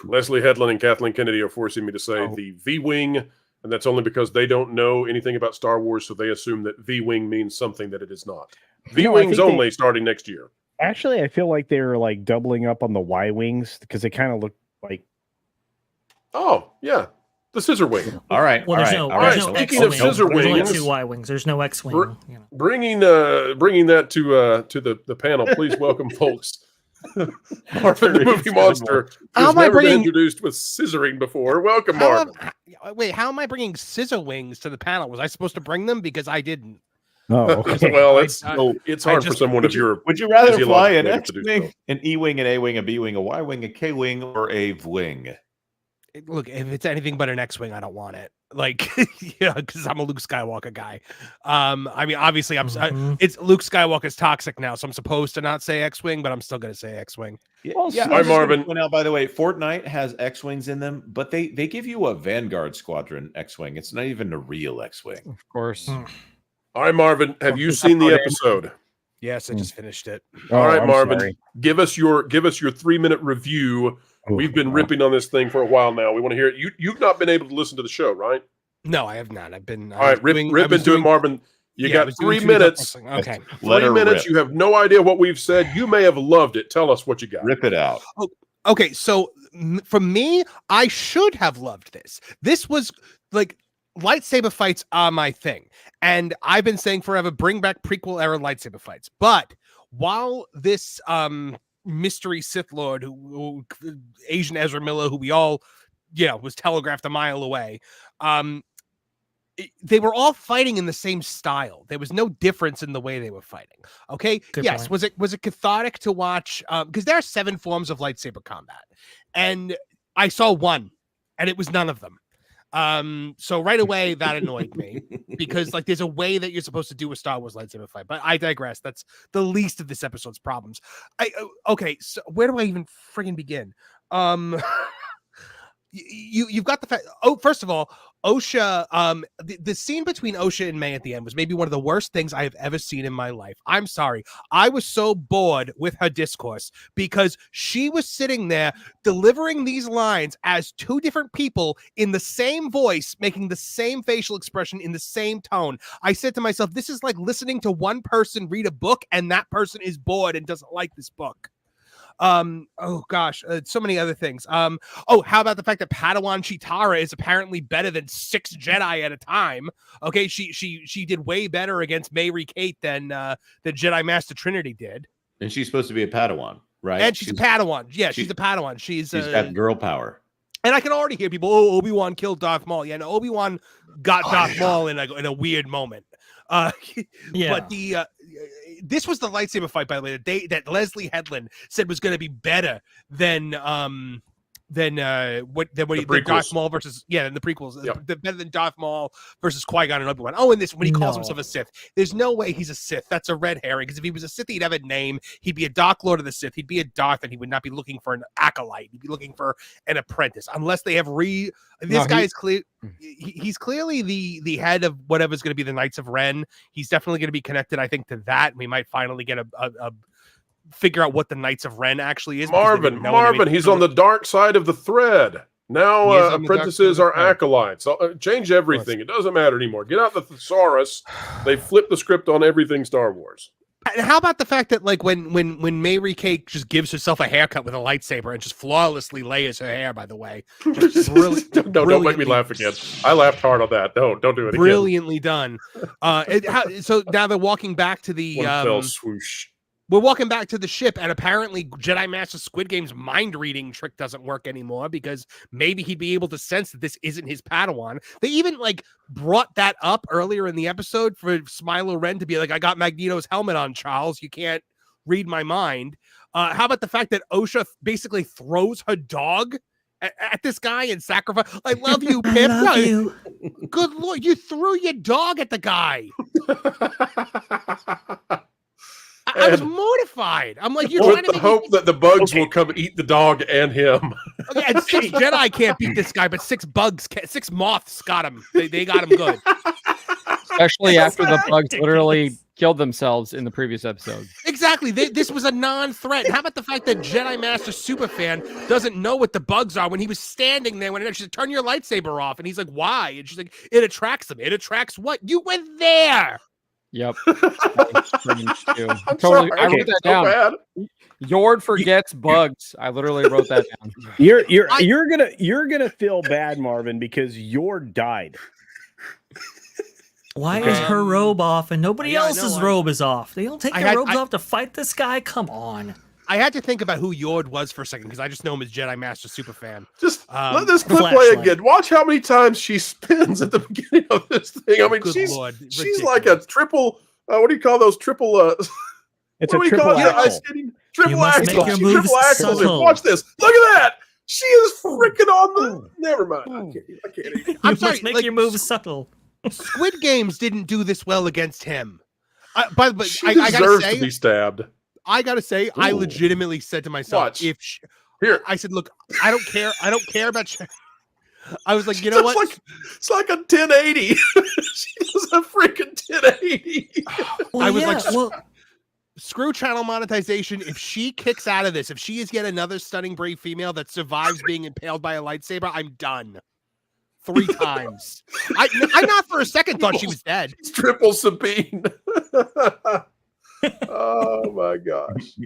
Leslye Headland and Kathleen Kennedy are forcing me to say the V-Wing, and that's only because they don't know anything about Star Wars, so they assume that V-Wing means something that it is not. V-Wings only starting next year. Actually, I feel like they're like doubling up on the Y-Wings because they kind of look like. Oh yeah, the scissor wing. All right. Well, there's no Speaking of scissor wings, wings, there's only two Y-Wings. There's no X-Wing. Bringing that to the panel, please welcome folks. Marvin, the movie monster, who's never been introduced with scissoring before. Welcome, Marvin. Wait, how am I bringing scissor wings to the panel? Was I supposed to bring them? Because I didn't. Oh, okay. Well, it's hard for someone of your. Would you rather fly an X-Wing, an E-Wing, an A-Wing, a B-Wing, a Y-Wing, a K-Wing, or a V-Wing? Look, if it's anything but an X-Wing, I don't want it. Like, yeah, because I'm a Luke Skywalker guy. I mean, obviously, it's Luke Skywalker's toxic now, so I'm supposed to not say X-Wing, but I'm still going to say X-Wing. Hi, Marvin. Now, by the way, Fortnite has X-Wings in them, but they give you a Vanguard Squadron X-Wing. It's not even a real X-Wing. Of course. All right, Marvin, have you seen the episode? Yes, I just finished it. All right, I'm Marvin, sorry. give us your 3-minute review. We've been ripping on this thing for a while now. We want to hear it. You've not been able to listen to the show, right? No, I have not. I've been. All right, rip into it, Marvin. You Yeah, I got was doing 3 two minutes. different things. Okay. Let 3 her minutes. rip. You have no idea what we've said. You may have loved it. Tell us what you got. Rip it out. Oh, okay, so for me, I should have loved this. This was like lightsaber fights are my thing, and I've been saying forever, bring back prequel era lightsaber fights. But while this mystery Sith Lord, who Asian Ezra Miller, who we all, was telegraphed a mile away, they were all fighting in the same style. There was no difference in the way they were fighting. Okay. Good yes. point. Was it cathartic to watch? Because there are 7 forms of lightsaber combat, and I saw one, and it was none of them. So right away that annoyed me because like there's a way that you're supposed to do a Star Wars lightsaber fight, but I digress. That's the least of this episode's problems. Okay. So where do I even friggin' begin? You've got the fact. Oh, first of all, Osha, the scene between Osha and May at the end was maybe one of the worst things I have ever seen in my life. I'm sorry. I was so bored with her discourse because she was sitting there delivering these lines as 2 different people in the same voice, making the same facial expression in the same tone. I said to myself, this is like listening to one person read a book and that person is bored and doesn't like this book. Oh gosh, so many other things. How about the fact that Padawan Chitara is apparently better than 6 Jedi at a time? Okay, she did way better against Mayri Kate than the Jedi Master Trinity did. And she's supposed to be a Padawan, right? And she's a Padawan. Yeah, she's a Padawan. She's got girl power. And I can already hear people, Obi-Wan killed Darth Maul. Yeah, no, Obi-Wan got Darth Maul in a weird moment. Yeah. But this was the lightsaber fight, by the way, that Leslye Headland said was going to be better than Darth Maul versus in the prequels. Yep. Better than Darth Maul versus Qui-Gon and Obi-Wan. Oh, and this when he calls himself a Sith. There's no way he's a Sith. That's a red herring. Because if he was a Sith, he'd have a name. He'd be a Dark Lord of the Sith. He'd be a Darth, and he would not be looking for an acolyte. He'd be looking for an apprentice. Unless they have is clear. He's clearly the head of whatever's going to be the Knights of Ren. He's definitely going to be connected, I think, to that. We might finally get a figure out what the Knights of Ren actually is. Marvin, he's on the dark side of the thread. Now apprentices are acolytes. Change everything. It doesn't matter anymore. Get out the thesaurus. They flip the script on everything Star Wars. And how about the fact that like when Mayri Kate just gives herself a haircut with a lightsaber and just flawlessly layers her hair, by the way. Don't make me laugh again. I laughed hard on that. Don't do it brilliantly again. Done. So now they're walking back to the fell swoosh. We're walking back to the ship, and apparently Jedi Master Squid Game's mind reading trick doesn't work anymore because maybe he'd be able to sense that this isn't his Padawan. They even like brought that up earlier in the episode for Smilo Ren to be like, I got Magneto's helmet on, Charles. You can't read my mind. How about the fact that Osha basically throws her dog at this guy and sacrifice? I love you, Pip. Love you. Good Lord, you threw your dog at the guy. I was mortified. I'm like, you're trying to hope that the bugs will come eat the dog and him. Okay, and 6 Jedi can't beat this guy, but 6 moths got him. They got him good. Especially after the bugs literally killed themselves in the previous episode. Exactly. This was a non-threat. How about the fact that Jedi Master Superfan doesn't know what the bugs are when he was standing there when she's like, turn your lightsaber off, and he's like, why? And she's like, it attracts them. It attracts what? You were there. Yep. Totally. I wrote that down. Yord forgets bugs. I literally wrote that down. You're gonna feel bad, Marvin, because Yord died. Why is her robe off and nobody else's robe is off? They don't take their robes off to fight this guy? Come on. I had to think about who Yord was for a second because I just know him as Jedi Master Superfan. Just let this clip play again. Watch how many times she spins at the beginning of this thing. I mean, she's like a triple. What do you call those triple? It's a triple axel. Triple axel. Triple axel. Watch this. Look at that. She is freaking on the. Never mind. I can't even. I'm sorry. Make your moves subtle. Squid Games didn't do this well against him. But she I deserves gotta say, to be stabbed. I gotta say, I legitimately said to myself, I said, look, I don't care. I don't care about. I was like, you know what? It's like a 1080. She was a freaking 1080. I was like, screw channel monetization. If she kicks out of this, if she is yet another stunning brave female that survives being impaled by a lightsaber, I'm done. 3 times. I not for a second thought she was dead. It's triple Sabine. Oh my gosh.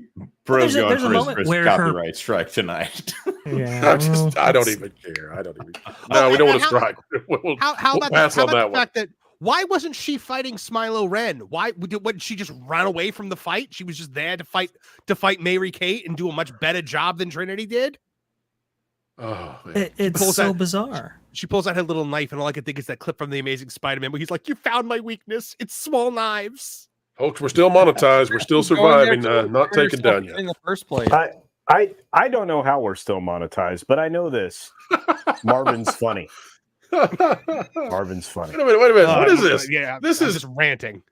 Bro's There's going a for his moment first where copyright strike tonight. Yeah, I don't even care. I don't even. No, we don't want to strike. We'll How pass on that one. fact that why wasn't she fighting Smilo Ren? Why did she just run away from the fight? She was just there to fight Mary Kate and do a much better job than Trinity did. Oh, it's so bizarre. She pulls out her little knife, and all I can think is that clip from The Amazing Spider-Man where he's like, "You found my weakness. It's small knives." Folks, we're still monetized. We're still surviving. Not taken down yet. In the first place. I don't know how we're still monetized, but I know this. Marvin's funny. Marvin's funny. Wait a minute. What is this? Yeah, this I'm is just ranting.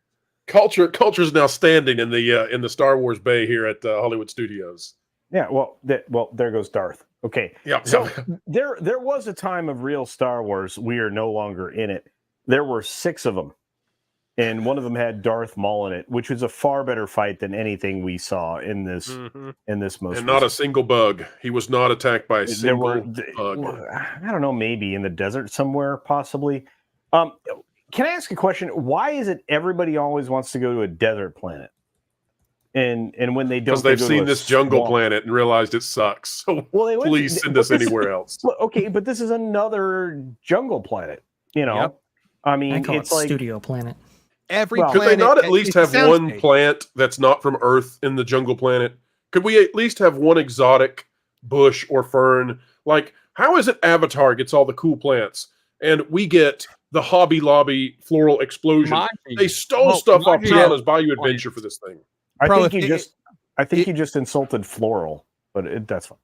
Culture's now standing in the Star Wars Bay here at Hollywood Studios. Yeah, well, there goes Darth. Okay, yeah. So there was a time of real Star Wars. We are no longer in it. There were 6 of them, and one of them had Darth Maul in it, which was a far better fight than anything we saw in this most. And not a single bug. He was not attacked by a single bug. I don't know, maybe in the desert somewhere, possibly. Can I ask a question? Why is it everybody always wants to go to a desert planet? And when they don't, because they've seen this jungle planet and realized it sucks. So please send us anywhere else. Okay, but this is another jungle planet. You know, Yep. I mean, I call it's it like Studio Planet. Could they not at least have one plant that's not from Earth in the jungle planet? Could we at least have one exotic bush or fern? Like, how is it Avatar gets all the cool plants and we get the Hobby Lobby floral explosion? They stole stuff off Tiana's Bayou Adventure for this thing. I think you just insulted floral, but that's fine.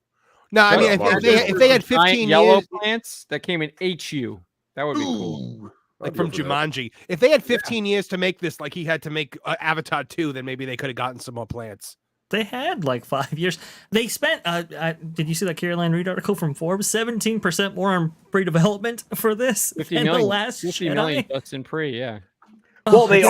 No, I mean, if they had 15 yellow years, plants that came in HU, that would be cool. Like from Jumanji. If they had 15 years to make this, like he had to make Avatar 2, then maybe they could have gotten some more plants. They had like 5 years. They spent. Did you see that Caroline Reed article from Forbes? 17% more on pre-development for this 50 than million, the last 50 Jedi. million just in pre, yeah. Well, they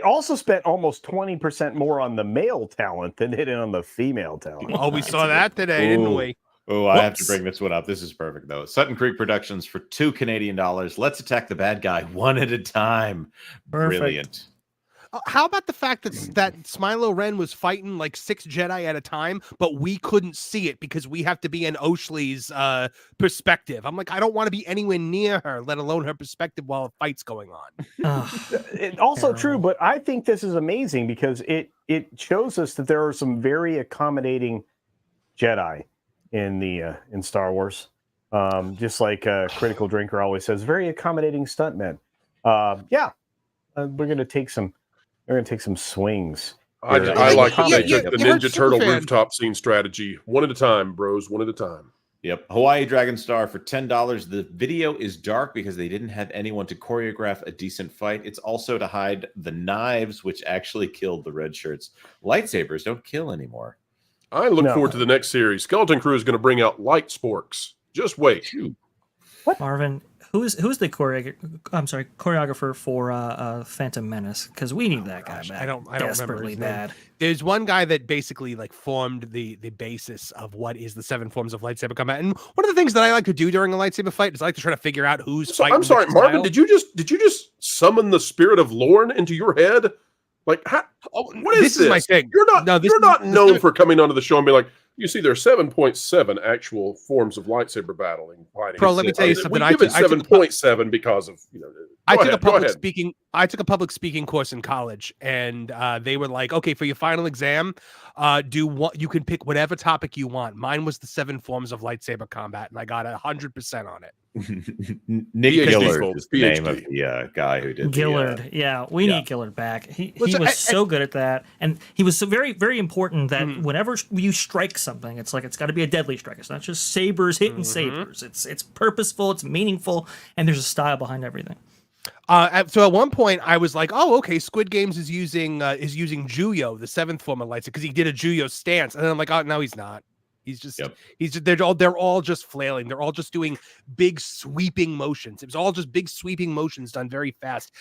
also spent almost 20% more on the male talent than they did on the female talent. Oh, we saw that today, didn't we? Oh, I have to bring this one up. This is perfect, though. Sutton Creek Productions for $2 Canadian. Let's attack the bad guy one at a time. Perfect. Brilliant. How about the fact that Smilo Ren was fighting like 6 Jedi at a time, but we couldn't see it because we have to be in Oshly's perspective. I'm like, I don't want to be anywhere near her, let alone her perspective while a fight's going on. It's also true, but I think this is amazing because it shows us that there are some very accommodating Jedi in Star Wars. Just like Critical Drinker always says, very accommodating stuntmen. We're gonna take some swings. I like that they took the Ninja Turtle rooftop scene strategy. One at a time, bros. One at a time. Yep. Hawaii Dragon Star for $10. The video is dark because they didn't have anyone to choreograph a decent fight. It's also to hide the knives, which actually killed the red shirts. Lightsabers don't kill anymore. I look forward to the next series. Skeleton Crew is going to bring out light sporks. Just wait. What? Marvin, who's the choreographer for Phantom Menace? Because we need that guy back. I don't desperately remember bad. There's one guy that basically like formed the basis of what is the 7 forms of lightsaber combat. And one of the things that I like to do during a lightsaber fight is I like to try to figure out who's fighting. I'm sorry, Marvin. Did you just summon the spirit of Lorne into your head? Like, what is this? This is my thing. You're not known for coming onto the show and being like, you see, there's 7.7 actual forms of lightsaber battling. Bro, let me tell you something. We give it 7.7 because of I took a public speaking course in college, and they were like, okay, for your final exam, you can pick whatever topic you want. Mine was the 7 forms of lightsaber combat, and I got 100% on it. Nick Gillard is the name of the guy who did Gillard. We need Gillard back. He was so good at that, and he was so very, very important that whenever you strike something, it's like it's got to be a deadly strike. It's not just sabers hitting sabers. It's purposeful. It's meaningful, and there's a style behind everything. So at one point I was like, oh, okay, Squid Games is using Juyo, the 7th form of lightsaber, because he did a Juyo stance, and then I'm like, oh, no, he's not. They're all just flailing. They're all just doing big sweeping motions. It was all just big sweeping motions done very fast.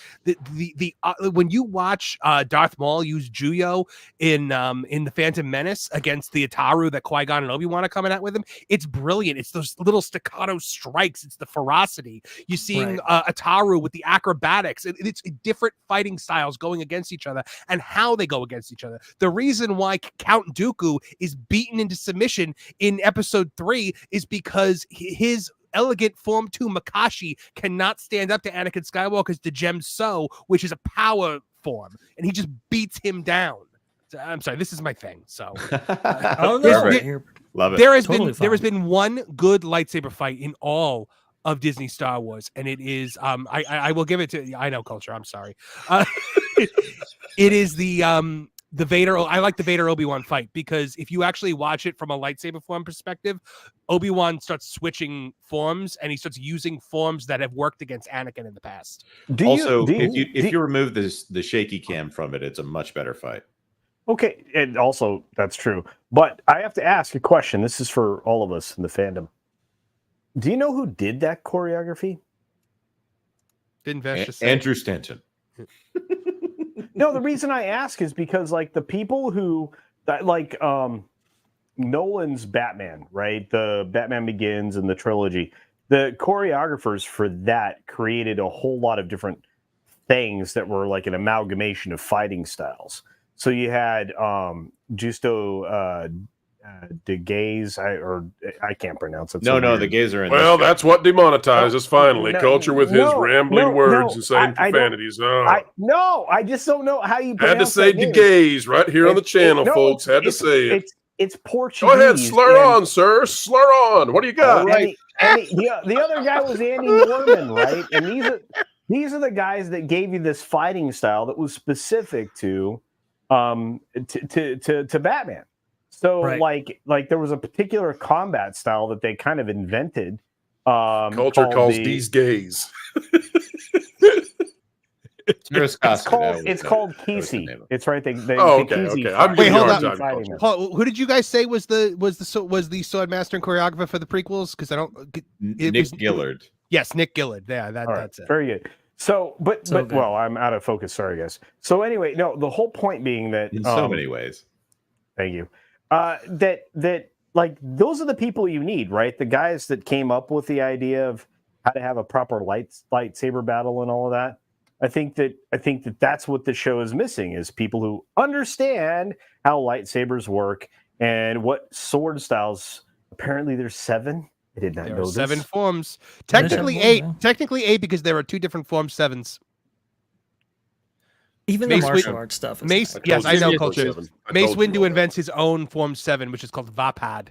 When you watch Darth Maul use Juyo in the Phantom Menace against the Ataru that Qui-Gon and Obi-Wan are coming out with him, it's brilliant. It's those little staccato strikes. It's the ferocity. You're seeing Ataru with the acrobatics. It's different fighting styles going against each other and how they go against each other. The reason why Count Dooku is beaten into submission in episode 3 is because his elegant form 2 Makashi cannot stand up to Anakin Skywalker's Djem So, which is a power form, and he just beats him down. So, I'm sorry, this is my thing. So, love it. There has been one good lightsaber fight in all of Disney Star Wars, and it is I will give it to I know Culture. I'm sorry. It is the Vader. I like the Vader Obi-Wan fight because if you actually watch it from a lightsaber form perspective, Obi-Wan starts switching forms and he starts using forms that have worked against Anakin in the past. If you remove the shaky cam from it, it's a much better fight. Okay, and also that's true. But I have to ask a question. This is for all of us in the fandom. Do you know who did that choreography? Didn't Vesh Andrew Stanton. No, the reason I ask is because like the people who Nolan's Batman, right? The Batman Begins and the trilogy, the choreographers for that created a whole lot of different things that were like an amalgamation of fighting styles. So you had Justo De Gaze, I can't pronounce it. No, the gays are in. Well, that's what demonetizes finally. Culture with his rambling words and saying profanities. I just don't know how you had to say De Gaze right here on the channel, folks. Had to say it. It's Portuguese. Go ahead, slur on, sir. Slur on. What do you got? Right. The other guy was Andy Norman, right? And these are the guys that gave you this fighting style that was specific to Batman. So like there was a particular combat style that they kind of invented. Culture calls these gays. It's called Kesey. It's right. Okay. Wait, hold on. Who did you guys say was the swordmaster and choreographer for the prequels? Because I don't. Nick Gillard. Yes, Nick Gillard. Yeah, that's it. Very good. So, but well, I'm out of focus. Sorry, guys. So anyway, no, the whole point being that in so many ways. Thank you. That like those are the people you need, right? The guys that came up with the idea of how to have a proper lightsaber battle and all of that. I think that that's what the show is missing is people who understand how lightsabers work and what sword styles. Apparently, there's 7. I did not know this. 7 forms. Technically 8. Technically 8 because there are 2 different form 7s. Even the martial arts stuff. Yes, I know Culture. Mace Windu invents his own Form 7, which is called Vapad.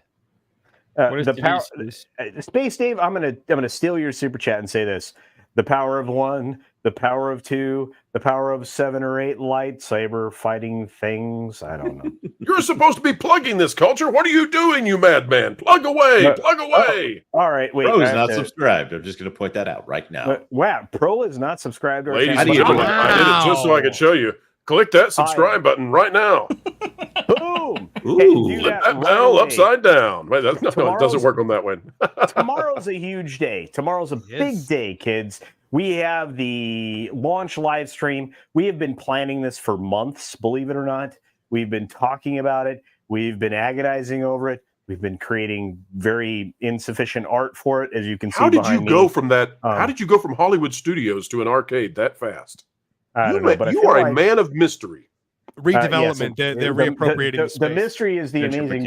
The power, Space Dave, I'm gonna steal your super chat and say this: the power of 1, the power of 2, the power of 7 or 8 lightsaber fighting things. I don't know. You're supposed to be plugging this, Culture. What are you doing, you madman? Plug away. Plug away. All right, wait. Pro is not subscribed. I'm just going to point that out right now. Wow, Pro is not subscribed to our Ladies channel. and gentlemen, I did it just so I could show you. Click that subscribe button right now. Boom. Ooh, flip that dial upside down. Wait, no, it doesn't work on that one. Tomorrow's a huge day. Tomorrow's a big day, kids. We have the launch live stream. We have been planning this for months, believe it or not. We've been talking about it. We've been agonizing over it. We've been creating very insufficient art for it, as you can see. How did you go from that? How did you go from Hollywood Studios to an arcade that fast? I don't know, but you are a man of mystery. Redevelopment. They're reappropriating the space. mystery is the amazing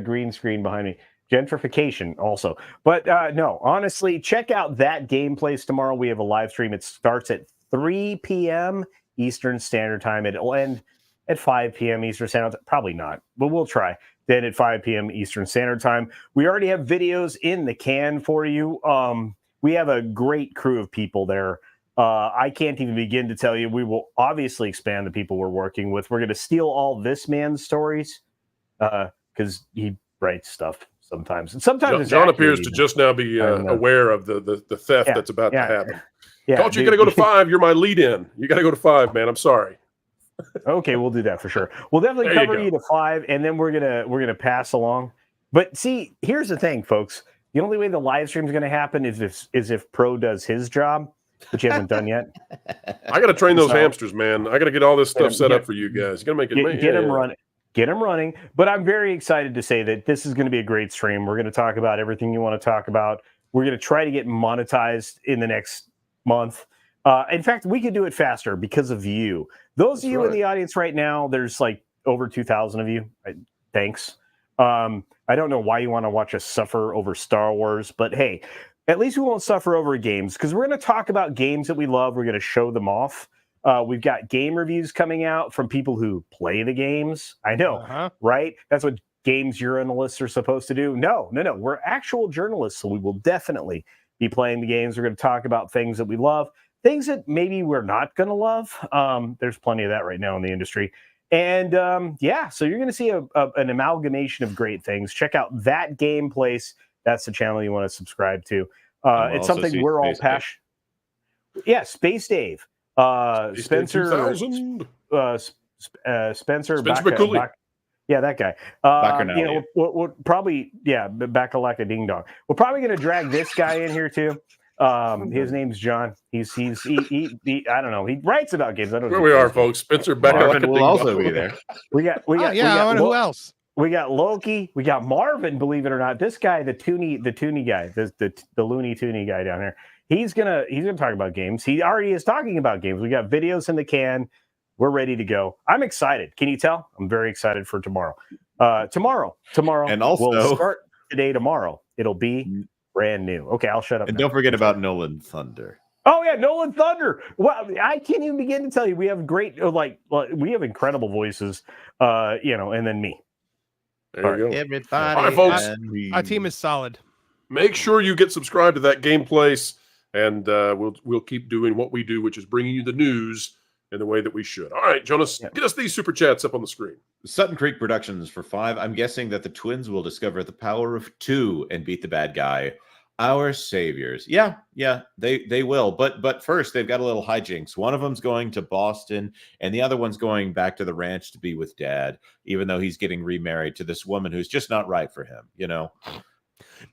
green screen behind me. Gentrification also. But no, honestly, check out that gameplays tomorrow. We have a live stream. It starts at 3 p.m. Eastern Standard Time. It'll end at 5 p.m. Eastern Standard Time. Probably not, but we'll try. Then at 5 p.m. Eastern Standard Time. We already have videos in the can for you. We have a great crew of people there. I can't even begin to tell you. We will obviously expand the people we're working with. We're going to steal all this man's stories because he writes stuff sometimes. And sometimes John appears to just now be aware of the theft that's about to happen. Culture, you got to go to 5. You're my lead-in. You got to go to 5, man. I'm sorry. Okay, we'll do that for sure. We'll definitely cover you to 5, and then we're gonna pass along. But see, here's the thing, folks. The only way the live stream is going to happen is if Pro does his job, which he hasn't done yet. I got to train those hamsters, man. I got to get all this stuff set up for you guys. You got to make it. Get them running. Get them running. But I'm very excited to say that this is going to be a great stream. We're going to talk about everything you want to talk about. We're going to try to get monetized in the next month. In fact, we could do it faster because of you. Those of you in the audience right now, there's like over 2,000 of you. Thanks. I don't know why you want to watch us suffer over Star Wars, but hey, at least we won't suffer over games because we're going to talk about games that we love. We're going to show them off. We've got game reviews coming out from people who play the games. I know, right? That's what games journalists are supposed to do. No. We're actual journalists, so we will definitely be playing the games. We're going to talk about things that we love, things that maybe we're not going to love. There's plenty of that right now in the industry. And so you're going to see an amalgamation of great things. Check out That Game Place. That's the channel you want to subscribe to. It's something we're all passionate. Yeah, Space Dave. Spencer McCooley. Yeah, that guy. We'll probably, Bacalaka Ding Dong. We're probably going to drag this guy in here too. His name's John. He I don't know. He writes about games. I don't know where we are, folks. Spencer Marvin will also be there. We got who else? We got Loki. We got Marvin. Believe it or not, this guy, the toony guy, the Looney Toony guy down here. He's gonna talk about games. He already is talking about games. We got videos in the can. We're ready to go. I'm excited. Can you tell? I'm very excited for tomorrow. Tomorrow, and also we'll start today. Tomorrow, it'll be brand new. Okay, I'll shut up. And now. Don't forget about Nolan Thunder. Oh yeah, Nolan Thunder. Well, I can't even begin to tell you. We have great, we have incredible voices. And then me. There you go. Everybody. All right, folks. Our team is solid. Make sure you get subscribed to That Game Place, and we'll keep doing what we do, which is bringing you the news in the way that we should. All right, Jonas, get us these super chats up on the screen. Sutton Creek Productions for 5. I'm guessing that the twins will discover the power of 2 and beat the bad guy. Our saviors. Yeah, they will. But first, they've got a little hijinks. One of them's going to Boston, and the other one's going back to the ranch to be with Dad, even though he's getting remarried to this woman who's just not right for him, Now,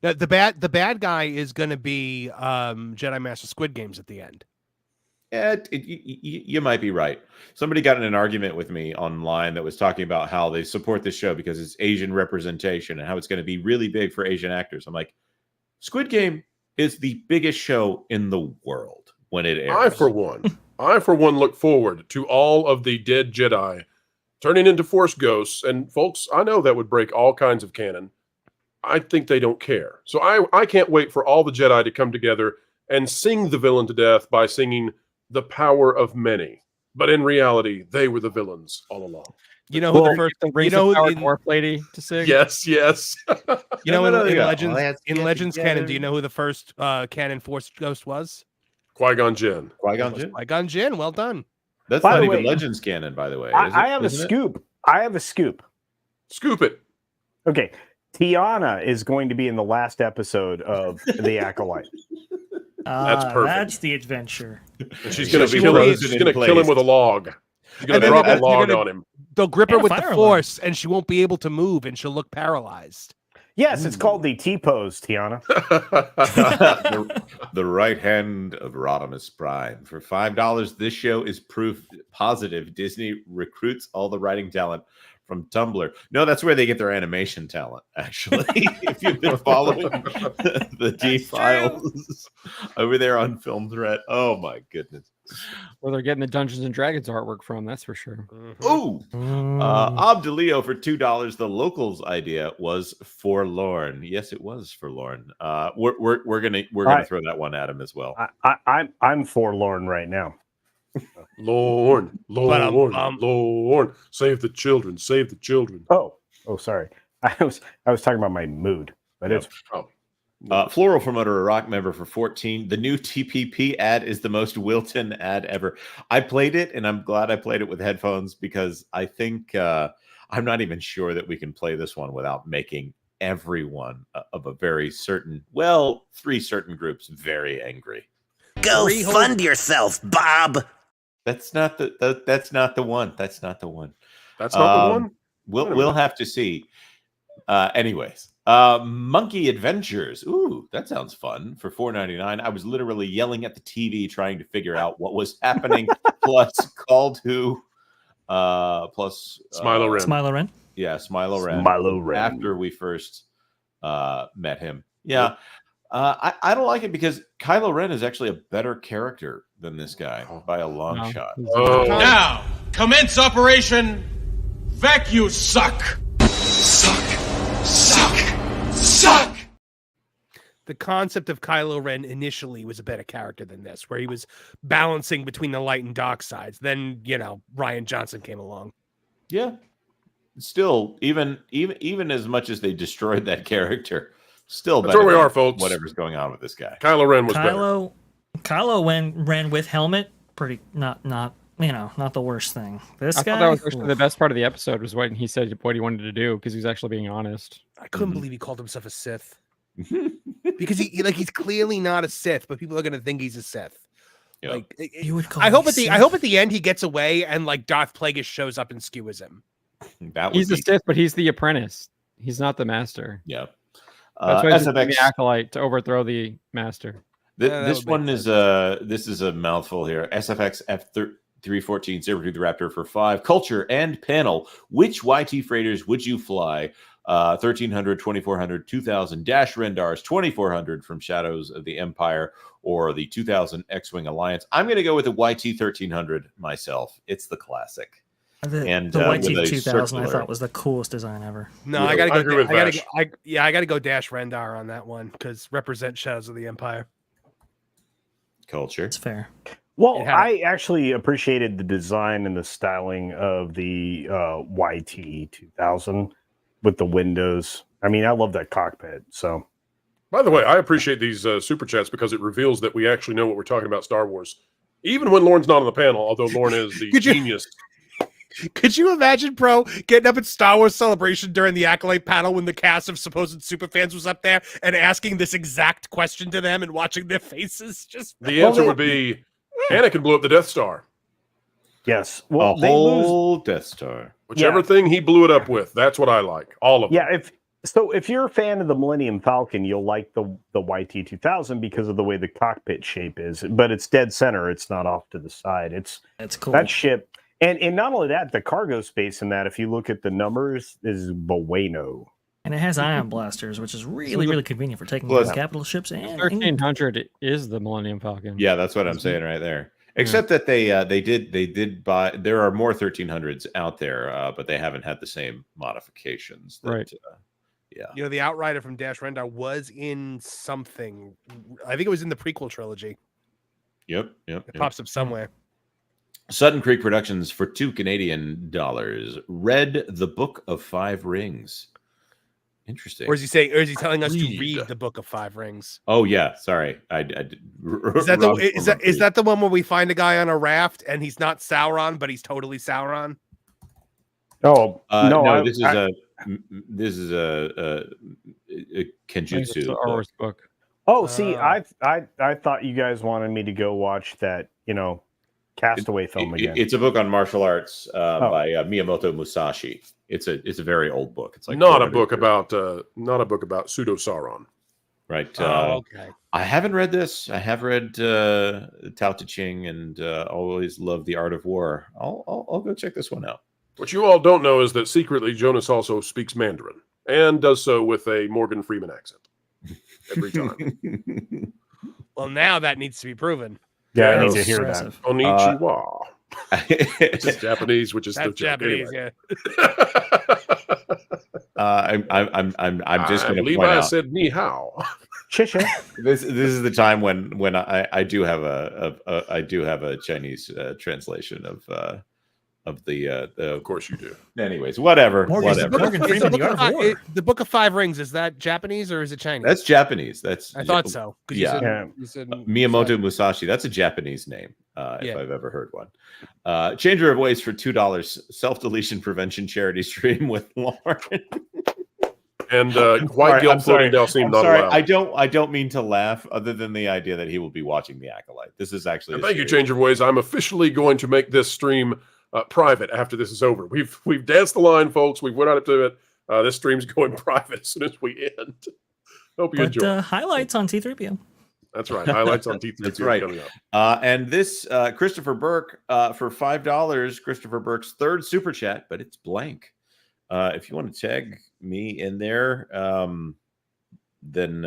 the bad guy is going to be Jedi Master Squid Games at the end. Yeah, you might be right. Somebody got in an argument with me online that was talking about how they support this show because it's Asian representation and how it's going to be really big for Asian actors. I'm like, Squid Game is the biggest show in the world when it airs. I, for one, look forward to all of the dead Jedi turning into Force ghosts. And folks, I know that would break all kinds of canon. I think they don't care. So I can't wait for all the Jedi to come together and sing the villain to death by singing The Power of Many. But in reality, they were the villains all along. You know who the first dwarf lady to sing? Yes. In Legends canon, do you know who the first canon Force ghost was? Qui-Gon Jinn. Qui-Gon Jinn. Well done. That's not even Legends canon, by the way. I have a scoop. I have a scoop. Scoop it. Okay. Tiana is going to be in the last episode of The Acolyte. That's perfect. That's the adventure. And she's going to kill him with a log. She's going to drop a log on him. They'll grip her with the Force, and she won't be able to move, and she'll look paralyzed. Yes, it's called the T-pose, Tiana. the right hand of Rodimus Prime. For $5, this show is proof positive Disney recruits all the writing talent from Tumblr. No, that's where they get their animation talent, actually. If you've been following the D-Files over there on Film Threat. Oh, my goodness. Where they're getting the Dungeons and Dragons artwork from, that's for sure. Ooh. Abdelio for $2. The locals idea was forlorn. Yes, it was forlorn. We're gonna throw that one at him as well. I'm forlorn right now. Lord, save the children, save the children. Oh, sorry. I was talking about my mood, but it's Floral from Under a Rock member for 14. The new TPP ad is the most Wilton ad ever. I played it, and I'm glad I played it with headphones because I think I'm not even sure that we can play this one without making everyone of a very certain, 3 certain groups very angry. Go fund yourself, Bob. That's not the one. That's not the one. That's not the one. We'll have to see. Anyways, Monkey Adventures. Ooh, that sounds fun. For $4.99. I was literally yelling at the TV trying to figure out what was happening. Plus Called Who. Plus Smilo Ren. Smilo Ren. Yeah, Smilo Ren. Smilo Ren. After we first met him. Yeah. I don't like it because Kylo Ren is actually a better character than this guy by a long shot. Now, commence Operation Vacuum Suck. Suck. The concept of Kylo Ren initially was a better character than this, where he was balancing between the light and dark sides. Then, Rian Johnson came along. Yeah. Still, even as much as they destroyed that character, still that's where we than are, folks. Whatever's going on with this guy. Kylo Ren was better. Kylo ran with helmet. Pretty not the worst thing. This guy. I thought that was actually the best part of the episode was when he said what he wanted to do because he was actually being honest. I couldn't believe he called himself a Sith. Because he's clearly not a Sith, but people are gonna think he's a Sith. Yep. Like you would call I hope at the end he gets away and like Darth Plagueis shows up and skewers him. He's a Sith, but he's the apprentice. He's not the master. Yeah. That's why he's SFX the acolyte to overthrow the master. This one is a mouthful here. SFX F314 Saber the Raptor for 5. Culture and panel. Which YT freighters would you fly? 1300, 2400, 2000 Dash Rendars, 2400 from Shadows of the Empire, or the 2000 X-Wing Alliance. I'm going to go with the YT 1300 myself. It's the classic. The YT 2000 I thought was the coolest design ever. No, yeah, I gotta go Dash Rendar on that one because represent Shadows of the Empire. Culture. It's fair. Well, I actually appreciated the design and the styling of the YT 2000 with the windows. I mean, I love that cockpit. So, by the way, I appreciate these super chats because it reveals that we actually know what we're talking about Star Wars, even when Lauren's not on the panel. Although Lauren is the genius. Could you imagine, bro, getting up at Star Wars Celebration during the Acolyte panel when the cast of supposed superfans was up there and asking this exact question to them and watching their faces? Just the answer would be Anakin blew up the Death Star. Yes, well, a whole Death Star. Whichever thing he blew it up with, that's what I like. All of them. Yeah, if you're a fan of the Millennium Falcon, you'll like the YT 2000 because of the way the cockpit shape is. But it's dead center; it's not off to the side. It's cool. That ship. And not only that, the cargo space in that, if you look at the numbers, is bueno. And it has ion blasters, which is really convenient for taking those capital ships. And 1300 is the Millennium Falcon. Yeah, that's what I'm saying right there. Except that they did buy. There are more 1300s out there, but they haven't had the same modifications. Right. Yeah. The Outrider from Dash Rendar was in something. I think it was in the prequel trilogy. Yep. It pops up somewhere. Sutton Creek Productions for $2 Canadian. Read the Book of Five Rings. Interesting. Or is he telling us to read the Book of Five Rings? Oh yeah, sorry. I did. Is that the one where we find a guy on a raft and he's not Sauron, but he's totally Sauron? Oh no, this is a Kenjutsu book. Oh, see, I thought you guys wanted me to go watch that, Castaway film again. It's a book on martial arts by Miyamoto Musashi. It's a very old book. It's like not a book about pseudo Sauron. Right. Okay. I haven't read this. I have read Tao Te Ching and always loved The Art of War. I'll go check this one out. What you all don't know is that secretly Jonas also speaks Mandarin and does so with a Morgan Freeman accent every time. Well, now that needs to be proven. Yeah, I need to hear that. Konnichiwa. Which is Japanese, which is that's the Japanese. Anyway. Yeah. I'm just going to Levi point out. said ni hao. Chisha. This is the time when I do have a Chinese translation of the. Of course you do. Anyways, whatever. The Book of Five Rings, is that Japanese or is it Chinese? That's Japanese. I thought so. Yeah. You said Miyamoto Musashi. That's a Japanese name, if I've ever heard one. Changer of Ways for $2. Self-deletion prevention charity stream with Lauren. And white guilt floating Dalsim not allowed. I don't mean to laugh, other than the idea that he will be watching the Acolyte. This is actually. And thank you, Changer of Ways. I'm officially going to make this stream private after this is over. We've danced the line, folks. We've went out to it. This stream's going private as soon as we end. Hope you enjoy. Highlights on T3PO. That's right. Highlights on T3PO. That's right. Coming up. And this Christopher Burke for $5. Christopher Burke's third super chat, but it's blank. If you want to tag me in there, then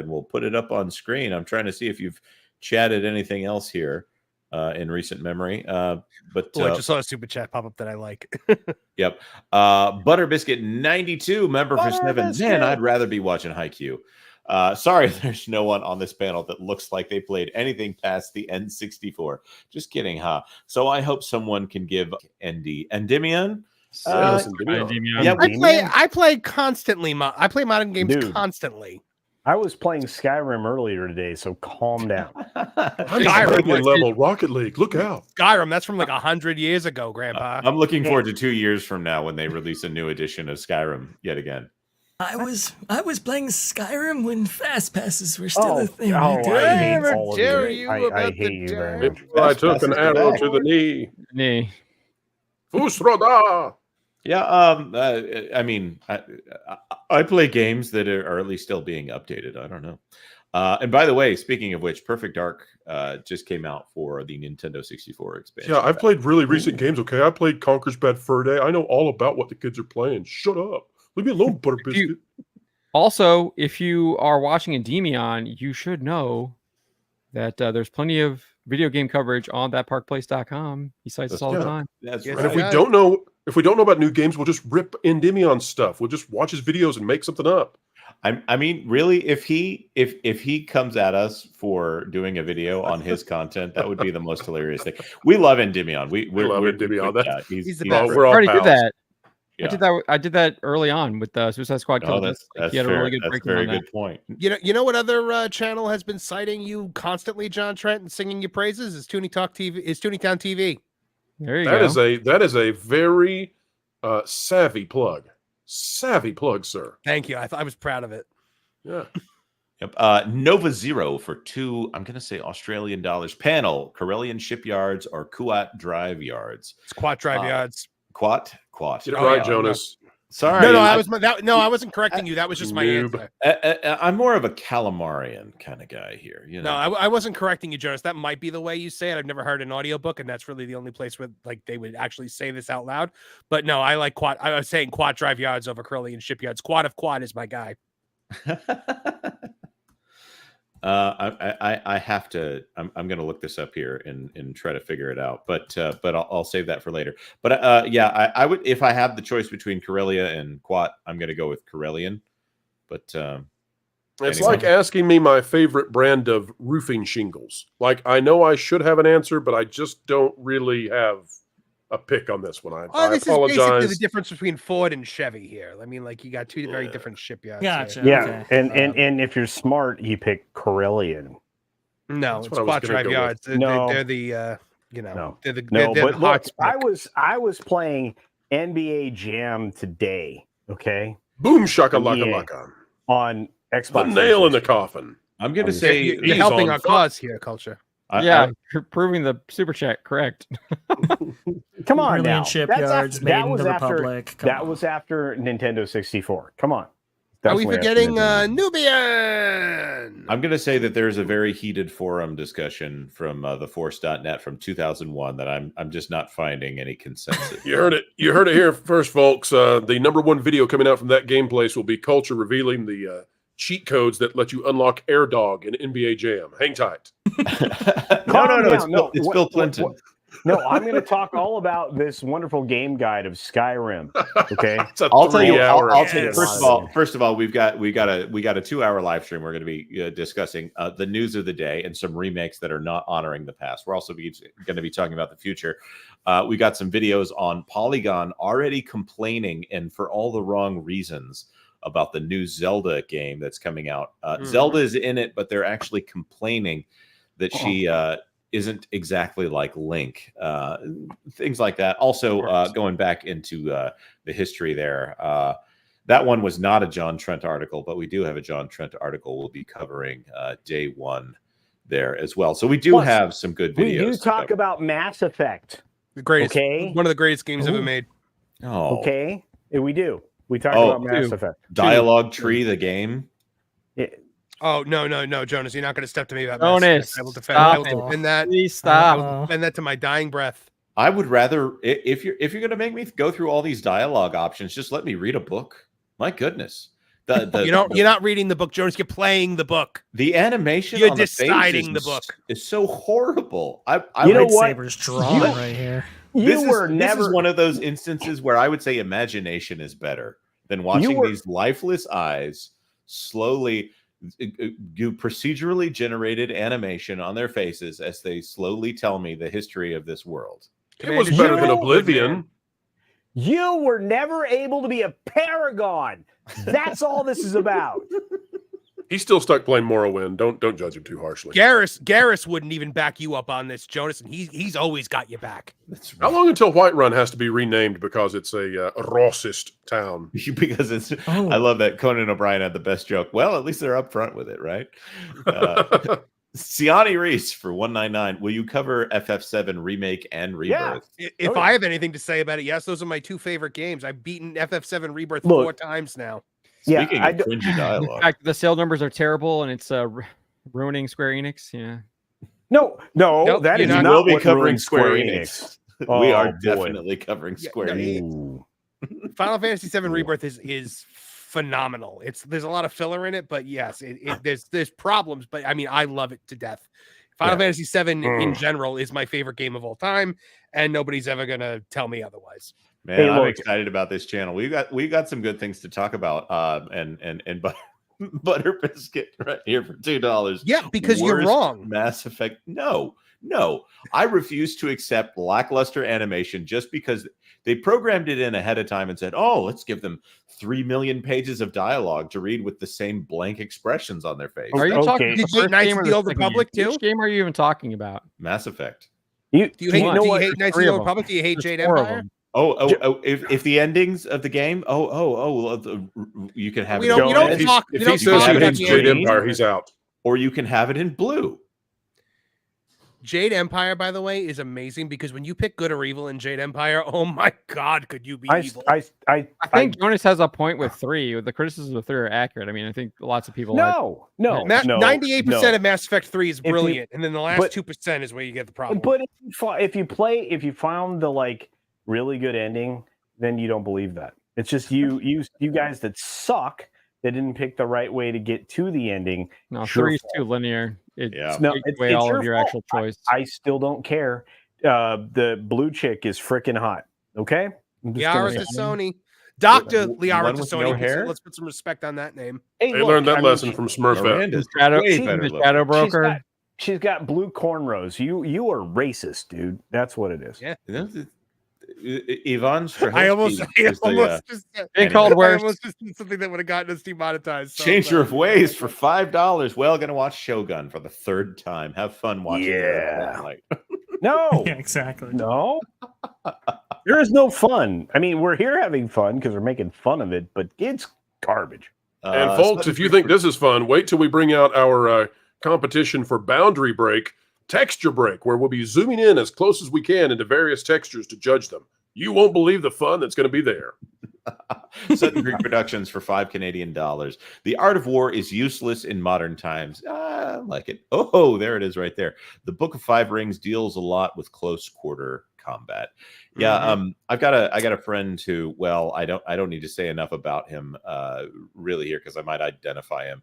we'll put it up on screen. I'm trying to see if you've chatted anything else here in recent memory. But I just saw a super chat pop up that I like. Yep. Butterbiscuit 92, member for 7. Man, I'd rather be watching Haikyuu. Sorry, there's no one on this panel that looks like they played anything past the N64. Just kidding, huh? So I hope someone can give Endymion. Yeah, I play constantly. I play modern games constantly. I was playing Skyrim earlier today, so calm down. Skyrim level Rocket League. Look out. Skyrim, that's from like 100 years ago, Grandpa. I'm looking forward to 2 years from now when they release a new edition of Skyrim yet again. I was playing Skyrim when fast passes were still a thing. I hate all of you. I hate you very much. I took an arrow to the knee. Fusroda. Yeah, I mean, I play games that are at least still being updated. I don't know. And by the way, speaking of which, Perfect Dark just came out for the Nintendo 64 expansion. Yeah, I've played really recent games, okay? I played Conker's Bad Fur Day. I know all about what the kids are playing. Shut up. Leave me alone, Butterbiscuit. Also, if you are watching Endymion, you should know that there's plenty of video game coverage on thatparkplace.com. He cites us all the time. That's and right. if we don't know about new games, we'll just rip Endymion stuff. We'll just watch his videos and make something up. I mean, really, if he comes at us for doing a video on his content, that would be the most hilarious thing. We love Endymion. We love Endymion. He's the best. We're all already did that. Yeah. I did that early on with Suicide Squad. That's he had fair. a really good That's a very good point. You know what other channel has been citing you constantly, John Trent, and singing your praises? Is Toonitown TV. There you go. That is a very savvy plug. Savvy plug, sir. Thank you. I was proud of it. Yeah. Yep. Nova Zero for $2, I'm going to say Australian dollars. Panel, Corellian Shipyards or Kuat Drive Yards? It's Quat Drive Yards. Quat. Get it right, Jonas. No. Sorry. I wasn't correcting you. That was just my answer. I'm more of a calamarian kind of guy here. You know? No, I wasn't correcting you, Jonas. That might be the way you say it. I've never heard an audiobook, and that's really the only place where like they would actually say this out loud. But no, I like Quat. I was saying Quat Drive Yards over Corellian Shipyards. Quat of Quat is my guy. I have to. I'm going to look this up here and try to figure it out. But I'll save that for later. But I would, if I have the choice between Corellia and Quat, I'm going to go with Corellian. But it's like asking me my favorite brand of roofing shingles. Like, I know I should have an answer, but I just don't really have a pick on this one. I this apologize. is basically the difference between Ford and Chevy here. I mean, like, you got two very different shipyards. Gotcha. Yeah, okay. and if you're smart, you pick Corellian. No, it's Quat Drive Yards. They're the look, I was playing NBA Jam today. Okay, boom shakalaka on Xbox. The nail in the coffin. I'm going to say you're helping our cause here, Culture. You're proving the super chat correct. Come on now. Shipyards made in the Republic. That was after Nintendo 64. Come on. Are we forgetting Nubian? I'm going to say that there's a very heated forum discussion from theforce.net from 2001 that I'm just not finding any consensus. You heard it. You heard it here first, folks. The #1 video coming out from that game place will be Culture revealing the cheat codes that let you unlock Air Dog in NBA Jam. Hang tight. No. It's Bill Clinton. No, I'm going to talk all about this wonderful game guide of Skyrim. Okay, I'll tell you. I'll tell you. First of all, we got a 2-hour live stream. We're going to be discussing the news of the day and some remakes that are not honoring the past. We're also going to be talking about the future. We got some videos on Polygon already complaining, and for all the wrong reasons, about the new Zelda game that's coming out. Zelda is in it, but they're actually complaining that she isn't exactly like Link. Things like that. Also, going back into the history there, that one was not a John Trent article, but we do have a John Trent article we'll be covering day 1 there as well. So we do have some good videos. We do talk about Mass Effect. The greatest, okay? One of the greatest games ever made. Oh, okay. We do. We talked about Mass Effect. Dialogue Tree, the game. Yeah. Oh no, Jonas! You're not going to step to me about Jonas, Mass Effect. I will defend. I will defend that. Please stop. I will defend that to my dying breath. I would rather, if you're going to make me go through all these dialogue options, just let me read a book. My goodness. You're not reading the book, Jonas. You're playing the book. The animation you're on deciding the book is so horrible. Lightsaber's drawn right here. This is one of those instances where I would say imagination is better than watching these lifeless eyes slowly do procedurally generated animation on their faces as they slowly tell me the history of this world. It was better than Oblivion. You were never able to be a paragon. That's all this is about. He's still stuck playing Morrowind. Don't judge him too harshly. Garrus wouldn't even back you up on this, Jonas, and he's always got you back. That's right. How long until Whiterun has to be renamed because it's a racist town? Because it's. I love that Conan O'Brien had the best joke. Well, at least they're upfront with it, right? Siani Reese for $1.99. Will you cover FF7 remake and rebirth? Yeah. If I have anything to say about it, yes, those are my two favorite games. I've beaten FF7 rebirth 4 times now. Speaking of cringy dialogue, in fact, the sale numbers are terrible, and it's ruining Square Enix. Yeah. No, nope, that is not. Not We'll what be covering ruins Square Enix. We are definitely covering Square Enix. Final Fantasy VII Rebirth is phenomenal. There's a lot of filler in it, but yes, there's problems. But I mean, I love it to death. Final Fantasy VII in general is my favorite game of all time, and nobody's ever gonna tell me otherwise. Man, I'm excited about this channel. We got some good things to talk about. And Butter Biscuit right here for $2. Yeah, because you're wrong. Mass Effect. No. I refuse to accept lackluster animation just because they programmed it in ahead of time and said, "Oh, let's give them 3 million pages of dialogue to read with the same blank expressions on their face." Are you talking Did you hate Knights of the Old Republic too? Which game are you even talking about? Mass Effect. Do you hate Knights of the Old Republic? Do you hate Jade Empire? If the endings of the game, you can have it. If he says he hates Jade Empire, he's out. Or you can have it in blue. Jade Empire, by the way, is amazing because when you pick good or evil in Jade Empire, oh my God, could you be evil? I think Jonas has a point with 3. The criticisms of 3 are accurate. I mean, I think lots of people. 98% of Mass Effect 3 is brilliant, and then the last 2% is where you get the problem. But if you found the really good ending, then you don't believe that. It's just you guys that suck that didn't pick the right way to get to the ending. No, 3 is too linear. It's all of your fault. actual choice. I still don't care. The blue chick is freaking hot. Okay, Liara Tassoni. Dr. Liara Tassoni. Let's put some respect on that name. Hey, learned that lesson from Smurfette. The Shadow Broker. She's got blue cornrows. You are racist, dude. That's what it is. Yeah. Yvonne I almost just did something that would have gotten us demonetized. Changer of Ways for $5. Well, gonna watch Shogun for the 3rd time. Have fun watching it. No. Yeah, exactly. No. There is no fun. I mean, we're here having fun because we're making fun of it, but it's garbage. And folks, if you think this is fun, wait till we bring out our competition for Boundary Break, Texture Break, where we'll be zooming in as close as we can into various textures to judge them. You won't believe the fun that's going to be there. Sutton Creek Productions for $5 Canadian. The Art of War is useless in modern times. I like it. Oh, there it is right there. The Book of Five Rings deals a lot with close quarter combat. Yeah, I've got a friend who, well, I don't need to say enough about him really here because I might identify him.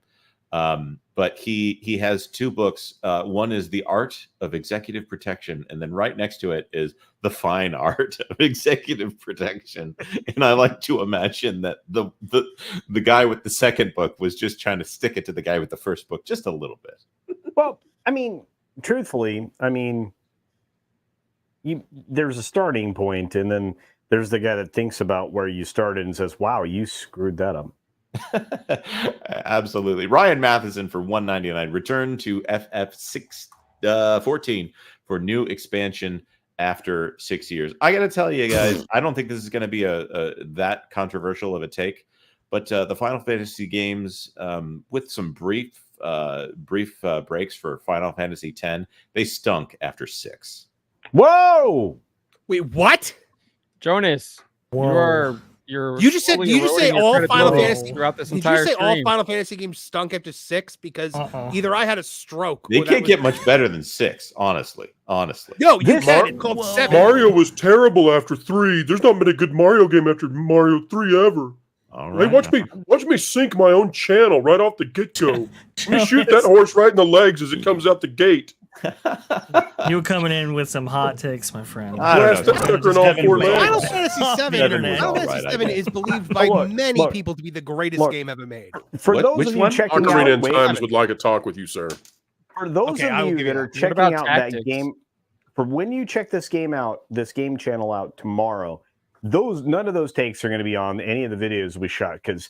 But he has 2 books. One is The Art of Executive Protection, and then right next to it is The Fine Art of Executive Protection. And I like to imagine that the guy with the second book was just trying to stick it to the guy with the first book just a little bit. Well, I mean, truthfully, there's a starting point, and then there's the guy that thinks about where you started and says, "Wow, you screwed that up." Absolutely. Ryan Matheson for $1.99. Return to FF14 for new expansion after 6 years. I got to tell you guys, I don't think this is going to be a that controversial of a take, but the Final Fantasy games, with some brief breaks for Final Fantasy X, they stunk after 6. Whoa! Wait, what? Jonas, you are You just said all Final Fantasy throughout this Did entire you say all stream. Final Fantasy games stunk after 6? Because either I had a stroke. They or that can't was- get much better than 6, honestly. No, you can. It's called 7. Mario was terrible after 3. There's not been a good Mario game after Mario 3 ever. All Hey, right. watch me sink my own channel right off the get-go. Let me shoot that horse right in the legs as it comes out the gate. You were coming in with some hot takes, my friend. I don't know. Sucker in all 4 legs. Final Fantasy VII is believed by many look, people to be the greatest game ever made. For those of you checking out, Ocarina in Times would like a talk with you, sir. For those Okay, I will of you give that you are that. checking about out tactics? that game, for when you check this game channel out tomorrow, none of those takes are going to be on any of the videos we shot because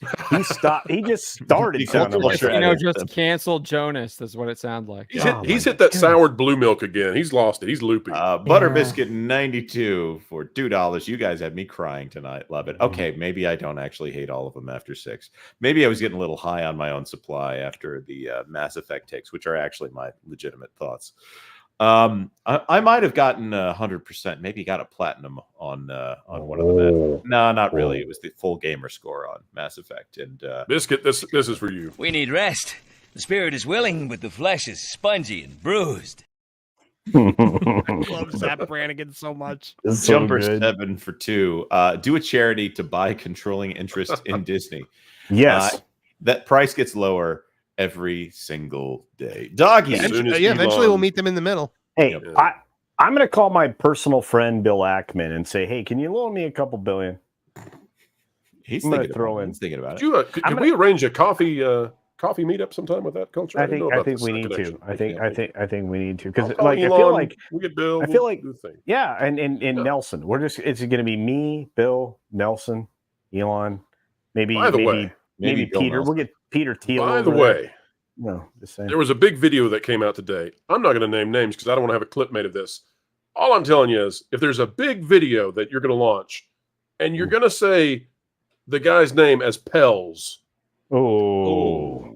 he just started sounding like Just canceled Jonas. That's what it sounded like. He's hit that soured blue milk again. He's lost it. He's loopy. Butter Biscuit 92 for $2. You guys had me crying tonight. Love it. Okay, maybe I don't actually hate all of them after 6. Maybe I was getting a little high on my own supply after the Mass Effect takes, which are actually my legitimate thoughts. I might have gotten 100%, maybe got a platinum on one of them. No, not really. It was the full gamer score on Mass Effect. And Biscuit, this is for you. We need rest. The spirit is willing, but the flesh is spongy and bruised. I love Zap Brannigan so much. Jumper 7 for 2. Do a charity to buy controlling interest in Disney. Yes. That price gets lower every single day. Doggy. Eventually we'll meet them in the middle. Hey, I'm going to call my personal friend Bill Ackman and say, hey, can you loan me a couple billion? He's I'm thinking gonna about it. He's thinking about it. Could we arrange a coffee meetup sometime with that culture? I think we need to. I think we need to because I'll like I call feel Elon, like we'll get Bill. I feel we'll like do the thing. yeah, and Nelson. It's going to be me, Bill, Nelson, Elon, maybe By the way, maybe Bill Peter. Nelson. We'll get Peter Thiel. By over the there. way, no, just saying. there was a big video that came out today. I'm not going to name names because I don't want to have a clip made of this. All I'm telling you is, if there's a big video that you're going to launch, and you're going to say the guy's name as Pels. Oh.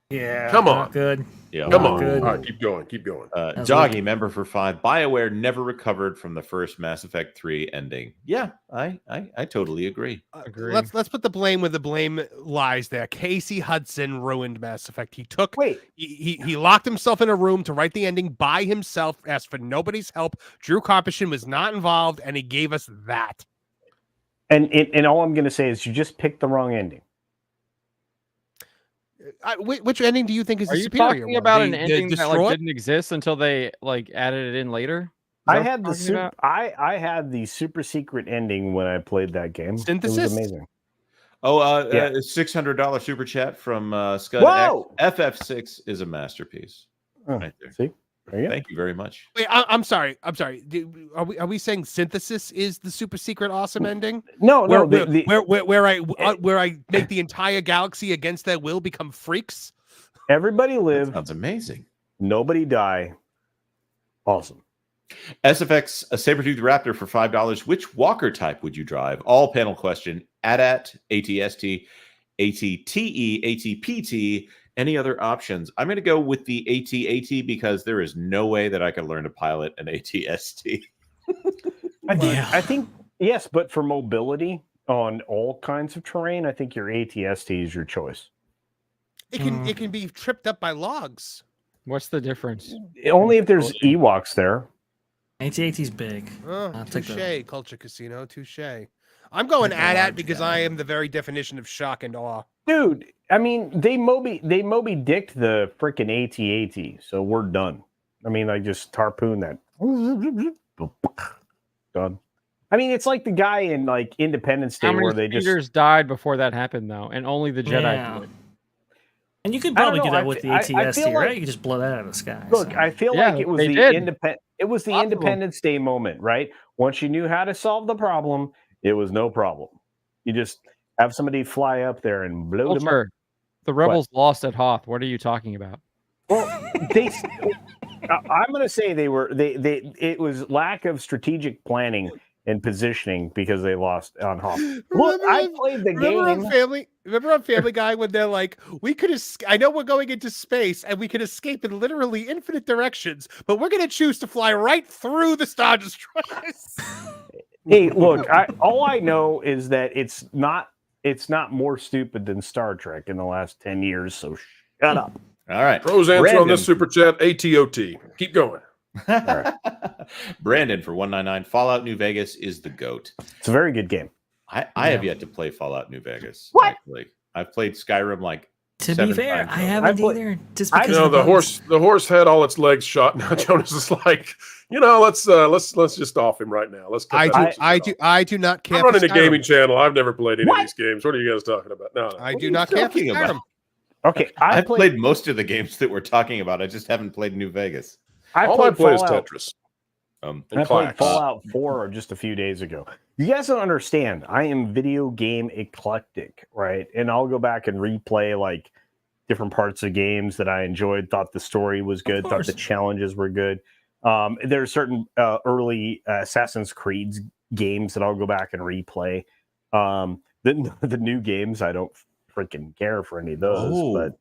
Yeah. Come on. Not good. Yeah, Come Not on. good. All right, keep going. Keep going. Doggy, member for 5. BioWare never recovered from the first Mass Effect 3 ending. Yeah, I totally agree. Let's put the blame where the blame lies there. Casey Hudson ruined Mass Effect. He locked himself in a room to write the ending by himself, asked for nobody's help. Drew Karpyshyn was not involved, and he gave us that. And all I'm going to say is you just picked the wrong ending. Which ending do you think is Are the you superior talking one? about The- an the ending that destroy- like didn't exist until they like added it in later? Is I that had what the you're talking about? I had the super secret ending when I played that game. Synthesis? It was amazing. $600 super chat from Scud. Whoa! FF6 is a masterpiece. Oh, right there. See? There you go. Thank you very much. Wait, I'm sorry. Are we saying Synthesis is the super secret awesome ending? No, where, no. where I make the entire galaxy against their will become freaks. Everybody live. Sounds amazing. Nobody die. Awesome. SFX, a saber-toothed raptor for $5. Which walker type would you drive? All panel question. AT-AT, ATST, ATTE, ATPT. Any other options? I'm going to go with the AT-AT because there is no way that I could learn to pilot an ATST. I think yes, but for mobility on all kinds of terrain, I think your ATST is your choice. It can be tripped up by logs. What's the difference? Only if there's Ewoks there. AT-AT's big. Oh, touche, Culture Casino, touche. I'm going AT-AT because I am the very definition of shock and awe. Dude, I mean, they Moby Dicked the freaking AT-AT, so we're done. I mean, I just harpoon that. Done. I mean, it's like the guy in like Independence Day How many where they just speeders died before that happened though, and only the Jedi did. And you could I don't probably do know, that with the I feel ATST, like- right? You just blow that out of the sky. Look, so. I feel Yeah, like it was they the did. Independence Day moment, right? Once you knew how to solve the problem, it was no problem. You just have somebody fly up there and blow them up. Culture. The rebels lost at Hoth. What are you talking about? Well, I'm going to say it was lack of strategic planning and positioning because they lost on Hoth. Look, I played the game. Remember on Family Guy when they're like, we could I know we're going into space and we can escape in literally infinite directions, but we're going to choose to fly right through the Star Destroyers. Hey, look, all I know is that it's not more stupid than Star Trek in the last 10 years, so shut up. All right. Pros answer on this super chat, ATOT. Keep going. Brandon for 199. Fallout New Vegas is the GOAT. It's a very good game. I have yet to play Fallout New Vegas. What? Actually. I've played Skyrim like To be 7 fair, times I over. haven't either. Just because You know, the horse had all its legs shot. Now Jonas is like, let's just off him right now. Let's. I do not care. I'm running a for Skyrim. gaming channel. I've never played any of these games. What are you guys talking about? No. I do not care for Skyrim. Okay, I've played most of the games that we're talking about. I just haven't played New Vegas. All I play is Tetris. I played Fallout 4 just a few days ago. You guys don't understand. I am video game eclectic, right? And I'll go back and replay like different parts of games that I enjoyed, thought the story was good, thought the challenges were good. There are certain early Assassin's Creed games that I'll go back and replay. The new games, I don't freaking care for any of those.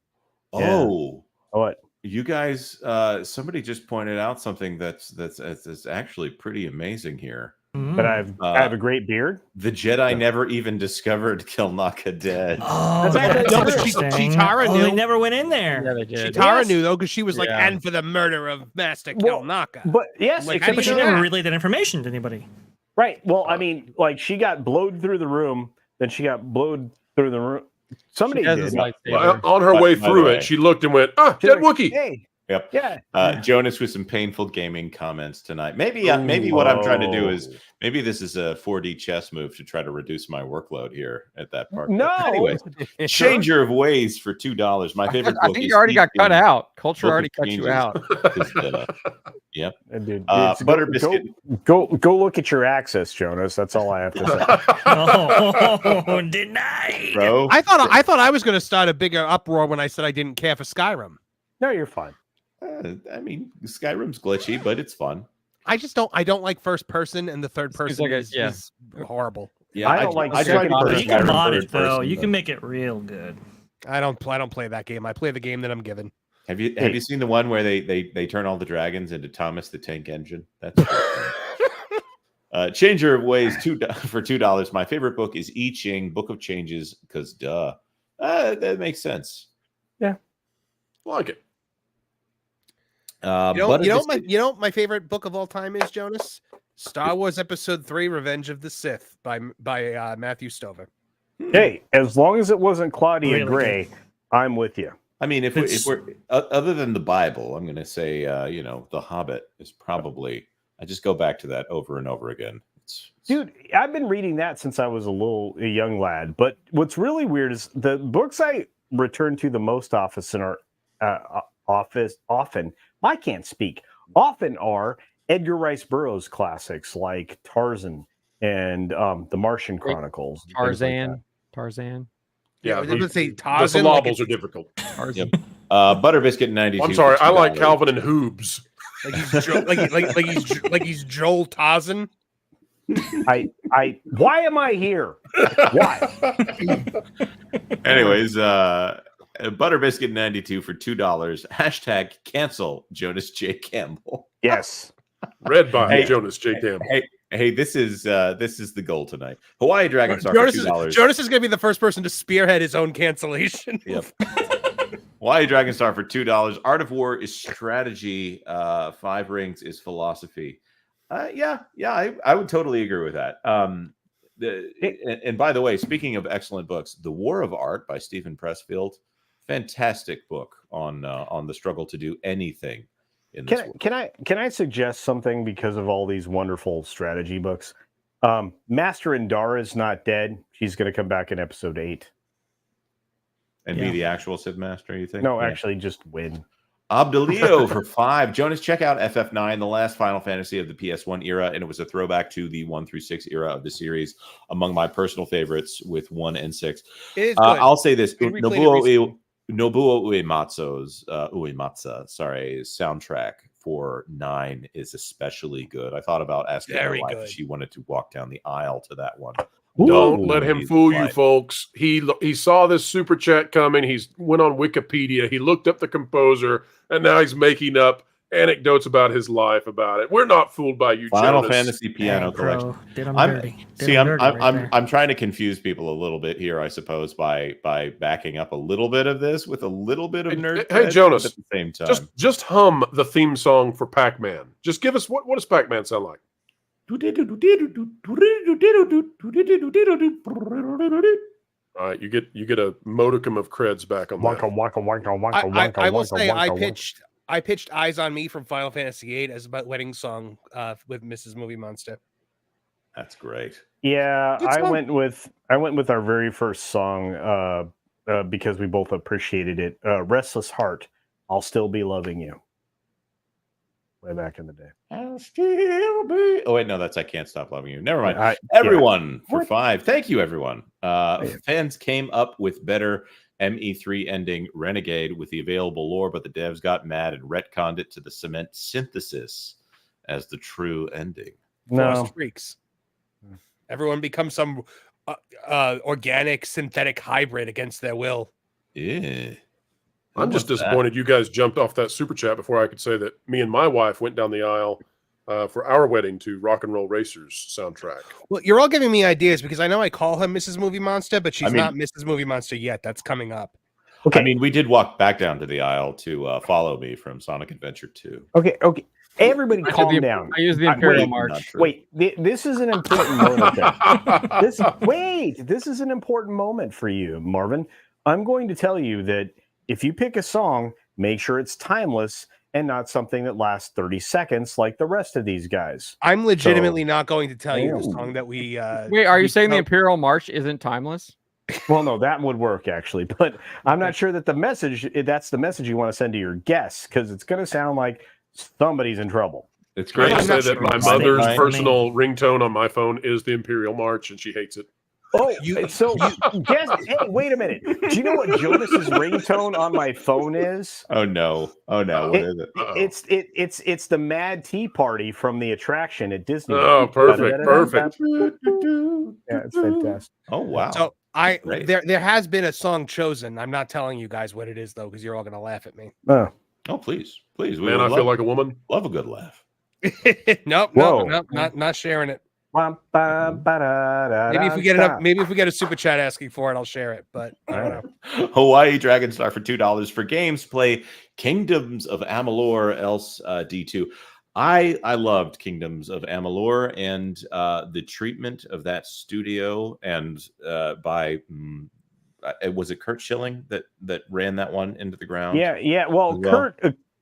What? You guys, somebody just pointed out something that's actually pretty amazing here. But I have a great beard. The Jedi never even discovered Kilnaka dead. Oh, that's Chitara knew. They never went in there. Yeah, they did. Chitara knew though, because she was like, and for the murder of Master Kilnaka. But yes, like, Except she never relayed that information to anybody. Right. Well, I mean, like she got blowed through the room, then she got blowed through the room. Somebody did. Well, on her way through it, she looked and went, dead Wookiee. Hey. Yep. Yeah. Jonas with some painful gaming comments tonight. Maybe what I'm trying to do is maybe this is a 4D chess move to try to reduce my workload here at that park. No. But anyways, Changer of Ways for $2. My favorite book. I think you already got cut out. Culture already cut you out. Yep. Dude, Butter Biscuit. Go look at your access, Jonas. That's all I have to say. Oh, denied. Bro. I thought I was going to start a bigger uproar when I said I didn't care for Skyrim. No, you're fine. I mean, Skyrim's glitchy, but it's fun. I don't like first person, and the third person is horrible. Yeah, I don't like. I tried to You can mod it though. person, You but- can make it real good. I don't play that game. I play the game that I'm given. Have you seen the one where they turn all the dragons into Thomas the Tank Engine? That's Changer of Ways for $2. My favorite book is I Ching, Book of Changes, because that makes sense. Yeah, like it. You know what my favorite book of all time is, Jonas? Star Wars Episode 3: Revenge of the Sith by Matthew Stover. Hey, as long as it wasn't Claudia Gray, I'm with you. I mean, if we're other than the Bible, I'm going to say, The Hobbit is probably. I just go back to that over and over again. Dude, I've been reading that since I was a young lad. But what's really weird is the books I return to the most often I can't speak. Often are Edgar Rice Burroughs classics like Tarzan and The Martian Chronicles. Tarzan. Yeah, I was going to say the Tarzan. syllables are difficult. Yep. Butter Biscuit 92. I'm sorry, I like Calvin and Hoobes. Like he's Joel Tarzan. Why am I here? Why? Anyways, Butter Biscuit 92 for $2. Hashtag cancel Jonas J. Campbell. Yes. Read by Jonas J. Campbell. Hey, this is the goal tonight. Hawaii Dragon Star Jonas for $2. Jonas is going to be the first person to spearhead his own cancellation. Yep. Hawaii Dragon Star for $2. Art of War is strategy. 5 Rings is philosophy. I would totally agree with that. And by the way, speaking of excellent books, The War of Art by Stephen Pressfield, fantastic book on the struggle to do anything in this world. Can I suggest something because of all these wonderful strategy books? Master Indara's not dead. She's going to come back in episode 8. And be the actual Sith Master, you think? No, actually just win. Abdelio for $5. Jonas, check out FF9, the last Final Fantasy of the PS1 era, and it was a throwback to the 1 through 6 era of the series. Among my personal favorites with 1 and 6. It is good. I'll say this: Nobuo Uematsu's soundtrack for 9 is especially good. I thought about asking my wife if she wanted to walk down the aisle to that one. Don't let him fool you, folks. He saw this super chat coming. He went on Wikipedia. He looked up the composer, and now he's making up anecdotes about his life about it. We're not fooled by you, Final Jonas. Fantasy Piano Collection. Did 'em I'm dirty. Did 'em dirty right there. I'm trying to confuse people a little bit here, I suppose, by backing up a little bit of this with a little bit of nerd. Hey, Jonas, at the same time, just hum the theme song for Pac-Man. Just give us what does Pac-Man sound like? All right, you get a modicum of creds back on that. I will say I pitched "Eyes on Me" from Final Fantasy VIII as a wedding song with Mrs. Movie Monster. That's great. Yeah, Good I song. went with our very first song because we both appreciated it. "Restless Heart." I'll still be loving you. Way back in the day. I'll still be. Oh wait, no, that's I Can't Stop Loving You. Never mind. Yeah. Everyone for 5. Thank you, everyone. Fans came up with better ME3 ending Renegade with the available lore, but the devs got mad and retconned it to the cement synthesis as the true ending. Forced freaks. Everyone becomes some organic synthetic hybrid against their will. Yeah. I'm just disappointed you guys jumped off that super chat before I could say that me and my wife went down the aisle for our wedding to Rock and Roll Racers soundtrack. Well, you're all giving me ideas because I know I call her Mrs. Movie Monster, but she's not Mrs. Movie Monster yet. That's coming up. Okay. I mean, we did walk back down to the aisle to Follow Me from Sonic Adventure 2. Okay. Everybody calm down. I use the Imperial March. Wait, this is an important moment. This is an important moment for you, Marvin. I'm going to tell you that if you pick a song, make sure it's timeless and not something that lasts 30 seconds like the rest of these guys. I'm legitimately not going to tell you the song that we... Wait, are you saying the Imperial March isn't timeless? Well, no, that would work actually, but I'm not sure that that's the message you want to send to your guests, because it's going to sound like somebody's in trouble. It's great to say that my mother's personal ringtone on my phone is the Imperial March, and she hates it. Oh, guess. Hey, wait a minute. Do you know what Jonas's ringtone on my phone is? Oh no! What is it? It's the Mad Tea Party from the attraction at Disney. Oh, perfect. Yeah, it's fantastic. Oh wow! So there has been a song chosen. I'm not telling you guys what it is though, because you're all gonna laugh at me. Oh please. Man, I feel like a woman. Love a good laugh. Nope, not sharing it. Maybe if we get a super chat asking for it, I'll share it. But I don't know. Hawaii Dragon Star for $2 for games. Play Kingdoms of Amalur, else D2. I loved Kingdoms of Amalur and the treatment of that studio and by was it Kurt Schilling that ran that one into the ground? Yeah. Well,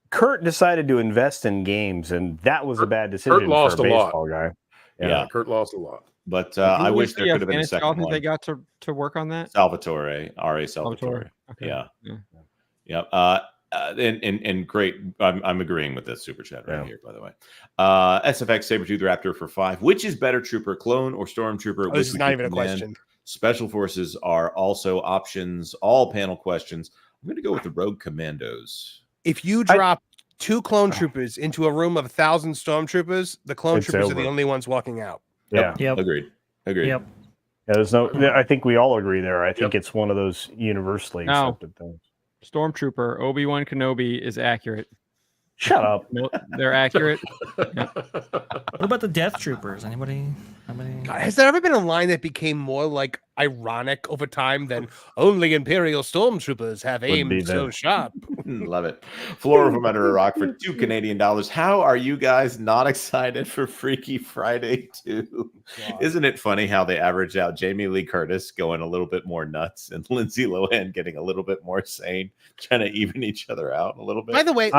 Kurt decided to invest in games, and that was a bad decision for a baseball guy. Yeah, Kurt lost a lot. But I wish there could have been a second one. They got to work on that. Salvatore, R.A. Salvatore. Okay. Yeah. And great. I'm agreeing with this super chat right here, by the way. SFX Sabretooth Raptor for 5. Which is better, Trooper, clone or Stormtrooper? This is not even a question. Special Forces are also options. All panel questions. I'm going to go with the Rogue Commandos. If you drop 2 clone troopers into a room of 1,000 stormtroopers, the clone troopers are the only ones walking out. Yeah. Yep. Agreed. Yep. Yeah, there's no. I think we all agree there. I think it's one of those universally accepted things. Stormtrooper Obi-Wan Kenobi is accurate. Shut up. They're accurate. What about the Death Troopers? Anybody? Has there ever been a line that became more like ironic over time than only Imperial stormtroopers have aim so sharp? Love it. Flora from Under a Rock for $2 Canadian. How are you guys not excited for Freaky Friday 2? Isn't it funny how they average out Jamie Lee Curtis going a little bit more nuts and Lindsay Lohan getting a little bit more sane, trying to even each other out a little bit? By the way,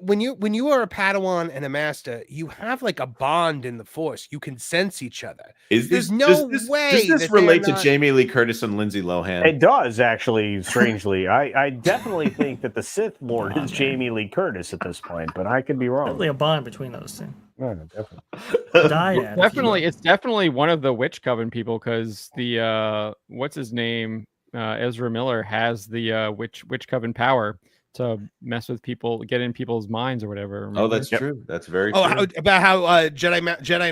when you are a Padawan and a master, you have like a bond in the Force. You can sense each other. Does this relate to Jamie Lee Curtis and Lindsay Lohan? It does, actually, strangely. I definitely think that the Sith Lord is Jamie Lee Curtis at this point, but I could be wrong. Definitely a bond between those two. Yeah, definitely. It's definitely one of the Witch Coven people, because the what's his name, Ezra Miller has the Witch Coven power to mess with people, get in people's minds or whatever. Remember? Oh, that's true. That's very true. About how Jedi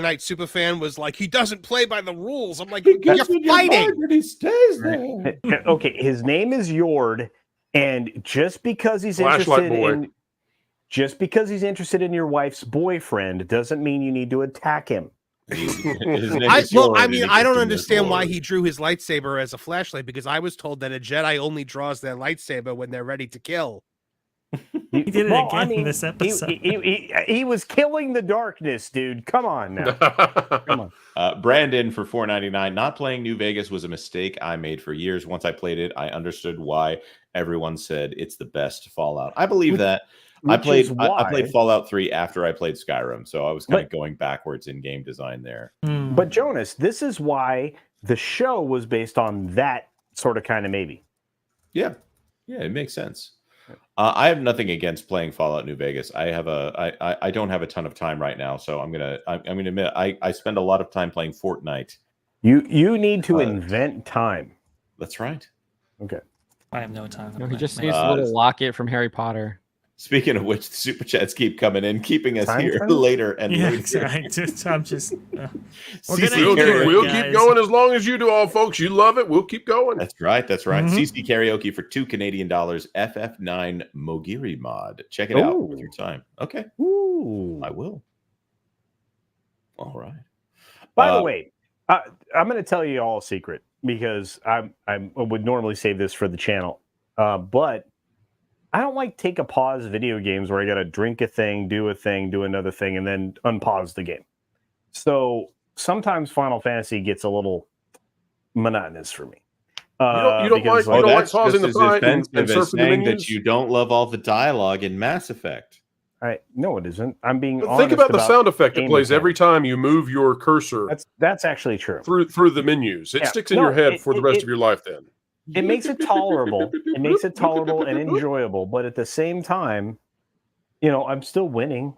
Knight Superfan was like, he doesn't play by the rules. I'm like, you're fighting. He stays there. Okay, his name is Yord, and just because he's interested in just because he's interested in your wife's boyfriend doesn't mean you need to attack him. I don't understand why he drew his lightsaber as a flashlight, because I was told that a Jedi only draws their lightsaber when they're ready to kill. He did it again in this episode. He was killing the darkness, dude. Come on now. Come on. Brandon for $4.99. Not playing New Vegas was a mistake I made for years. Once I played it, I understood why everyone said it's the best Fallout. I believe that. I played Fallout 3 after I played Skyrim, so I was kind of going backwards in game design there. But Jonas, this is why the show was based on that sort of kind of maybe. Yeah, it makes sense. I have nothing against playing Fallout New Vegas. I don't have a ton of time right now, so I'm gonna admit I spend a lot of time playing Fortnite. You need to invent time. That's right. Okay. I have no time. No, he just needs a little locket from Harry Potter. Speaking of which, the super chats keep coming in, keeping us here later and later. I'm just. We'll keep going as long as you do, all folks. You love it. We'll keep going. That's right. CC Karaoke for $2 Canadian. FF9 Mogiri mod. Check it out with your time. Okay. Ooh. I will. All right. By the way, I'm going to tell you all a secret, because I would normally save this for the channel, but I don't like take a pause video games where I got to drink a thing, do another thing, and then unpause the game. So sometimes Final Fantasy gets a little monotonous for me. You don't like pausing the fight and surfing the menus? That you don't love all the dialogue in Mass Effect. No, it isn't. I'm being honest. Think about the sound effect it plays every time you move your cursor. That's actually true. Through the menus. It sticks in your head for the rest of your life then. It makes it tolerable. It makes it tolerable and enjoyable, but at the same time, I'm still winning.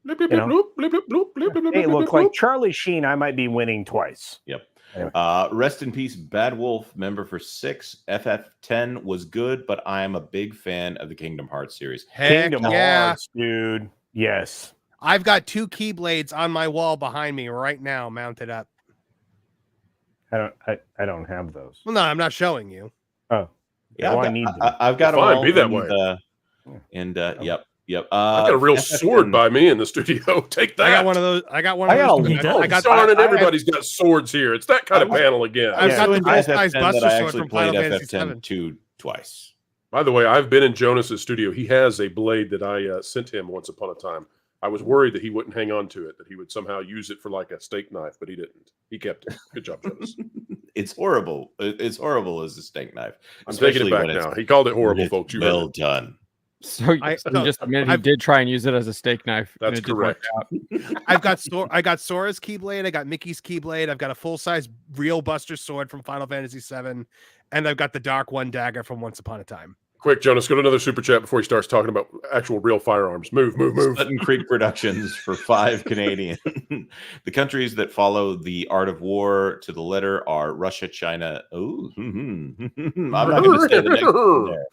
Hey, look, like Charlie Sheen, I might be winning twice. Yep. Anyway. Rest in peace, Bad Wolf, member for 6. FF10 was good, but I am a big fan of the Kingdom Hearts series. Kingdom Hearts, dude. Yes. I've got 2 Keyblades on my wall behind me right now, mounted up. I don't have those. Well, no, I'm not showing you. Oh, yeah. I need them. I've got them all be that way. Yep. I've got a real sword by me in the studio. Take that. I got one of those. I got Darn it! Everybody's got swords here. It's that kind of panel again. I've got the dual-size Buster Sword from Final played Fantasy FF10 VII. twice. By the way, I've been in Jonas's studio. He has a blade that I sent him once upon a time. I was worried that he wouldn't hang on to it, that he would somehow use it for like a steak knife, but he didn't. He kept it. Good job, Jonas. It's horrible. It's horrible as a steak knife. I'm taking it back now. He called it horrible, folks. You well done. So you just admitted he did try and use it as a steak knife. That's correct. I got Sora's Keyblade. I got Mickey's Keyblade. I've got a full-size real Buster Sword from Final Fantasy VII, and I've got the Dark One dagger from Once Upon a Time. Quick, Jonas, go to another super chat before he starts talking about actual real firearms. Move. Sutton Creek Productions for 5 Canadian. The countries that follow the art of war to the letter are Russia, China. I'm not going to say the next one there.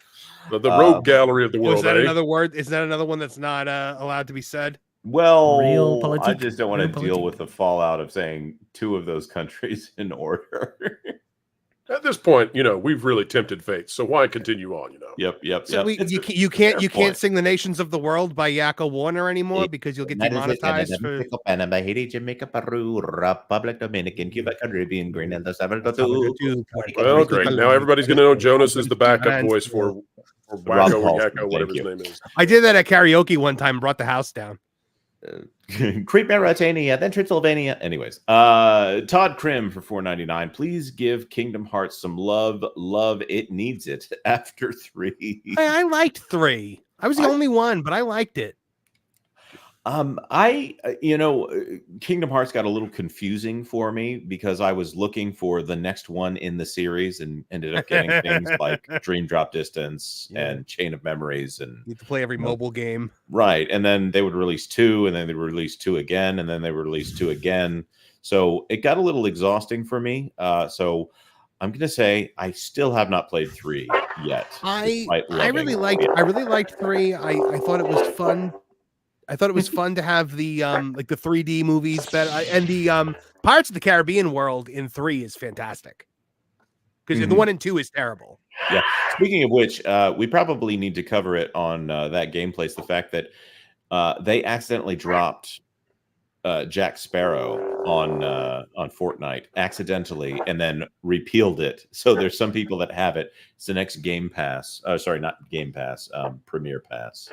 The rogue gallery of the world. Is that another word? Is that another one that's not allowed to be said? Well, I just don't want to deal with the fallout of saying 2 of those countries in order. At this point, we've really tempted fate, so why continue on? Yep. So you can't sing the Nations of the World by Yakko Warner anymore because you'll get demonetized for Panama, Haiti, Jamaica, Peru, Republic Dominican, Cuba, Caribbean, Greenland, Well, great. Now everybody's going to know Jonas is the backup voice for Wacko or Yakko, whatever his name is. I did that at karaoke one time, brought the house down. Creep Mauritania, then Transylvania. Anyways, Todd Krim for $4.99. Please give Kingdom Hearts some love. It needs it after 3. I liked 3. I was the only one, but I liked it. Kingdom Hearts got a little confusing for me because I was looking for the next one in the series and ended up getting things like Dream Drop Distance and Chain of Memories, and you have to play every mobile game, right? And then they would release 2, and then they would release 2 again, and then they would release 2 again. So it got a little exhausting for me. So I'm gonna say I still have not played 3 yet. I really liked 3. I thought it was fun. I thought it was fun to have the like the 3D movies better, and the Pirates of the Caribbean world in 3 is fantastic because the 1 and 2 is terrible. Yeah. Speaking of which, we probably need to cover it on that gameplace. The fact that they accidentally dropped Jack Sparrow on Fortnite accidentally, and then repealed it. So there's some people that have it. It's the next Game Pass. Oh, sorry, not Game Pass. Premier Pass.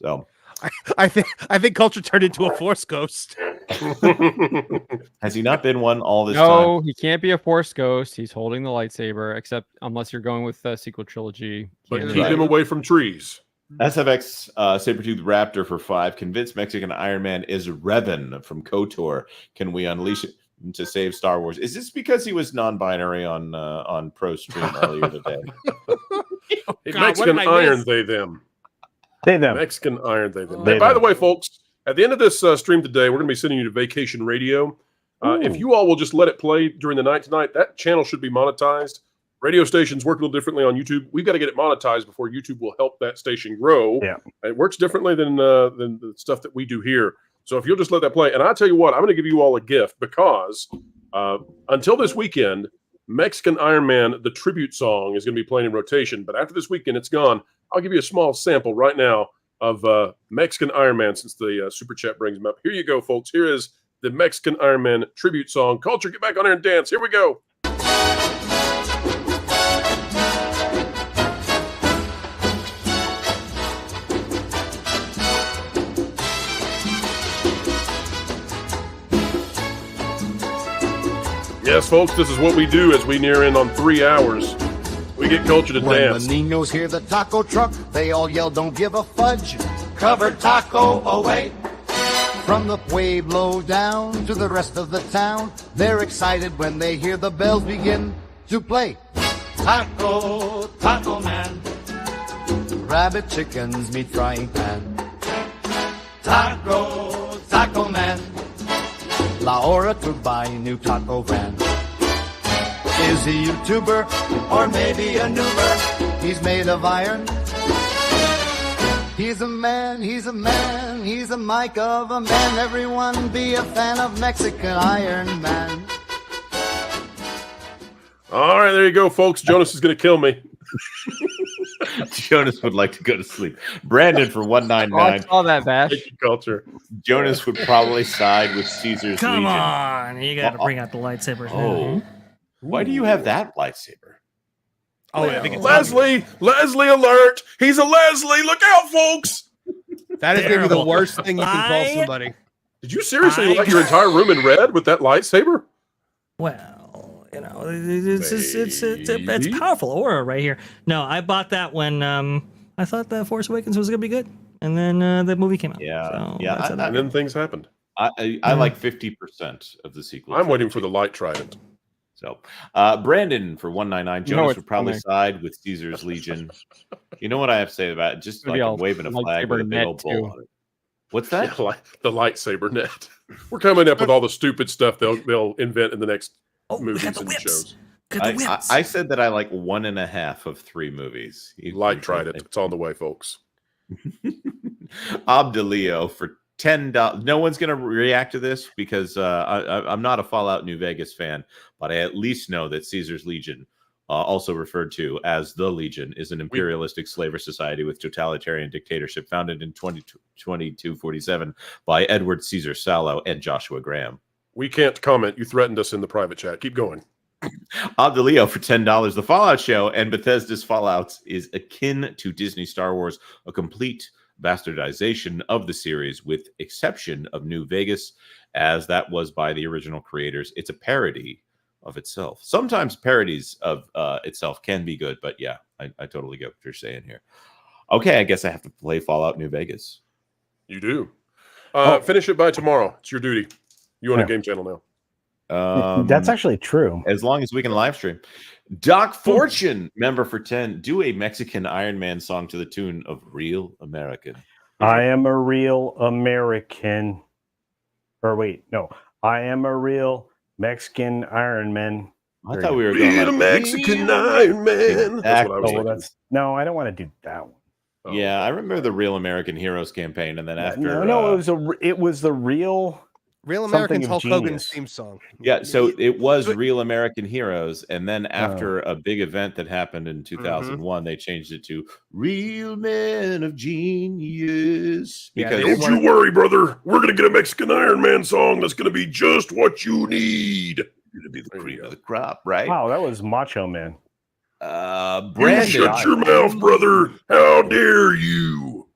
So I think Culture turned into a Force ghost. has he not been one all this time? No, he can't be a Force ghost. He's holding the lightsaber, except unless you're going with the sequel trilogy. But keep him away from trees. SFX Sabertooth Raptor for 5. Convinced Mexican Iron Man is Revan from KOTOR. Can we unleash it to save Star Wars? Is this because he was non-binary on Pro Stream earlier today? Mexican Iron, they, them. They, them. Mexican Iron, they, them. They, By them. the way, folks, at the end of this stream today, we're going to be sending you to Vacation Radio. If you all will just let it play during the night tonight, that channel should be monetized. Radio stations work a little differently on YouTube. We've got to get it monetized before YouTube will help that station grow. Yeah. It works differently than the stuff that we do here. So if you'll just let that play, and I'll tell you what, I'm going to give you all a gift because until this weekend, Mexican Iron Man, the tribute song, is going to be playing in rotation. But after this weekend, it's gone. I'll give you a small sample right now of Mexican Iron Man since the Super Chat brings him up. Here you go, folks. Here is the Mexican Iron Man tribute song. Culture, get back on there and dance. Here we go. Yes, folks, this is what we do as we near in on 3 hours. We get Culture to dance. When the Ninos hear the taco truck, they all yell, don't give a fudge. Cover taco away. From the Pueblo down to the rest of the town, they're excited when they hear the bells begin to play. Taco, taco man. Rabbit, chickens, meat frying pan. Taco, taco man. Laura to buy a new taco van. Is he a YouTuber or maybe a noober? He's made of iron. He's a man, he's a man, he's a mic of a man. Everyone be a fan of Mexican Iron Man. All right, there you go, folks. Jonas is going to kill me. Jonas would like to go to sleep. Brandon for 199. I saw that, Bash. Culture. Jonas would probably side with Caesar's Come Legion. on, you got to bring out the lightsabers. Oh, why do you have that lightsaber? Oh, I think it's Leslye alert! He's a Leslye. Look out, folks! That is going to be the worst thing you can call somebody. Did you seriously light your entire room in red with that lightsaber? Well, you know, it's powerful aura right here. No, I bought that when I thought The Force Awakens was gonna be good, and then the movie came out. Yeah, so yeah, And then things happened. I like 50% of the sequel. I'm waiting for the light trident. So, Brandon for 199. Jonas would probably side with Caesar's Legion. You know what I have to say about it? Just like waving a flag with a big old bull on it. What's that? Yeah, the lightsaber net. We're coming up with all the stupid stuff they'll invent in the next movies and shows. I said that I like 1.5 of 3 movies. Light trident. It's on the way, folks. Abdelio for $10. No one's going to react to this because I'm not a Fallout New Vegas fan, but I at least know that Caesar's Legion, also referred to as the Legion, is an imperialistic slaver society with totalitarian dictatorship founded in 2247 by Edward Caesar Sallow and Joshua Graham. We can't comment. You threatened us in the private chat. Keep going. Abdelio for $10. The Fallout show and Bethesda's Fallout is akin to Disney Star Wars, a complete bastardization of the series with exception of New Vegas, as that was by the original creators. It's a parody of itself. Sometimes parodies of itself can be good, but yeah, I totally get what you're saying here. Okay, I guess I have to play Fallout New Vegas. You do. Finish it by tomorrow. It's your duty. You own a game channel now. That's actually true. As long as we can live stream. Doc Fortune, member for 10. Do a Mexican Iron Man song to the tune of Real American. I am a real American. Or wait, no. I am a real Mexican Iron Man. I thought we were going Real Mexican Iron Man. That's what I was thinking. No, I don't want to do that one. Yeah, I remember the Real American Heroes campaign, and then after it was the real Real Something Americans of Hulk Hogan's genius. theme song. Yeah, so it was Real American Heroes, and then after a big event that happened in 2001, they changed it to Real Men of Genius. Because Don't you worry, brother. We're gonna get a Mexican Iron Man song that's gonna be just what you need. Gonna be the cream of the crop, right? Wow, that was Macho Man. Brandon, shut your mouth, brother. How dare you?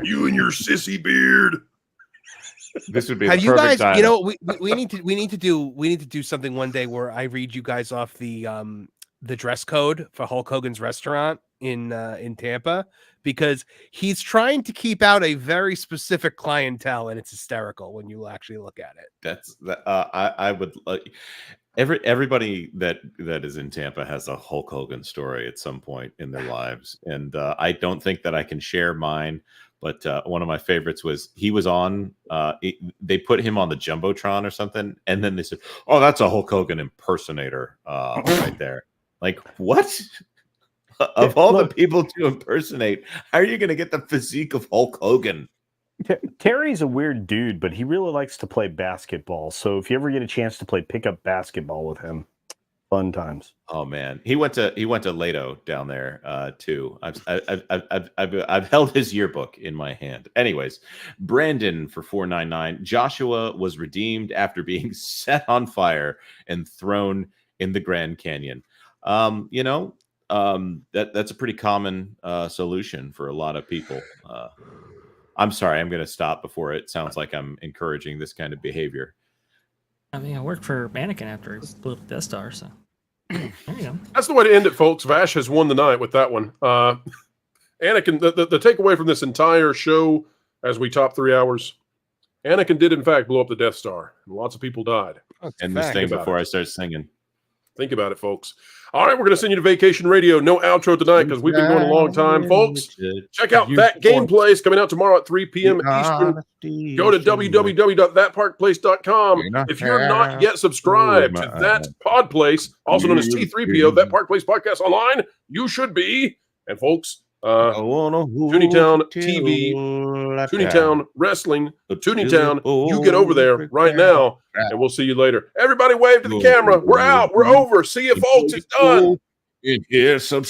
You and your sissy beard. This would be Have the you perfect guys? time. You know, we need to do something one day where I read you guys off the dress code for Hulk Hogan's restaurant in Tampa, because he's trying to keep out a very specific clientele, and it's hysterical when you actually look at it. That's I would everybody that is in Tampa has a Hulk Hogan story at some point in their lives, and I don't think that I can share mine. But one of my favorites was he was on. They put him on the jumbotron or something, and then they said, "Oh, that's a Hulk Hogan impersonator right there." Like, what? Of all the people to impersonate, how are you going to get the physique of Hulk Hogan? Terry's a weird dude, but he really likes to play basketball. So if you ever get a chance to play pickup basketball with him, fun times. Oh man, he went to Lato down there too. I've held his yearbook in my hand. Anyways, Brandon for 499. Joshua was redeemed after being set on fire and thrown in the Grand Canyon. That's a pretty common solution for a lot of people. I'm sorry, I'm going to stop before it sounds like I'm encouraging this kind of behavior. I mean, I worked for Mannequin after he blew up the Death Star, so there you go. That's the way to end it, folks. Vash has won the night with that one. Anakin, the takeaway from this entire show as we top 3 hours, Anakin did in fact blow up the Death Star. Lots of people died. And this thing before I start singing. Think about it, folks. All right, we're going to send you to Vacation Radio. No outro tonight because we've been going a long time, folks. Check out That Gameplay is coming out tomorrow at 3 p.m. Eastern. Go to www.thatparkplace.com. If you're not yet subscribed to That Pod Place, also known as T3PO, That Park Place Podcast Online, you should be. And folks, Tooneytown TV, Tooneytown Wrestling, Tooneytown, you get over there right now, and we'll see you later. Everybody wave to the camera. We're out. We're over. See you, folks. It's done. Yeah, subscribe.